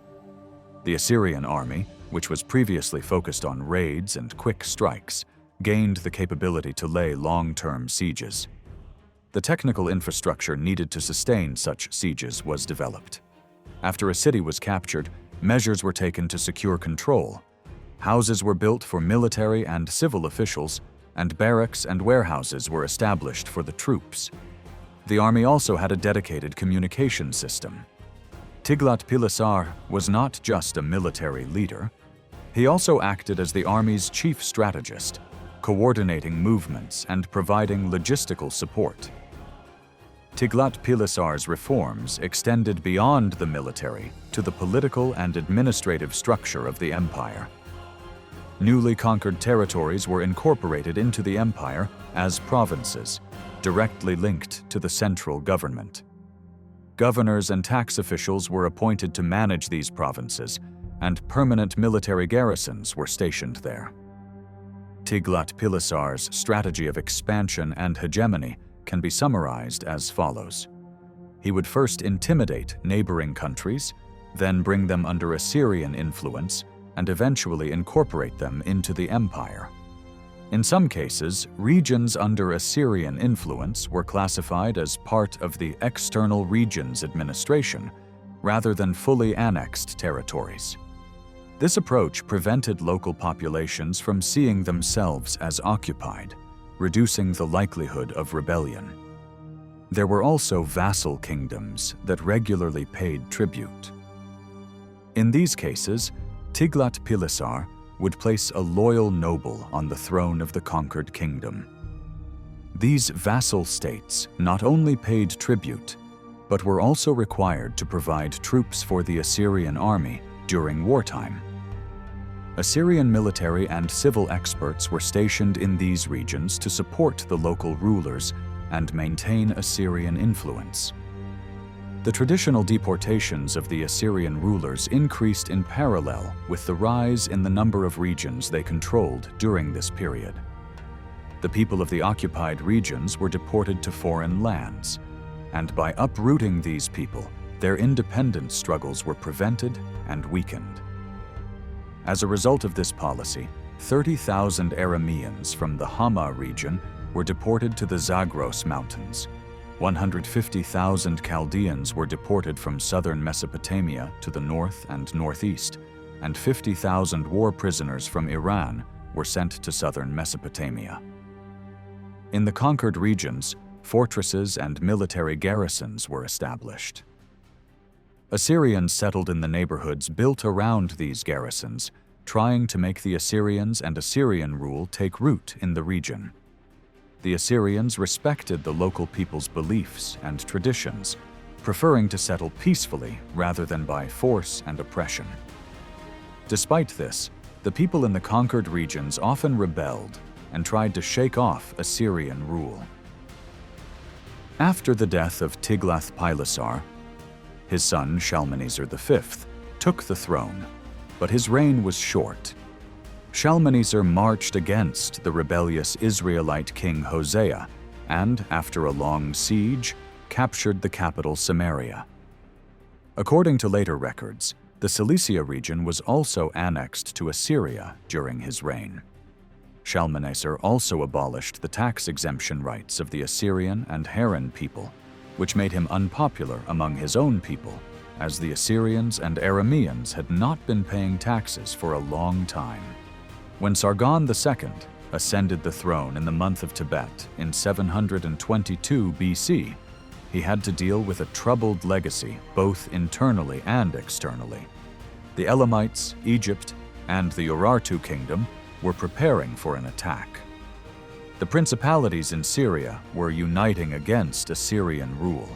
The Assyrian army, which was previously focused on raids and quick strikes, gained the capability to lay long-term sieges. The technical infrastructure needed to sustain such sieges was developed. After a city was captured, measures were taken to secure control. Houses were built for military and civil officials, and barracks and warehouses were established for the troops. The army also had a dedicated communication system. Tiglath-Pileser was not just a military leader. He also acted as the army's chief strategist, coordinating movements and providing logistical support. Tiglath-Pileser's reforms extended beyond the military to the political and administrative structure of the empire. Newly conquered territories were incorporated into the empire as provinces, directly linked to the central government. Governors and tax officials were appointed to manage these provinces, and permanent military garrisons were stationed there. Tiglath-Pileser's strategy of expansion and hegemony can be summarized as follows. He would first intimidate neighboring countries, then bring them under Assyrian influence, and eventually incorporate them into the empire. In some cases, regions under Assyrian influence were classified as part of the external regions administration, rather than fully annexed territories. This approach prevented local populations from seeing themselves as occupied, reducing the likelihood of rebellion. There were also vassal kingdoms that regularly paid tribute. In these cases, Tiglath-Pileser would place a loyal noble on the throne of the conquered kingdom. These vassal states not only paid tribute, but were also required to provide troops for the Assyrian army during wartime. Assyrian military and civil experts were stationed in these regions to support the local rulers and maintain Assyrian influence. The traditional deportations of the Assyrian rulers increased in parallel with the rise in the number of regions they controlled during this period. The people of the occupied regions were deported to foreign lands, and by uprooting these people, their independence struggles were prevented and weakened. As a result of this policy, 30,000 Arameans from the Hama region were deported to the Zagros Mountains. 150,000 Chaldeans were deported from southern Mesopotamia to the north and northeast, and 50,000 war prisoners from Iran were sent to southern Mesopotamia. In the conquered regions, fortresses and military garrisons were established. Assyrians settled in the neighborhoods built around these garrisons, trying to make the Assyrians and Assyrian rule take root in the region. The Assyrians respected the local people's beliefs and traditions, preferring to settle peacefully rather than by force and oppression. Despite this, the people in the conquered regions often rebelled and tried to shake off Assyrian rule. After the death of Tiglath-Pileser, his son Shalmaneser V took the throne, but his reign was short. Shalmaneser marched against the rebellious Israelite king Hosea and, after a long siege, captured the capital Samaria. According to later records, the Cilicia region was also annexed to Assyria during his reign. Shalmaneser also abolished the tax exemption rights of the Assyrian and Harran people, which made him unpopular among his own people, as the Assyrians and Arameans had not been paying taxes for a long time. When Sargon II ascended the throne in the month of Tebet in 722 BC, he had to deal with a troubled legacy both internally and externally. The Elamites, Egypt, and the Urartu kingdom were preparing for an attack. The principalities in Syria were uniting against Assyrian rule,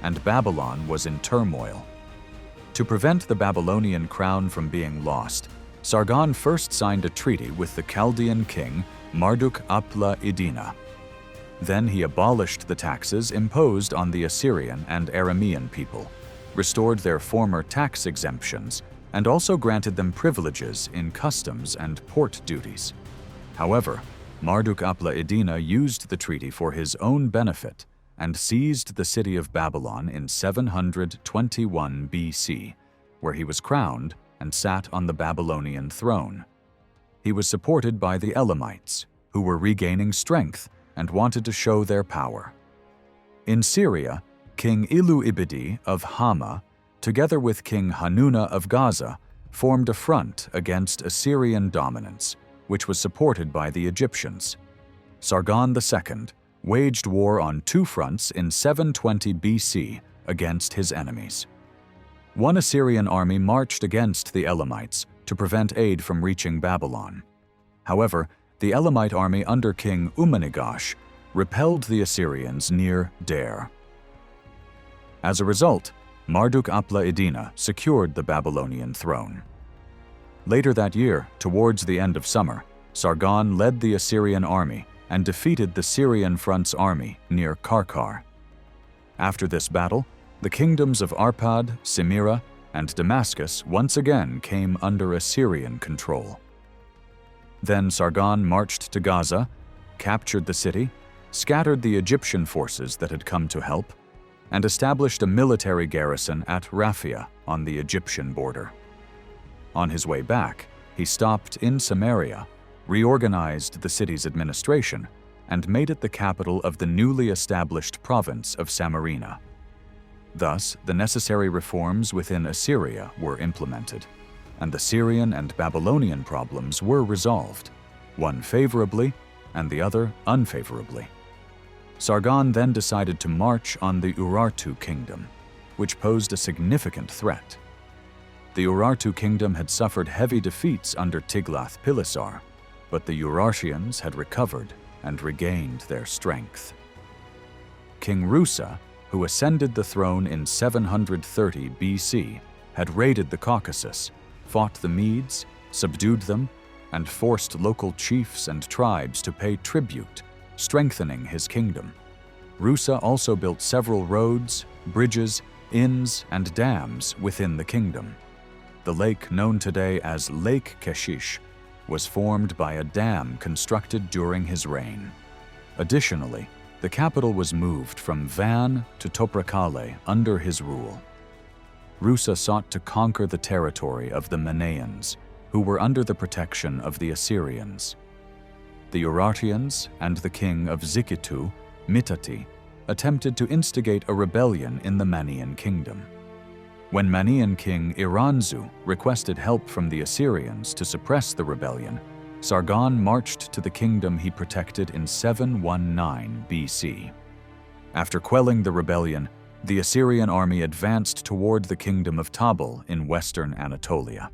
and Babylon was in turmoil. To prevent the Babylonian crown from being lost, Sargon first signed a treaty with the Chaldean king Marduk-apla-iddina. Then he abolished the taxes imposed on the Assyrian and Aramean people, restored their former tax exemptions, and also granted them privileges in customs and port duties. However, Marduk-apla-iddina used the treaty for his own benefit and seized the city of Babylon in 721 BC, where he was crowned and sat on the Babylonian throne. He was supported by the Elamites, who were regaining strength and wanted to show their power. In Syria, King Ilu-ibidi of Hama, together with King Hanuna of Gaza, formed a front against Assyrian dominance, which was supported by the Egyptians. Sargon II waged war on two fronts in 720 BC against his enemies. One Assyrian army marched against the Elamites to prevent aid from reaching Babylon. However, the Elamite army under King Umanigash repelled the Assyrians near Dare. As a result, Marduk-apla-iddina secured the Babylonian throne. Later that year, towards the end of summer, Sargon led the Assyrian army and defeated the Syrian front's army near Karkar. After this battle, the kingdoms of Arpad, Simira, and Damascus once again came under Assyrian control. Then Sargon marched to Gaza, captured the city, scattered the Egyptian forces that had come to help, and established a military garrison at Raphia on the Egyptian border. On his way back, he stopped in Samaria, reorganized the city's administration, and made it the capital of the newly established province of Samarina. Thus, the necessary reforms within Assyria were implemented, and the Syrian and Babylonian problems were resolved, one favorably and the other unfavorably. Sargon then decided to march on the Urartu kingdom, which posed a significant threat. The Urartu kingdom had suffered heavy defeats under Tiglath-Pileser, but the Urartians had recovered and regained their strength. King Rusa, who ascended the throne in 730 BC, had raided the Caucasus, fought the Medes, subdued them, and forced local chiefs and tribes to pay tribute, strengthening his kingdom. Rusa also built several roads, bridges, inns, and dams within the kingdom. The lake known today as Lake Keshish was formed by a dam constructed during his reign. Additionally, the capital was moved from Van to Toprakale under his rule. Rusa sought to conquer the territory of the Manaeans, who were under the protection of the Assyrians. The Urartians and the king of Zikitu, Mitati, attempted to instigate a rebellion in the Manian kingdom. When Manian king Iranzu requested help from the Assyrians to suppress the rebellion, Sargon marched to the kingdom he protected in 719 BC. After quelling the rebellion, the Assyrian army advanced toward the kingdom of Tabal in western Anatolia.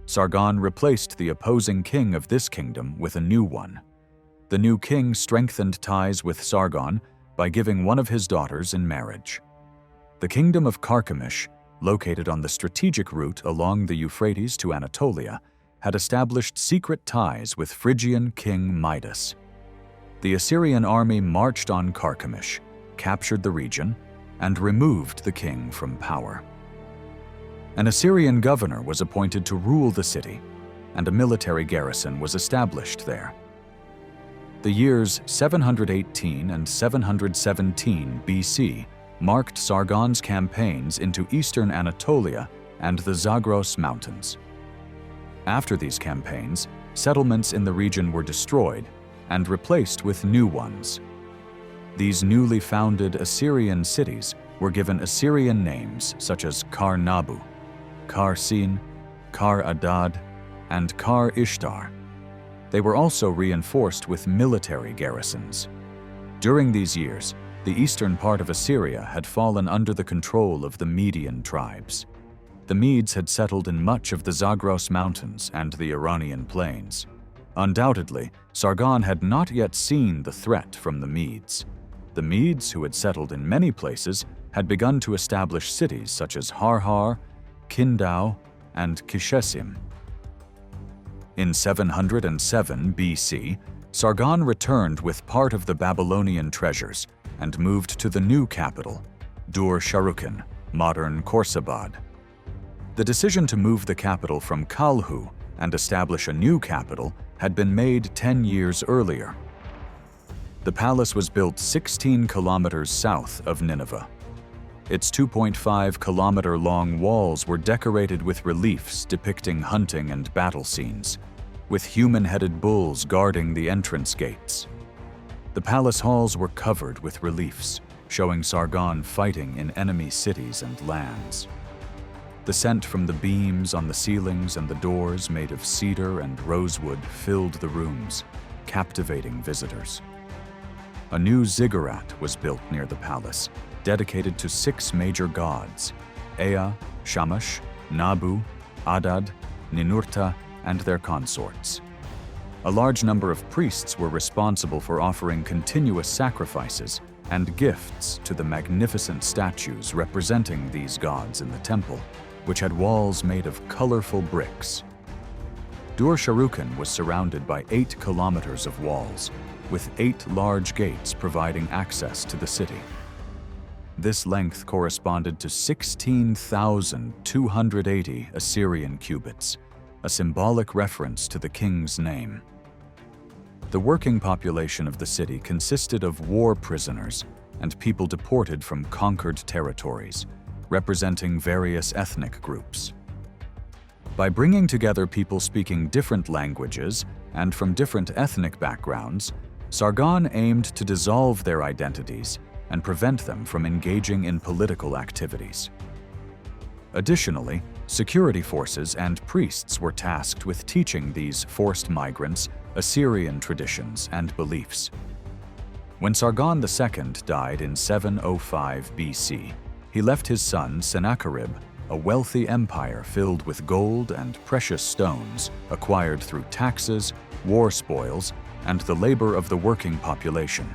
Sargon replaced the opposing king of this kingdom with a new one. The new king strengthened ties with Sargon by giving one of his daughters in marriage. The kingdom of Carchemish, located on the strategic route along the Euphrates to Anatolia, had established secret ties with Phrygian king Midas. The Assyrian army marched on Carchemish, captured the region, and removed the king from power. An Assyrian governor was appointed to rule the city, and a military garrison was established there. The years 718 and 717 BC marked Sargon's campaigns into eastern Anatolia and the Zagros Mountains. After these campaigns, settlements in the region were destroyed and replaced with new ones. These newly founded Assyrian cities were given Assyrian names such as Kar-Nabu, Kar-Sin, Kar-Adad, and Kar-Ishtar. They were also reinforced with military garrisons. During these years, the eastern part of Assyria had fallen under the control of the Median tribes. The Medes had settled in much of the Zagros Mountains and the Iranian plains. Undoubtedly, Sargon had not yet seen the threat from the Medes. The Medes, who had settled in many places, had begun to establish cities such as Harhar, Kindau, and Kishesim. In 707 BC, Sargon returned with part of the Babylonian treasures and moved to the new capital, Dur-Sharrukin, modern Khorsabad. The decision to move the capital from Kalhu and establish a new capital had been made 10 years earlier. The palace was built 16 kilometers south of Nineveh. Its 2.5-kilometer-long walls were decorated with reliefs depicting hunting and battle scenes, with human-headed bulls guarding the entrance gates. The palace halls were covered with reliefs, showing Sargon fighting in enemy cities and lands. The scent from the beams on the ceilings and the doors made of cedar and rosewood filled the rooms, captivating visitors. A new ziggurat was built near the palace, dedicated to 6 major gods: Ea, Shamash, Nabu, Adad, Ninurta, and their consorts. A large number of priests were responsible for offering continuous sacrifices and gifts to the magnificent statues representing these gods in the temple, which had walls made of colorful bricks. Dur-Sharrukin was surrounded by 8 kilometers of walls, with 8 large gates providing access to the city. This length corresponded to 16,280 Assyrian cubits, a symbolic reference to the king's name. The working population of the city consisted of war prisoners and people deported from conquered territories, representing various ethnic groups. By bringing together people speaking different languages and from different ethnic backgrounds, Sargon aimed to dissolve their identities and prevent them from engaging in political activities. Additionally, security forces and priests were tasked with teaching these forced migrants Assyrian traditions and beliefs. When Sargon II died in 705 BC, he left his son Sennacherib a wealthy empire filled with gold and precious stones acquired through taxes, war spoils, and the labor of the working population.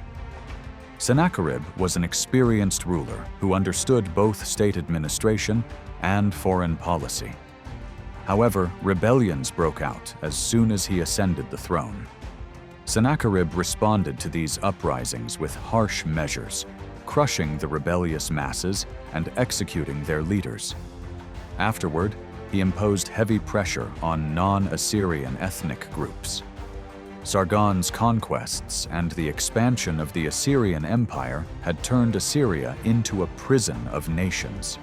Sennacherib was an experienced ruler who understood both state administration and foreign policy. However, rebellions broke out as soon as he ascended the throne. Sennacherib responded to these uprisings with harsh measures, crushing the rebellious masses and executing their leaders. Afterward, he imposed heavy pressure on non-Assyrian ethnic groups. Sargon's conquests and the expansion of the Assyrian Empire had turned Assyria into a prison of nations.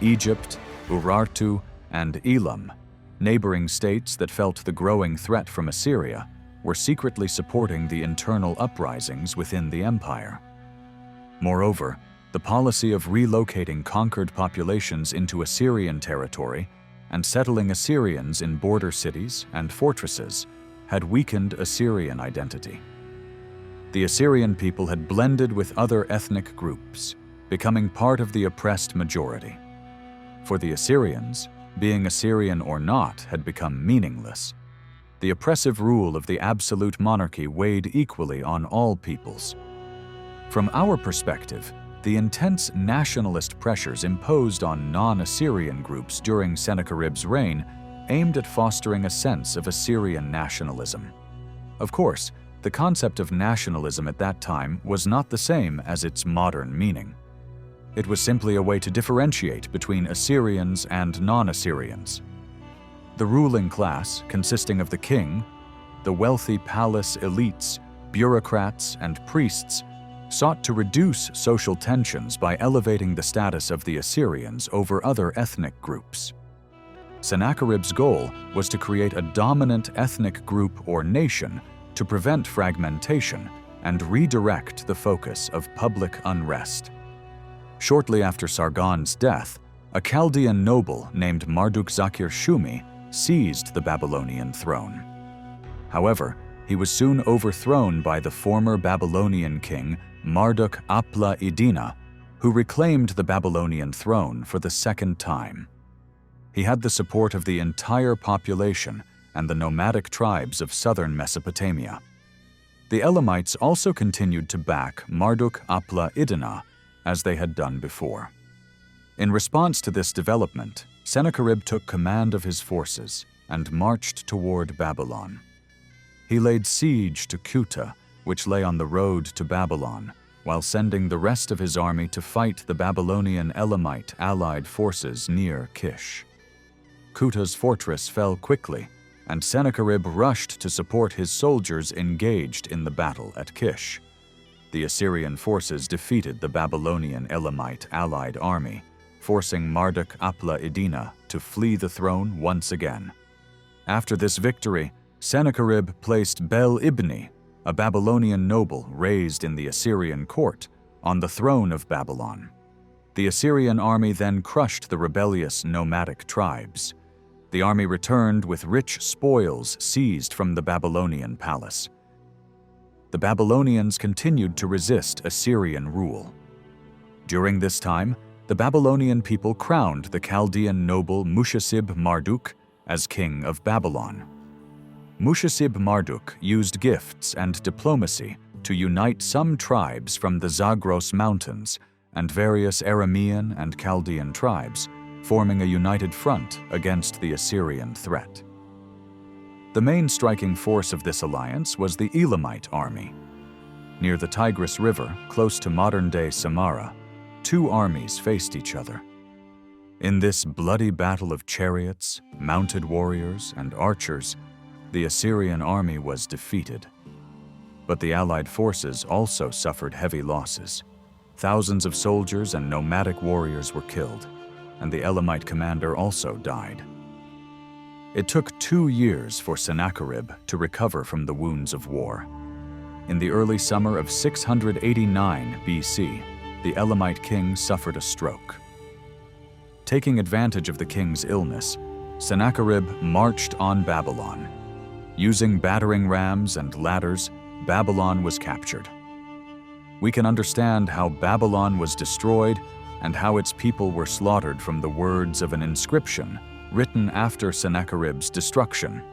Egypt, Urartu, and Elam, neighboring states that felt the growing threat from Assyria, were secretly supporting the internal uprisings within the empire. Moreover, the policy of relocating conquered populations into Assyrian territory and settling Assyrians in border cities and fortresses had weakened Assyrian identity. The Assyrian people had blended with other ethnic groups, becoming part of the oppressed majority. For the Assyrians, being Assyrian or not had become meaningless. The oppressive rule of the absolute monarchy weighed equally on all peoples. From our perspective, the intense nationalist pressures imposed on non-Assyrian groups during Sennacherib's reign aimed at fostering a sense of Assyrian nationalism. Of course, the concept of nationalism at that time was not the same as its modern meaning. It was simply a way to differentiate between Assyrians and non-Assyrians. The ruling class, consisting of the king, the wealthy palace elites, bureaucrats, and priests, sought to reduce social tensions by elevating the status of the Assyrians over other ethnic groups. Sennacherib's goal was to create a dominant ethnic group or nation to prevent fragmentation and redirect the focus of public unrest. Shortly after Sargon's death, a Chaldean noble named Marduk-Zakir-Shumi seized the Babylonian throne. However, he was soon overthrown by the former Babylonian king Marduk-Apla-iddina, who reclaimed the Babylonian throne for the second time. He had the support of the entire population and the nomadic tribes of southern Mesopotamia. The Elamites also continued to back Marduk-Apla-iddina, as they had done before. In response to this development, Sennacherib took command of his forces and marched toward Babylon. He laid siege to Kuta, which lay on the road to Babylon, while sending the rest of his army to fight the Babylonian Elamite allied forces near Kish. Kuta's fortress fell quickly, and Sennacherib rushed to support his soldiers engaged in the battle at Kish. The Assyrian forces defeated the Babylonian Elamite allied army, forcing Marduk Apla Iddina to flee the throne once again. After this victory, Sennacherib placed Bel-Ibni, a Babylonian noble raised in the Assyrian court, on the throne of Babylon. The Assyrian army then crushed the rebellious nomadic tribes. The army returned with rich spoils seized from the Babylonian palace. The Babylonians continued to resist Assyrian rule. During this time, the Babylonian people crowned the Chaldean noble Mushashib Marduk as king of Babylon. Mushashib Marduk used gifts and diplomacy to unite some tribes from the Zagros Mountains and various Aramean and Chaldean tribes, forming a united front against the Assyrian threat. The main striking force of this alliance was the Elamite army. Near the Tigris River, close to modern-day Samarra, two armies faced each other. In this bloody battle of chariots, mounted warriors, and archers, the Assyrian army was defeated. But the allied forces also suffered heavy losses. Thousands of soldiers and nomadic warriors were killed, and the Elamite commander also died. It took 2 years for Sennacherib to recover from the wounds of war. In the early summer of 689 BC, the Elamite king suffered a stroke. Taking advantage of the king's illness, Sennacherib marched on Babylon. Using battering rams and ladders, Babylon was captured. We can understand how Babylon was destroyed and how its people were slaughtered from the words of an inscription written after Sennacherib's destruction.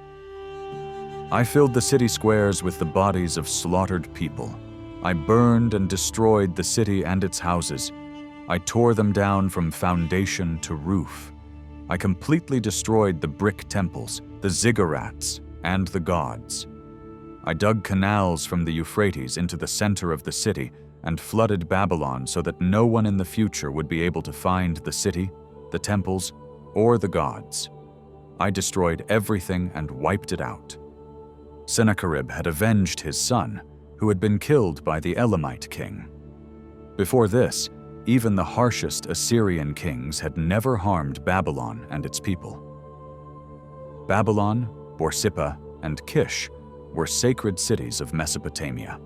I filled the city squares with the bodies of slaughtered people. I burned and destroyed the city and its houses. I tore them down from foundation to roof. I completely destroyed the brick temples, the ziggurats, and the gods. I dug canals from the Euphrates into the center of the city and flooded Babylon so that no one in the future would be able to find the city, the temples, or the gods. I destroyed everything and wiped it out. Sennacherib had avenged his son, who had been killed by the Elamite king. Before this, even the harshest Assyrian kings had never harmed Babylon and its people. Babylon, Borsippa, and Kish were sacred cities of Mesopotamia.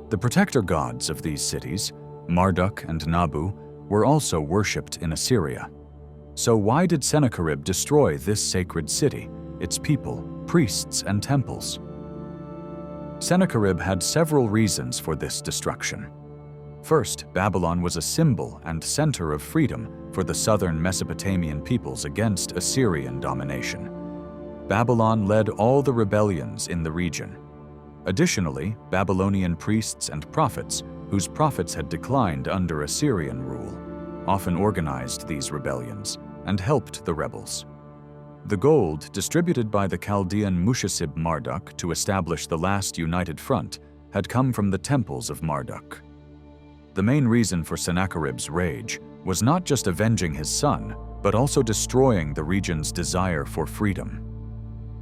The protector gods of these cities, Marduk and Nabu, were also worshipped in Assyria. So why did Sennacherib destroy this sacred city, its people, priests, and temples? Sennacherib had several reasons for this destruction. First, Babylon was a symbol and center of freedom for the southern Mesopotamian peoples against Assyrian domination. Babylon led all the rebellions in the region. Additionally, Babylonian priests and prophets, whose prophets had declined under Assyrian rule, often organized these rebellions and helped the rebels. The gold distributed by the Chaldean Mushashib Marduk to establish the last united front had come from the temples of Marduk. The main reason for Sennacherib's rage was not just avenging his son, but also destroying the region's desire for freedom.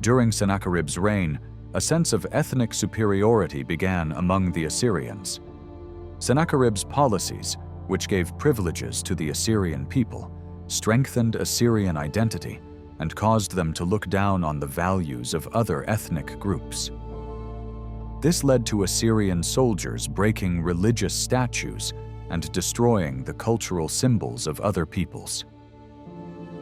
During Sennacherib's reign, a sense of ethnic superiority began among the Assyrians. Sennacherib's policies, which gave privileges to the Assyrian people, strengthened Assyrian identity and caused them to look down on the values of other ethnic groups. This led to Assyrian soldiers breaking religious statues and destroying the cultural symbols of other peoples.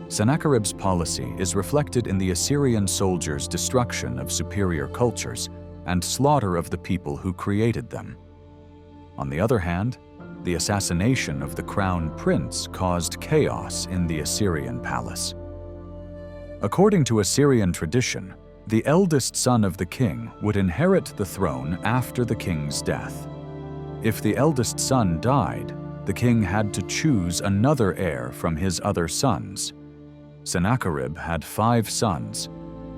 Sennacherib's policy is reflected in the Assyrian soldiers' destruction of superior cultures and slaughter of the people who created them. On the other hand, the assassination of the crown prince caused chaos in the Assyrian palace. According to Assyrian tradition, the eldest son of the king would inherit the throne after the king's death. If the eldest son died, the king had to choose another heir from his other sons. Sennacherib had 5 sons,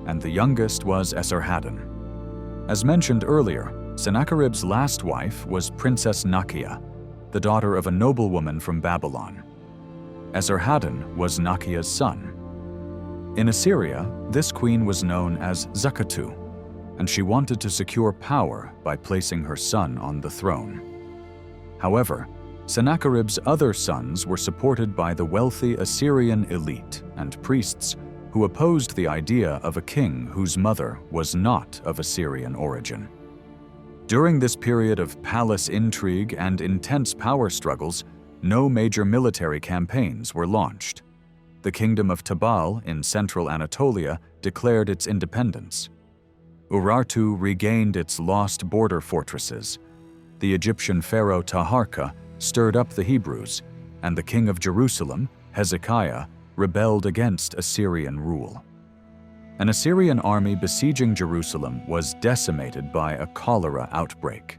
and the youngest was Esarhaddon. As mentioned earlier, Sennacherib's last wife was Princess Nakiah, the daughter of a noblewoman from Babylon. Esarhaddon was Nakiah's son. In Assyria, this queen was known as Zakatu, and she wanted to secure power by placing her son on the throne. However, Sennacherib's other sons were supported by the wealthy Assyrian elite and priests who opposed the idea of a king whose mother was not of Assyrian origin. During this period of palace intrigue and intense power struggles, no major military campaigns were launched. The kingdom of Tabal in central Anatolia declared its independence. Urartu regained its lost border fortresses. The Egyptian pharaoh Taharka stirred up the Hebrews, and the king of Jerusalem, Hezekiah, rebelled against Assyrian rule. An Assyrian army besieging Jerusalem was decimated by a cholera outbreak.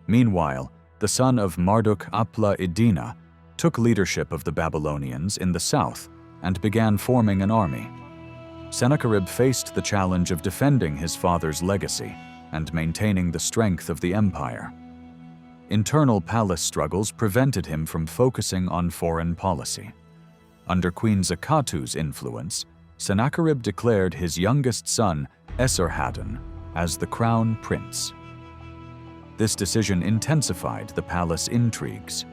Meanwhile, the son of Marduk Apla Idina took leadership of the Babylonians in the south and began forming an army. Sennacherib faced the challenge of defending his father's legacy and maintaining the strength of the empire. Internal palace struggles prevented him from focusing on foreign policy. Under Queen Zakatu's influence, Sennacherib declared his youngest son, Esarhaddon, as the crown prince. This decision intensified the palace intrigues.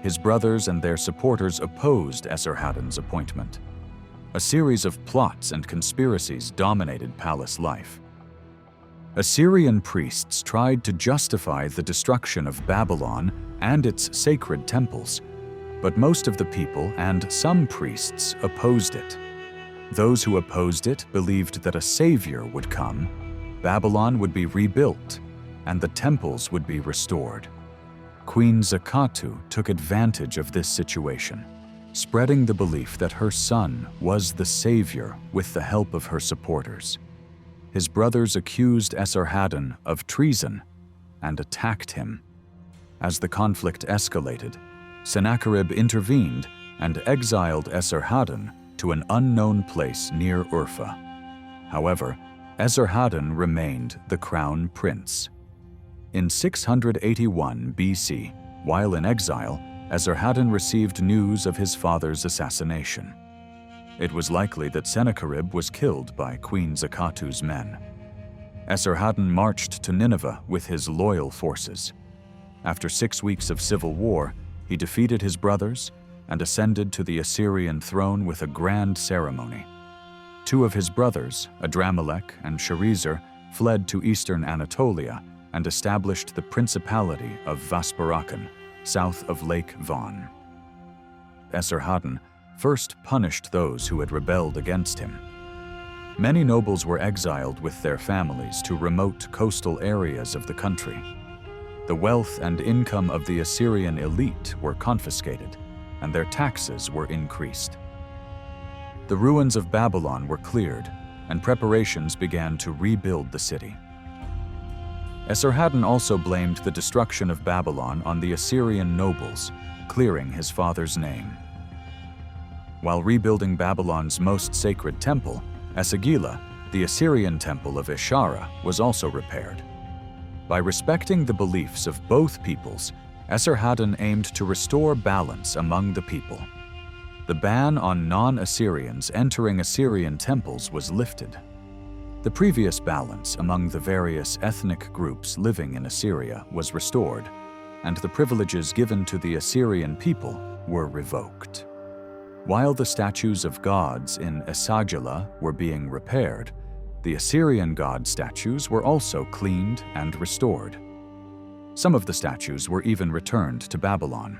His brothers and their supporters opposed Esarhaddon's appointment. A series of plots and conspiracies dominated palace life. Assyrian priests tried to justify the destruction of Babylon and its sacred temples, but most of the people and some priests opposed it. Those who opposed it believed that a savior would come, Babylon would be rebuilt, and the temples would be restored. Queen Zakatu took advantage of this situation, spreading the belief that her son was the savior with the help of her supporters. His brothers accused Esarhaddon of treason and attacked him. As the conflict escalated, Sennacherib intervened and exiled Esarhaddon to an unknown place near Urfa. However, Esarhaddon remained the crown prince. In 681 BC, while in exile, Esarhaddon received news of his father's assassination. It was likely that Sennacherib was killed by Queen Zakatu's men. Esarhaddon marched to Nineveh with his loyal forces. After 6 weeks of civil war, he defeated his brothers and ascended to the Assyrian throne with a grand ceremony. 2 of his brothers, Adramelech and Sharezer, fled to eastern Anatolia and established the Principality of Vaspurakan, south of Lake Van. Esarhaddon first punished those who had rebelled against him. Many nobles were exiled with their families to remote coastal areas of the country. The wealth and income of the Assyrian elite were confiscated, and their taxes were increased. The ruins of Babylon were cleared, and preparations began to rebuild the city. Esarhaddon also blamed the destruction of Babylon on the Assyrian nobles, clearing his father's name. While rebuilding Babylon's most sacred temple, Esagila, the Assyrian temple of Ishara, was also repaired. By respecting the beliefs of both peoples, Esarhaddon aimed to restore balance among the people. The ban on non-Assyrians entering Assyrian temples was lifted. The previous balance among the various ethnic groups living in Assyria was restored, and the privileges given to the Assyrian people were revoked. While the statues of gods in Esagila were being repaired, the Assyrian god statues were also cleaned and restored. Some of the statues were even returned to Babylon.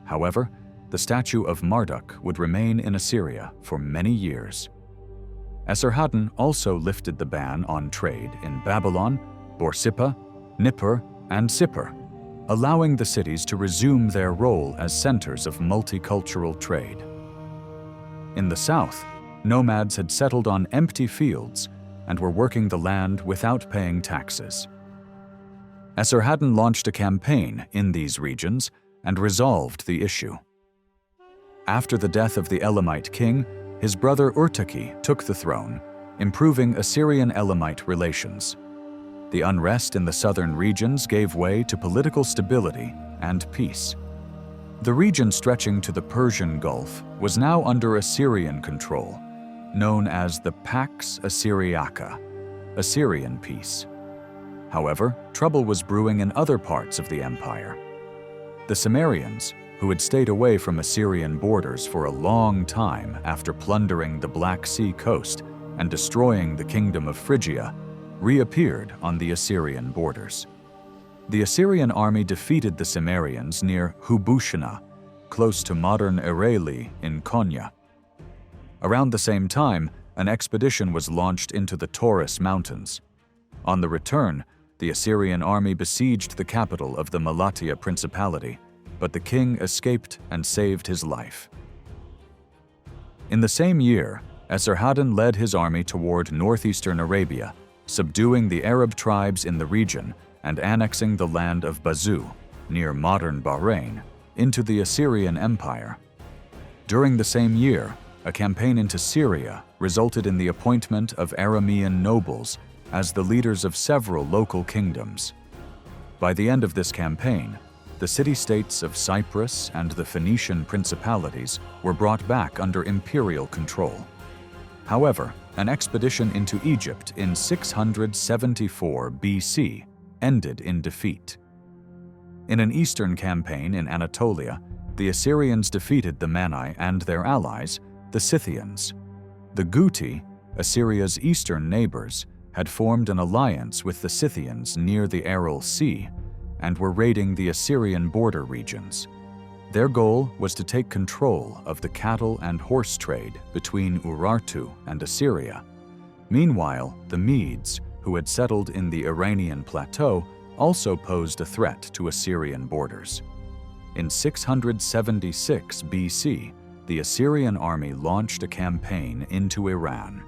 However, the statue of Marduk would remain in Assyria for many years. Esarhaddon also lifted the ban on trade in Babylon, Borsippa, Nippur, and Sippar, allowing the cities to resume their role as centers of multicultural trade. In the south, nomads had settled on empty fields and were working the land without paying taxes. Esarhaddon launched a campaign in these regions and resolved the issue. After the death of the Elamite king, his brother Urtaki took the throne, improving Assyrian-Elamite relations. The unrest in the southern regions gave way to political stability and peace. The region stretching to the Persian Gulf was now under Assyrian control, known as the Pax Assyriaca, Assyrian peace. However, trouble was brewing in other parts of the empire. The Cimmerians, who had stayed away from Assyrian borders for a long time after plundering the Black Sea coast and destroying the kingdom of Phrygia, reappeared on the Assyrian borders. The Assyrian army defeated the Cimmerians near Hubushana, close to modern Ereğli in Konya. Around the same time, an expedition was launched into the Taurus Mountains. On the return, the Assyrian army besieged the capital of the Malatya Principality, but the king escaped and saved his life. In the same year, Esarhaddon led his army toward northeastern Arabia, subduing the Arab tribes in the region and annexing the land of Bazu, near modern Bahrain, into the Assyrian Empire. During the same year, a campaign into Syria resulted in the appointment of Aramean nobles as the leaders of several local kingdoms. By the end of this campaign, the city-states of Cyprus and the Phoenician principalities were brought back under imperial control. However, an expedition into Egypt in 674 BC ended in defeat. In an eastern campaign in Anatolia, the Assyrians defeated the Mani and their allies, the Scythians. The Guti, Assyria's eastern neighbors, had formed an alliance with the Scythians near the Aral Sea and were raiding the Assyrian border regions. Their goal was to take control of the cattle and horse trade between Urartu and Assyria. Meanwhile, the Medes, who had settled in the Iranian plateau, also posed a threat to Assyrian borders. In 676 BC, the Assyrian army launched a campaign into Iran.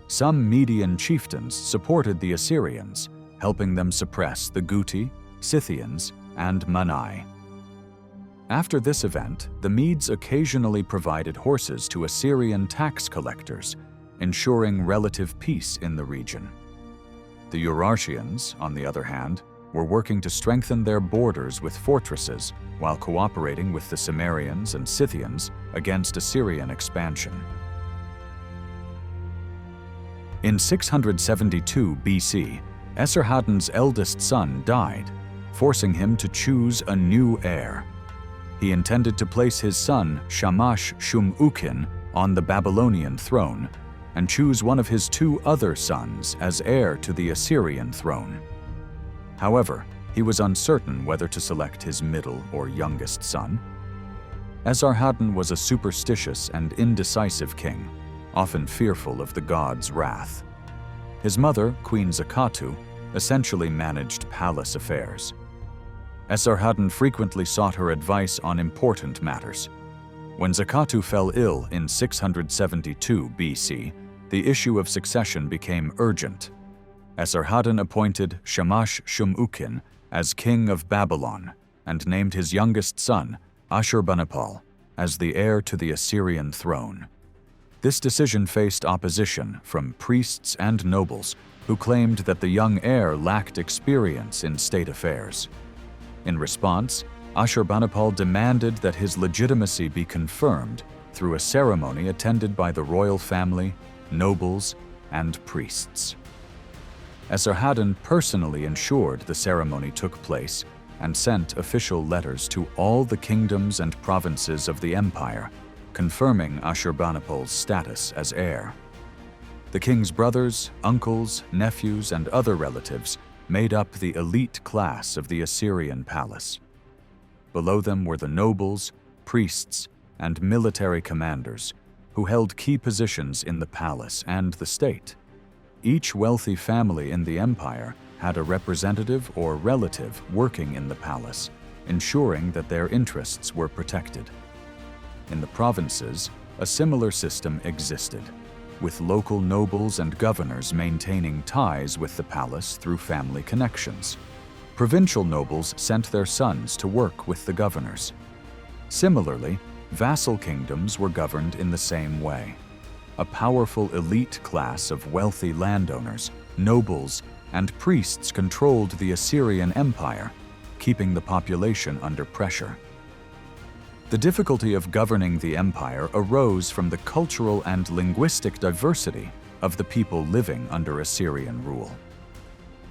Some Median chieftains supported the Assyrians, helping them suppress the Guti, Scythians, and Mani. After this event, the Medes occasionally provided horses to Assyrian tax collectors, ensuring relative peace in the region. The Urartians, on the other hand, were working to strengthen their borders with fortresses while cooperating with the Cimmerians and Scythians against Assyrian expansion. In 672 BC, Esarhaddon's eldest son died, forcing him to choose a new heir. He intended to place his son Shamash-Shum-Ukin on the Babylonian throne and choose one of his two other sons as heir to the Assyrian throne. However, he was uncertain whether to select his middle or youngest son. Esarhaddon was a superstitious and indecisive king, often fearful of the gods' wrath. His mother, Queen Zakatu, essentially managed palace affairs. Esarhaddon frequently sought her advice on important matters. When Zakatu fell ill in 672 BC, the issue of succession became urgent. Esarhaddon appointed Shamash-Shum-Ukin as king of Babylon and named his youngest son, Ashurbanipal, as the heir to the Assyrian throne. This decision faced opposition from priests and nobles who claimed that the young heir lacked experience in state affairs. In response, Ashurbanipal demanded that his legitimacy be confirmed through a ceremony attended by the royal family, nobles, and priests. Esarhaddon personally ensured the ceremony took place and sent official letters to all the kingdoms and provinces of the empire, confirming Ashurbanipal's status as heir. The king's brothers, uncles, nephews, and other relatives made up the elite class of the Assyrian palace. Below them were the nobles, priests, and military commanders who held key positions in the palace and the state. Each wealthy family in the empire had a representative or relative working in the palace, ensuring that their interests were protected. In the provinces, a similar system existed, with local nobles and governors maintaining ties with the palace through family connections. Provincial nobles sent their sons to work with the governors. Similarly, vassal kingdoms were governed in the same way. A powerful elite class of wealthy landowners, nobles, and priests controlled the Assyrian Empire, keeping the population under pressure. The difficulty of governing the empire arose from the cultural and linguistic diversity of the people living under Assyrian rule.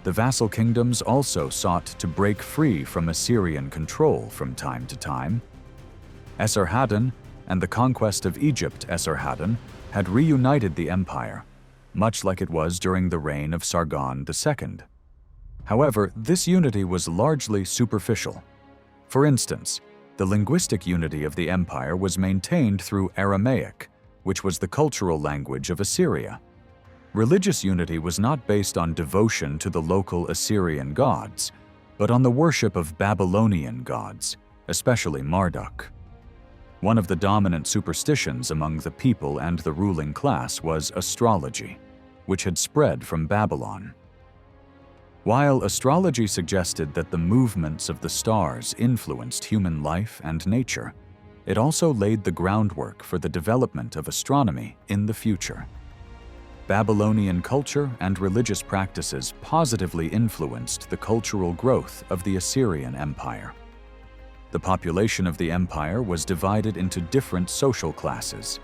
The vassal kingdoms also sought to break free from Assyrian control from time to time. Esarhaddon and the conquest of Egypt Esarhaddon had reunited the empire, much like it was during the reign of Sargon II. However, this unity was largely superficial. For instance, the linguistic unity of the empire was maintained through Aramaic, which was the cultural language of Assyria. Religious unity was not based on devotion to the local Assyrian gods, but on the worship of Babylonian gods, especially Marduk. One of the dominant superstitions among the people and the ruling class was astrology, which had spread from Babylon. While astrology suggested that the movements of the stars influenced human life and nature, it also laid the groundwork for the development of astronomy in the future. Babylonian culture and religious practices positively influenced the cultural growth of the Assyrian Empire. The population of the empire was divided into different social classes.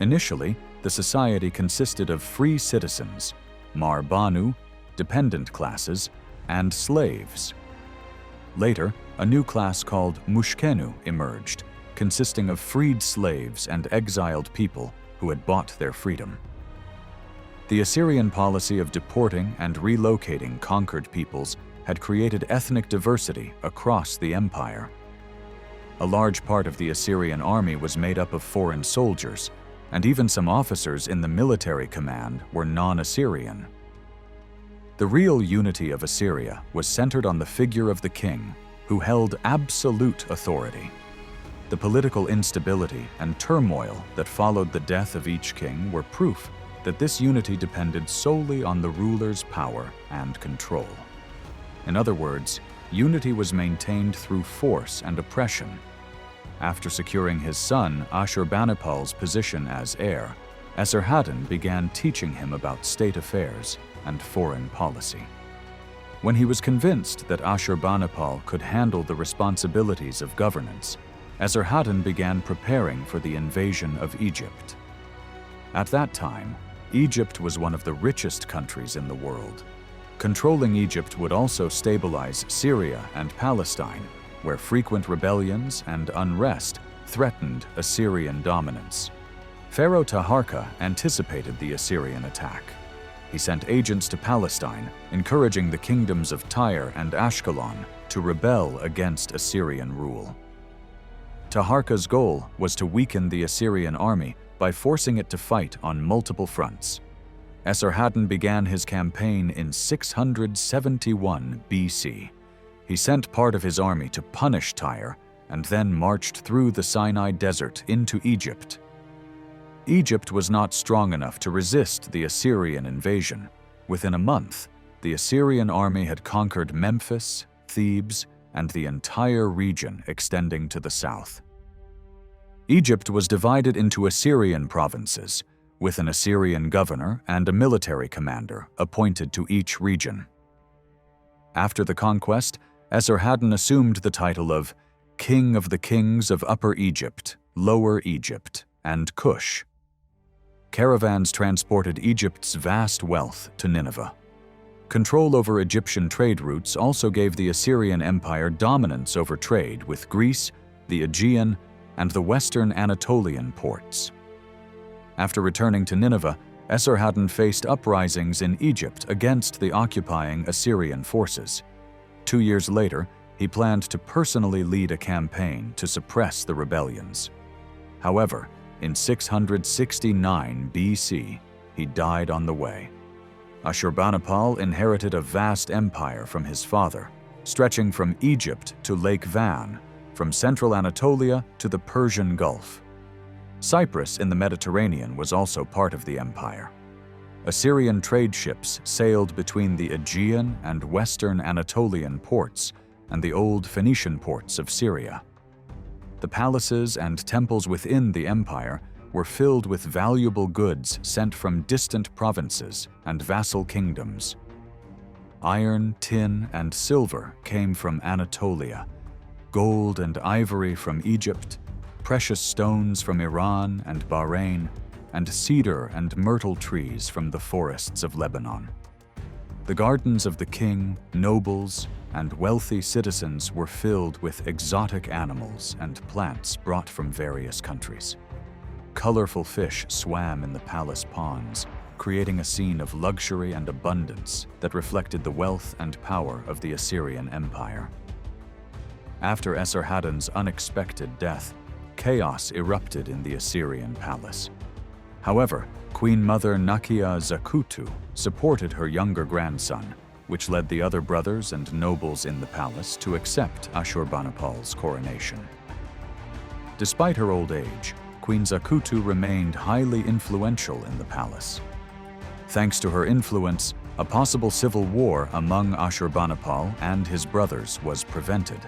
Initially, the society consisted of free citizens, Mar Banu, dependent classes, and slaves. Later, a new class called Mushkenu emerged, consisting of freed slaves and exiled people who had bought their freedom. The Assyrian policy of deporting and relocating conquered peoples had created ethnic diversity across the empire. A large part of the Assyrian army was made up of foreign soldiers, and even some officers in the military command were non-Assyrian. The real unity of Assyria was centered on the figure of the king, who held absolute authority. The political instability and turmoil that followed the death of each king were proof that this unity depended solely on the ruler's power and control. In other words, unity was maintained through force and oppression. After securing his son Ashurbanipal's position as heir, Esarhaddon began teaching him about state affairs and foreign policy. When he was convinced that Ashurbanipal could handle the responsibilities of governance, Esarhaddon began preparing for the invasion of Egypt. At that time, Egypt was one of the richest countries in the world. Controlling Egypt would also stabilize Syria and Palestine, where frequent rebellions and unrest threatened Assyrian dominance. Pharaoh Taharqa anticipated the Assyrian attack. He sent agents to Palestine, encouraging the kingdoms of Tyre and Ashkelon to rebel against Assyrian rule. Taharqa's goal was to weaken the Assyrian army by forcing it to fight on multiple fronts. Esarhaddon began his campaign in 671 BC. He sent part of his army to punish Tyre and then marched through the Sinai Desert into Egypt. Egypt was not strong enough to resist the Assyrian invasion. Within a month, the Assyrian army had conquered Memphis, Thebes, and the entire region extending to the south. Egypt was divided into Assyrian provinces, with an Assyrian governor and a military commander appointed to each region. After the conquest, Esarhaddon assumed the title of King of the Kings of Upper Egypt, Lower Egypt, and Cush. Caravans transported Egypt's vast wealth to Nineveh. Control over Egyptian trade routes also gave the Assyrian Empire dominance over trade with Greece, the Aegean, and the western Anatolian ports. After returning to Nineveh, Esarhaddon faced uprisings in Egypt against the occupying Assyrian forces. 2 years later, he planned to personally lead a campaign to suppress the rebellions. However, in 669 BC, he died on the way. Ashurbanipal inherited a vast empire from his father, stretching from Egypt to Lake Van, from central Anatolia to the Persian Gulf. Cyprus in the Mediterranean was also part of the empire. Assyrian trade ships sailed between the Aegean and western Anatolian ports and the old Phoenician ports of Syria. The palaces and temples within the empire were filled with valuable goods sent from distant provinces and vassal kingdoms. Iron, tin, and silver came from Anatolia, gold and ivory from Egypt, precious stones from Iran and Bahrain, and cedar and myrtle trees from the forests of Lebanon. The gardens of the king, nobles, and wealthy citizens were filled with exotic animals and plants brought from various countries. Colorful fish swam in the palace ponds, creating a scene of luxury and abundance that reflected the wealth and power of the Assyrian Empire. After Esarhaddon's unexpected death, chaos erupted in the Assyrian palace. However, Queen Mother Nakia Zakutu supported her younger grandson, which led the other brothers and nobles in the palace to accept Ashurbanipal's coronation. Despite her old age, Queen Zakutu remained highly influential in the palace. Thanks to her influence, a possible civil war among Ashurbanipal and his brothers was prevented.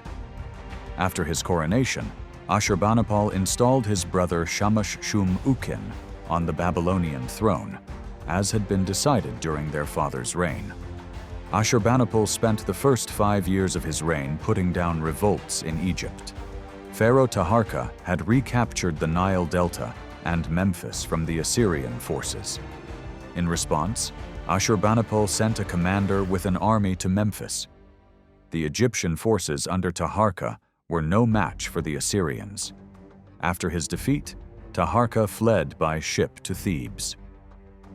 After his coronation, Ashurbanipal installed his brother Shamash-shum-ukin on the Babylonian throne, as had been decided during their father's reign. Ashurbanipal spent the first 5 years of his reign putting down revolts in Egypt. Pharaoh Taharqa had recaptured the Nile Delta and Memphis from the Assyrian forces. In response, Ashurbanipal sent a commander with an army to Memphis. The Egyptian forces under Taharqa were no match for the Assyrians. After his defeat, Taharqa fled by ship to Thebes.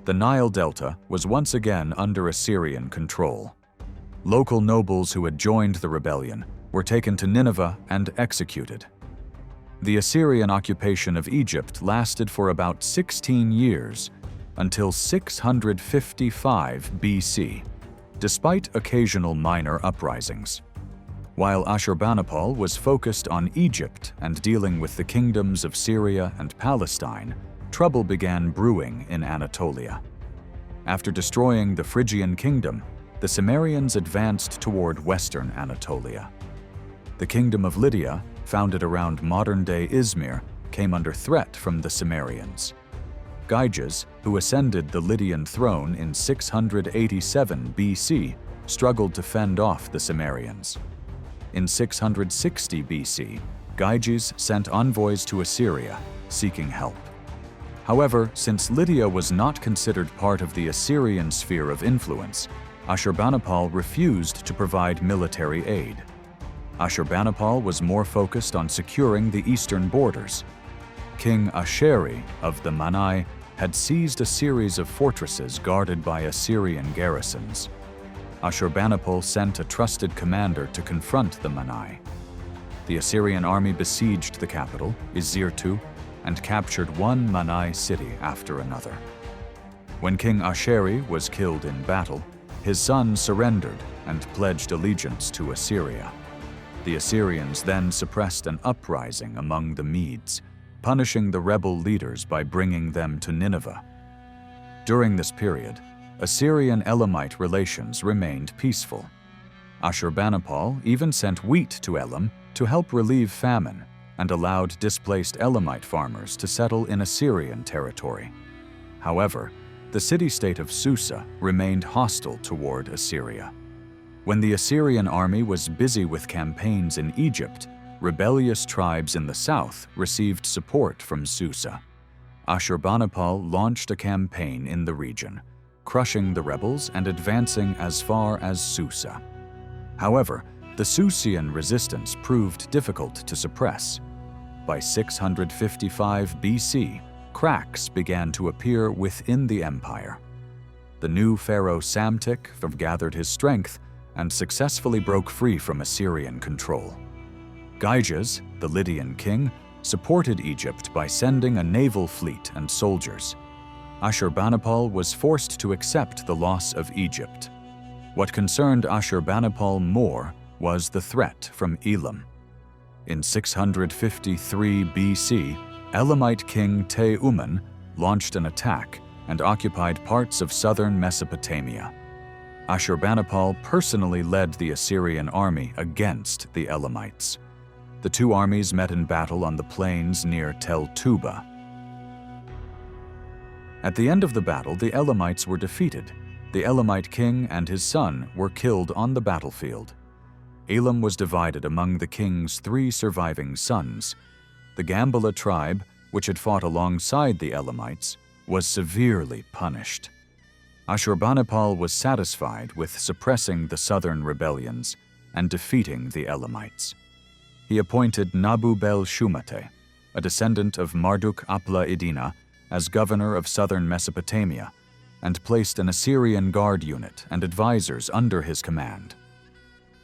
The Nile Delta was once again under Assyrian control. Local nobles who had joined the rebellion were taken to Nineveh and executed. The Assyrian occupation of Egypt lasted for about 16 years, until 655 BC, despite occasional minor uprisings. While Ashurbanipal was focused on Egypt and dealing with the kingdoms of Syria and Palestine, trouble began brewing in Anatolia. After destroying the Phrygian kingdom, the Cimmerians advanced toward western Anatolia. The kingdom of Lydia, founded around modern-day Izmir, came under threat from the Cimmerians. Gyges, who ascended the Lydian throne in 687 BC, struggled to fend off the Cimmerians. In 660 BC, Gyges sent envoys to Assyria, seeking help. However, since Lydia was not considered part of the Assyrian sphere of influence, Ashurbanipal refused to provide military aid. Ashurbanipal was more focused on securing the eastern borders. King Asheri of the Manai had seized a series of fortresses guarded by Assyrian garrisons. Ashurbanipal sent a trusted commander to confront the Manai. The Assyrian army besieged the capital, Izirtu, and captured one Manai city after another. When King Asheri was killed in battle, his son surrendered and pledged allegiance to Assyria. The Assyrians then suppressed an uprising among the Medes, punishing the rebel leaders by bringing them to Nineveh. During this period, Assyrian-Elamite relations remained peaceful. Ashurbanipal even sent wheat to Elam to help relieve famine and allowed displaced Elamite farmers to settle in Assyrian territory. However, the city-state of Susa remained hostile toward Assyria. When the Assyrian army was busy with campaigns in Egypt, rebellious tribes in the south received support from Susa. Ashurbanipal launched a campaign in the region, crushing the rebels and advancing as far as Susa. However, the Susian resistance proved difficult to suppress. By 655 BC, cracks began to appear within the empire. The new pharaoh Psamtik gathered his strength and successfully broke free from Assyrian control. Gyges, the Lydian king, supported Egypt by sending a naval fleet and soldiers. Ashurbanipal was forced to accept the loss of Egypt. What concerned Ashurbanipal more was the threat from Elam. In 653 BC, Elamite king Te-Uman launched an attack and occupied parts of southern Mesopotamia. Ashurbanipal personally led the Assyrian army against the Elamites. The two armies met in battle on the plains near Tel Tuba. At the end of the battle, the Elamites were defeated, The Elamite king and his son were killed on the battlefield. Elam was divided among the king's 3 surviving sons. The Gambela tribe, which had fought alongside the Elamites, was severely punished. Ashurbanipal was satisfied with suppressing the southern rebellions and defeating the Elamites. He appointed Nabu-bel-Shumate, a descendant of Marduk-apla-iddina, as governor of southern Mesopotamia, and placed an Assyrian guard unit and advisors under his command.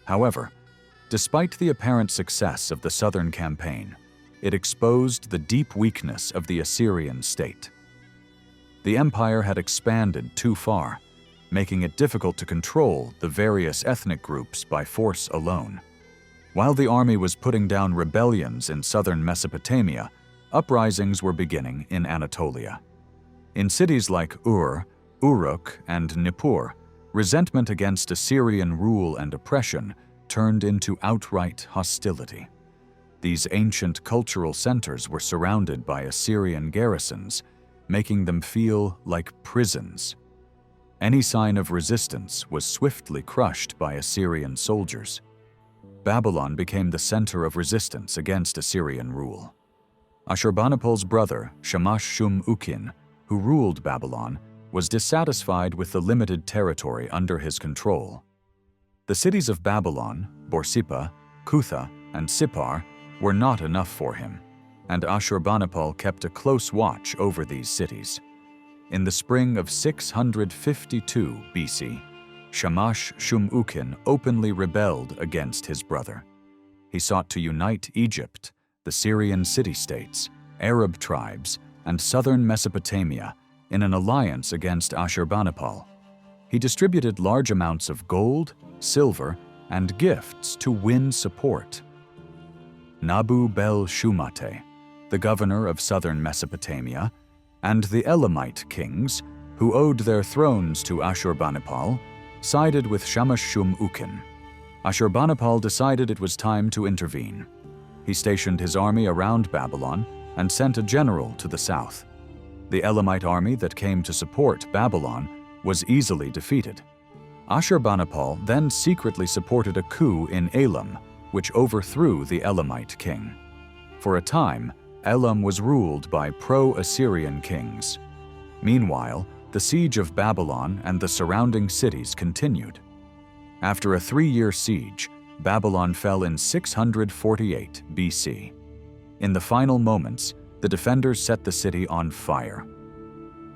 However, despite the apparent success of the southern campaign, it exposed the deep weakness of the Assyrian state. The empire had expanded too far, making it difficult to control the various ethnic groups by force alone. While the army was putting down rebellions in southern Mesopotamia, uprisings were beginning in Anatolia. In cities like Ur, Uruk, and Nippur, resentment against Assyrian rule and oppression turned into outright hostility. These ancient cultural centers were surrounded by Assyrian garrisons, making them feel like prisons. Any sign of resistance was swiftly crushed by Assyrian soldiers. Babylon became the center of resistance against Assyrian rule. Ashurbanipal's brother, Shamash-shum-ukin, who ruled Babylon, was dissatisfied with the limited territory under his control. The cities of Babylon, Borsippa, Cutha, and Sippar, were not enough for him, and Ashurbanipal kept a close watch over these cities. In the spring of 652 BC, Shamash-shum-ukin openly rebelled against his brother. He sought to unite Egypt, the Syrian city-states, Arab tribes, and southern Mesopotamia in an alliance against Ashurbanipal. He distributed large amounts of gold, silver, and gifts to win support. Nabu-bel-Shumate, the governor of southern Mesopotamia, and the Elamite kings, who owed their thrones to Ashurbanipal, sided with Shamash-shum-ukin. Ashurbanipal decided it was time to intervene. He stationed his army around Babylon and sent a general to the south. The Elamite army that came to support Babylon was easily defeated. Ashurbanipal then secretly supported a coup in Elam, which overthrew the Elamite king. For a time, Elam was ruled by pro-Assyrian kings. Meanwhile, the siege of Babylon and the surrounding cities continued. After a 3-year siege, Babylon fell in 648 BC. In the final moments, the defenders set the city on fire.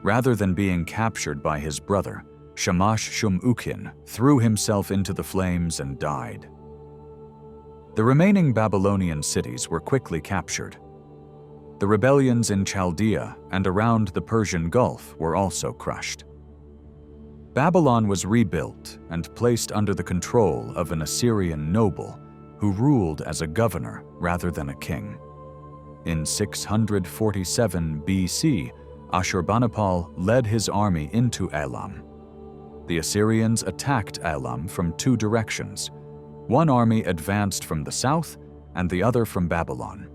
Rather than being captured by his brother, Shamash-shum-ukin threw himself into the flames and died. The remaining Babylonian cities were quickly captured. The rebellions in Chaldea and around the Persian Gulf were also crushed. Babylon was rebuilt and placed under the control of an Assyrian noble who ruled as a governor rather than a king. In 647 BC, Ashurbanipal led his army into Elam. The Assyrians attacked Elam from 2 directions. One army advanced from the south and the other from Babylon.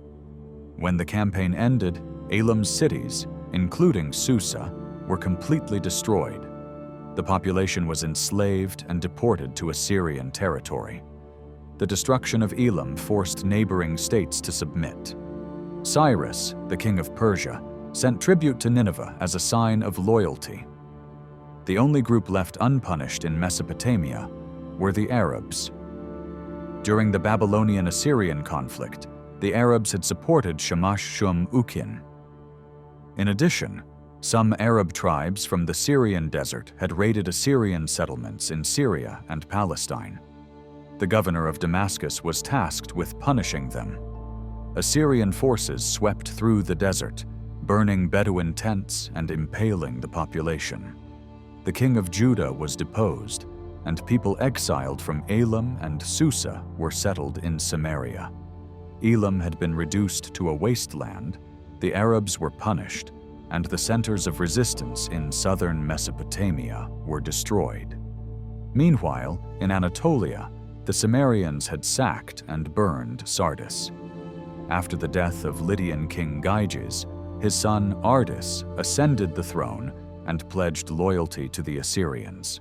When the campaign ended, Elam's cities, including Susa, were completely destroyed. The population was enslaved and deported to Assyrian territory. The destruction of Elam forced neighboring states to submit. Cyrus, the king of Persia, sent tribute to Nineveh as a sign of loyalty. The only group left unpunished in Mesopotamia were the Arabs. During the Babylonian-Assyrian conflict, the Arabs had supported Shamash-shum-ukin. In addition, some Arab tribes from the Syrian desert had raided Assyrian settlements in Syria and Palestine. The governor of Damascus was tasked with punishing them. Assyrian forces swept through the desert, burning Bedouin tents and impaling the population. The king of Judah was deposed, and people exiled from Elam and Susa were settled in Samaria. Elam had been reduced to a wasteland, the Arabs were punished, and the centers of resistance in southern Mesopotamia were destroyed. Meanwhile, in Anatolia, the Sumerians had sacked and burned Sardis. After the death of Lydian king Gyges, his son Ardys ascended the throne and pledged loyalty to the Assyrians.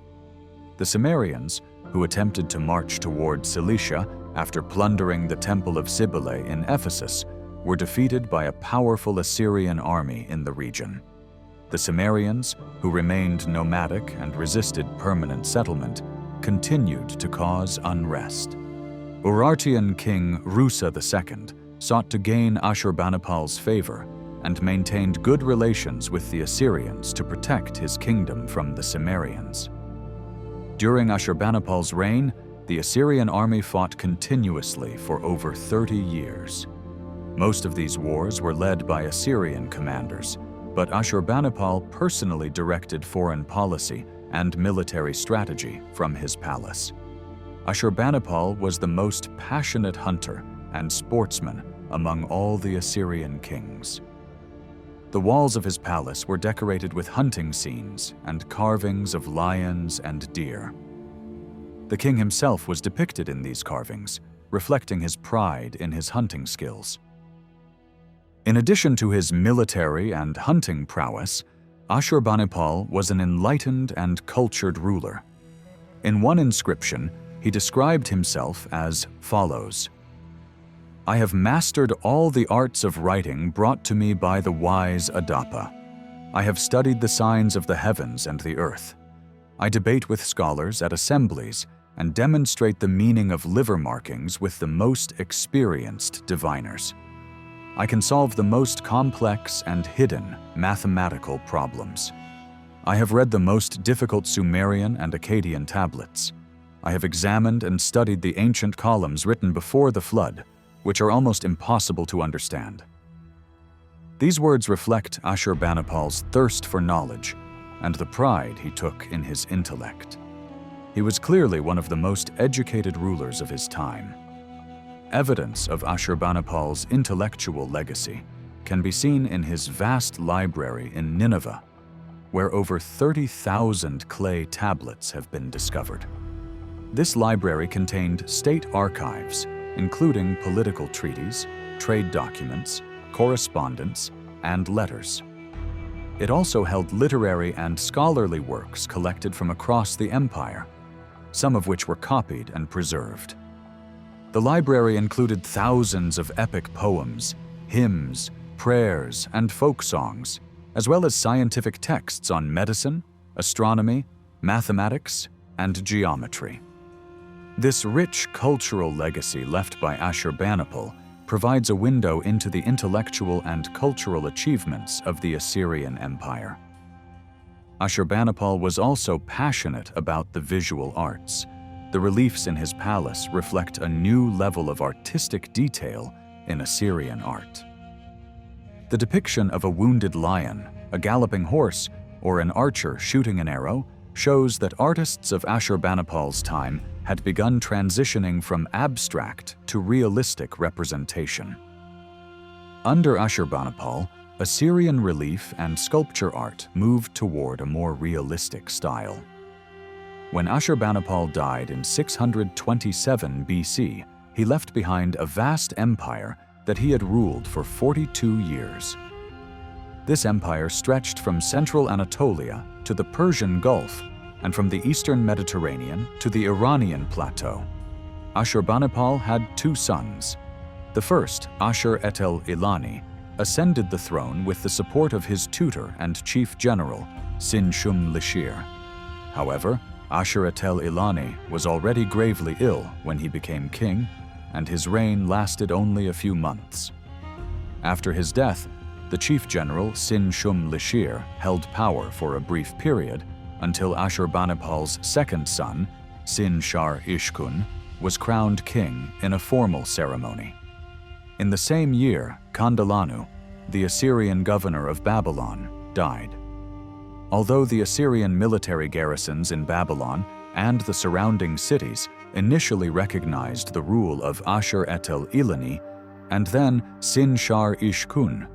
The Cimmerians, who attempted to march toward Cilicia after plundering the Temple of Cybele in Ephesus, were defeated by a powerful Assyrian army in the region. The Cimmerians, who remained nomadic and resisted permanent settlement, continued to cause unrest. Urartian king Rusa II sought to gain Ashurbanipal's favor and maintained good relations with the Assyrians to protect his kingdom from the Cimmerians. During Ashurbanipal's reign, the Assyrian army fought continuously for over 30 years. Most of these wars were led by Assyrian commanders, but Ashurbanipal personally directed foreign policy and military strategy from his palace. Ashurbanipal was the most passionate hunter and sportsman among all the Assyrian kings. The walls of his palace were decorated with hunting scenes and carvings of lions and deer. The king himself was depicted in these carvings, reflecting his pride in his hunting skills. In addition to his military and hunting prowess, Ashurbanipal was an enlightened and cultured ruler. In one inscription, he described himself as follows: "I have mastered all the arts of writing brought to me by the wise Adapa. I have studied the signs of the heavens and the earth. I debate with scholars at assemblies and demonstrate the meaning of liver markings with the most experienced diviners. I can solve the most complex and hidden mathematical problems. I have read the most difficult Sumerian and Akkadian tablets. I have examined and studied the ancient columns written before the flood, which are almost impossible to understand." These words reflect Ashurbanipal's thirst for knowledge and the pride he took in his intellect. He was clearly one of the most educated rulers of his time. Evidence of Ashurbanipal's intellectual legacy can be seen in his vast library in Nineveh, where over 30,000 clay tablets have been discovered. This library contained state archives, including political treaties, trade documents, correspondence, and letters. It also held literary and scholarly works collected from across the empire, some of which were copied and preserved. The library included thousands of epic poems, hymns, prayers, and folk songs, as well as scientific texts on medicine, astronomy, mathematics, and geometry. This rich cultural legacy left by Ashurbanipal provides a window into the intellectual and cultural achievements of the Assyrian Empire. Ashurbanipal was also passionate about the visual arts. The reliefs in his palace reflect a new level of artistic detail in Assyrian art. The depiction of a wounded lion, a galloping horse, or an archer shooting an arrow shows that artists of Ashurbanipal's time had begun transitioning from abstract to realistic representation. Under Ashurbanipal, Assyrian relief and sculpture art moved toward a more realistic style. When Ashurbanipal died in 627 BC, he left behind a vast empire that he had ruled for 42 years. This empire stretched from central Anatolia to the Persian Gulf and from the eastern Mediterranean to the Iranian plateau. Ashurbanipal had two sons. The first, Ashur-etil-ilani, ascended the throne with the support of his tutor and chief general, Sin-Shum-Lishir. However, Ashur-etil-ilani was already gravely ill when he became king, and his reign lasted only a few months. After his death, the chief general Sin-Shum-Lishir held power for a brief period until Ashurbanipal's second son, Sin-Shar-Ishkun, was crowned king in a formal ceremony. In the same year, Kandalanu, the Assyrian governor of Babylon, died. Although the Assyrian military garrisons in Babylon and the surrounding cities initially recognized the rule of Ashur-etil-ilani and then Sin-Shar-Ishkun,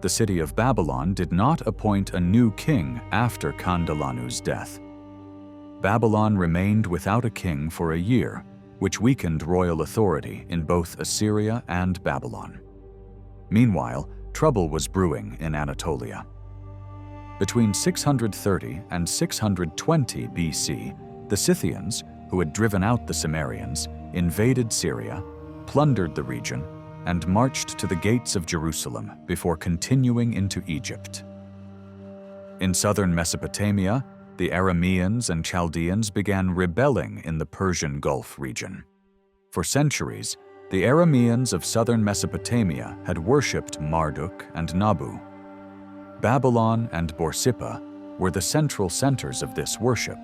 the city of Babylon did not appoint a new king after Kandalanu's death. Babylon remained without a king for a year, which weakened royal authority in both Assyria and Babylon. Meanwhile, trouble was brewing in Anatolia. Between 630 and 620 BC, The Scythians, who had driven out the Cimmerians, invaded Syria, plundered the region, and marched to the gates of Jerusalem before continuing into Egypt. In southern Mesopotamia, the Arameans and Chaldeans began rebelling in the Persian Gulf region. For centuries, the Arameans of southern Mesopotamia had worshipped Marduk and Nabu. Babylon and Borsippa were the central centers of this worship.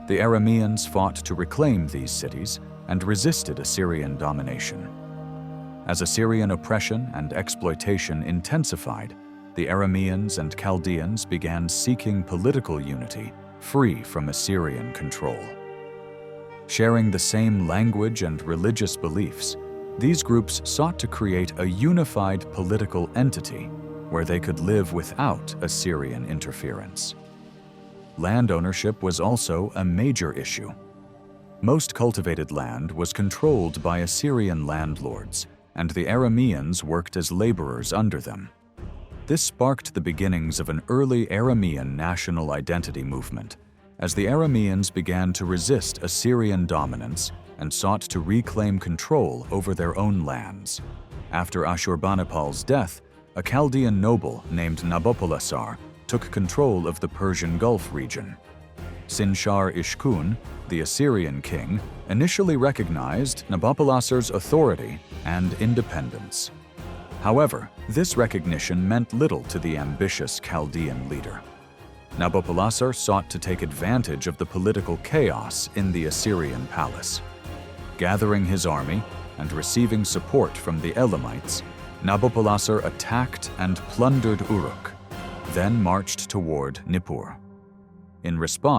The Arameans fought to reclaim these cities and resisted Assyrian domination. As Assyrian oppression and exploitation intensified, the Arameans and Chaldeans began seeking political unity free from Assyrian control. Sharing the same language and religious beliefs, these groups sought to create a unified political entity where they could live without Assyrian interference. Land ownership was also a major issue. Most cultivated land was controlled by Assyrian landlords, and the Arameans worked as laborers under them. This sparked the beginnings of an early Aramean national identity movement, as the Arameans began to resist Assyrian dominance and sought to reclaim control over their own lands. After Ashurbanipal's death, a Chaldean noble named Nabopolassar took control of the Persian Gulf region. Sinshar-Ishkun, the Assyrian king, initially recognized Nabopolassar's authority and independence. However, this recognition meant little to the ambitious Chaldean leader. Nabopolassar sought to take advantage of the political chaos in the Assyrian palace. Gathering his army and receiving support from the Elamites, Nabopolassar attacked and plundered Uruk, then marched toward Nippur. In response,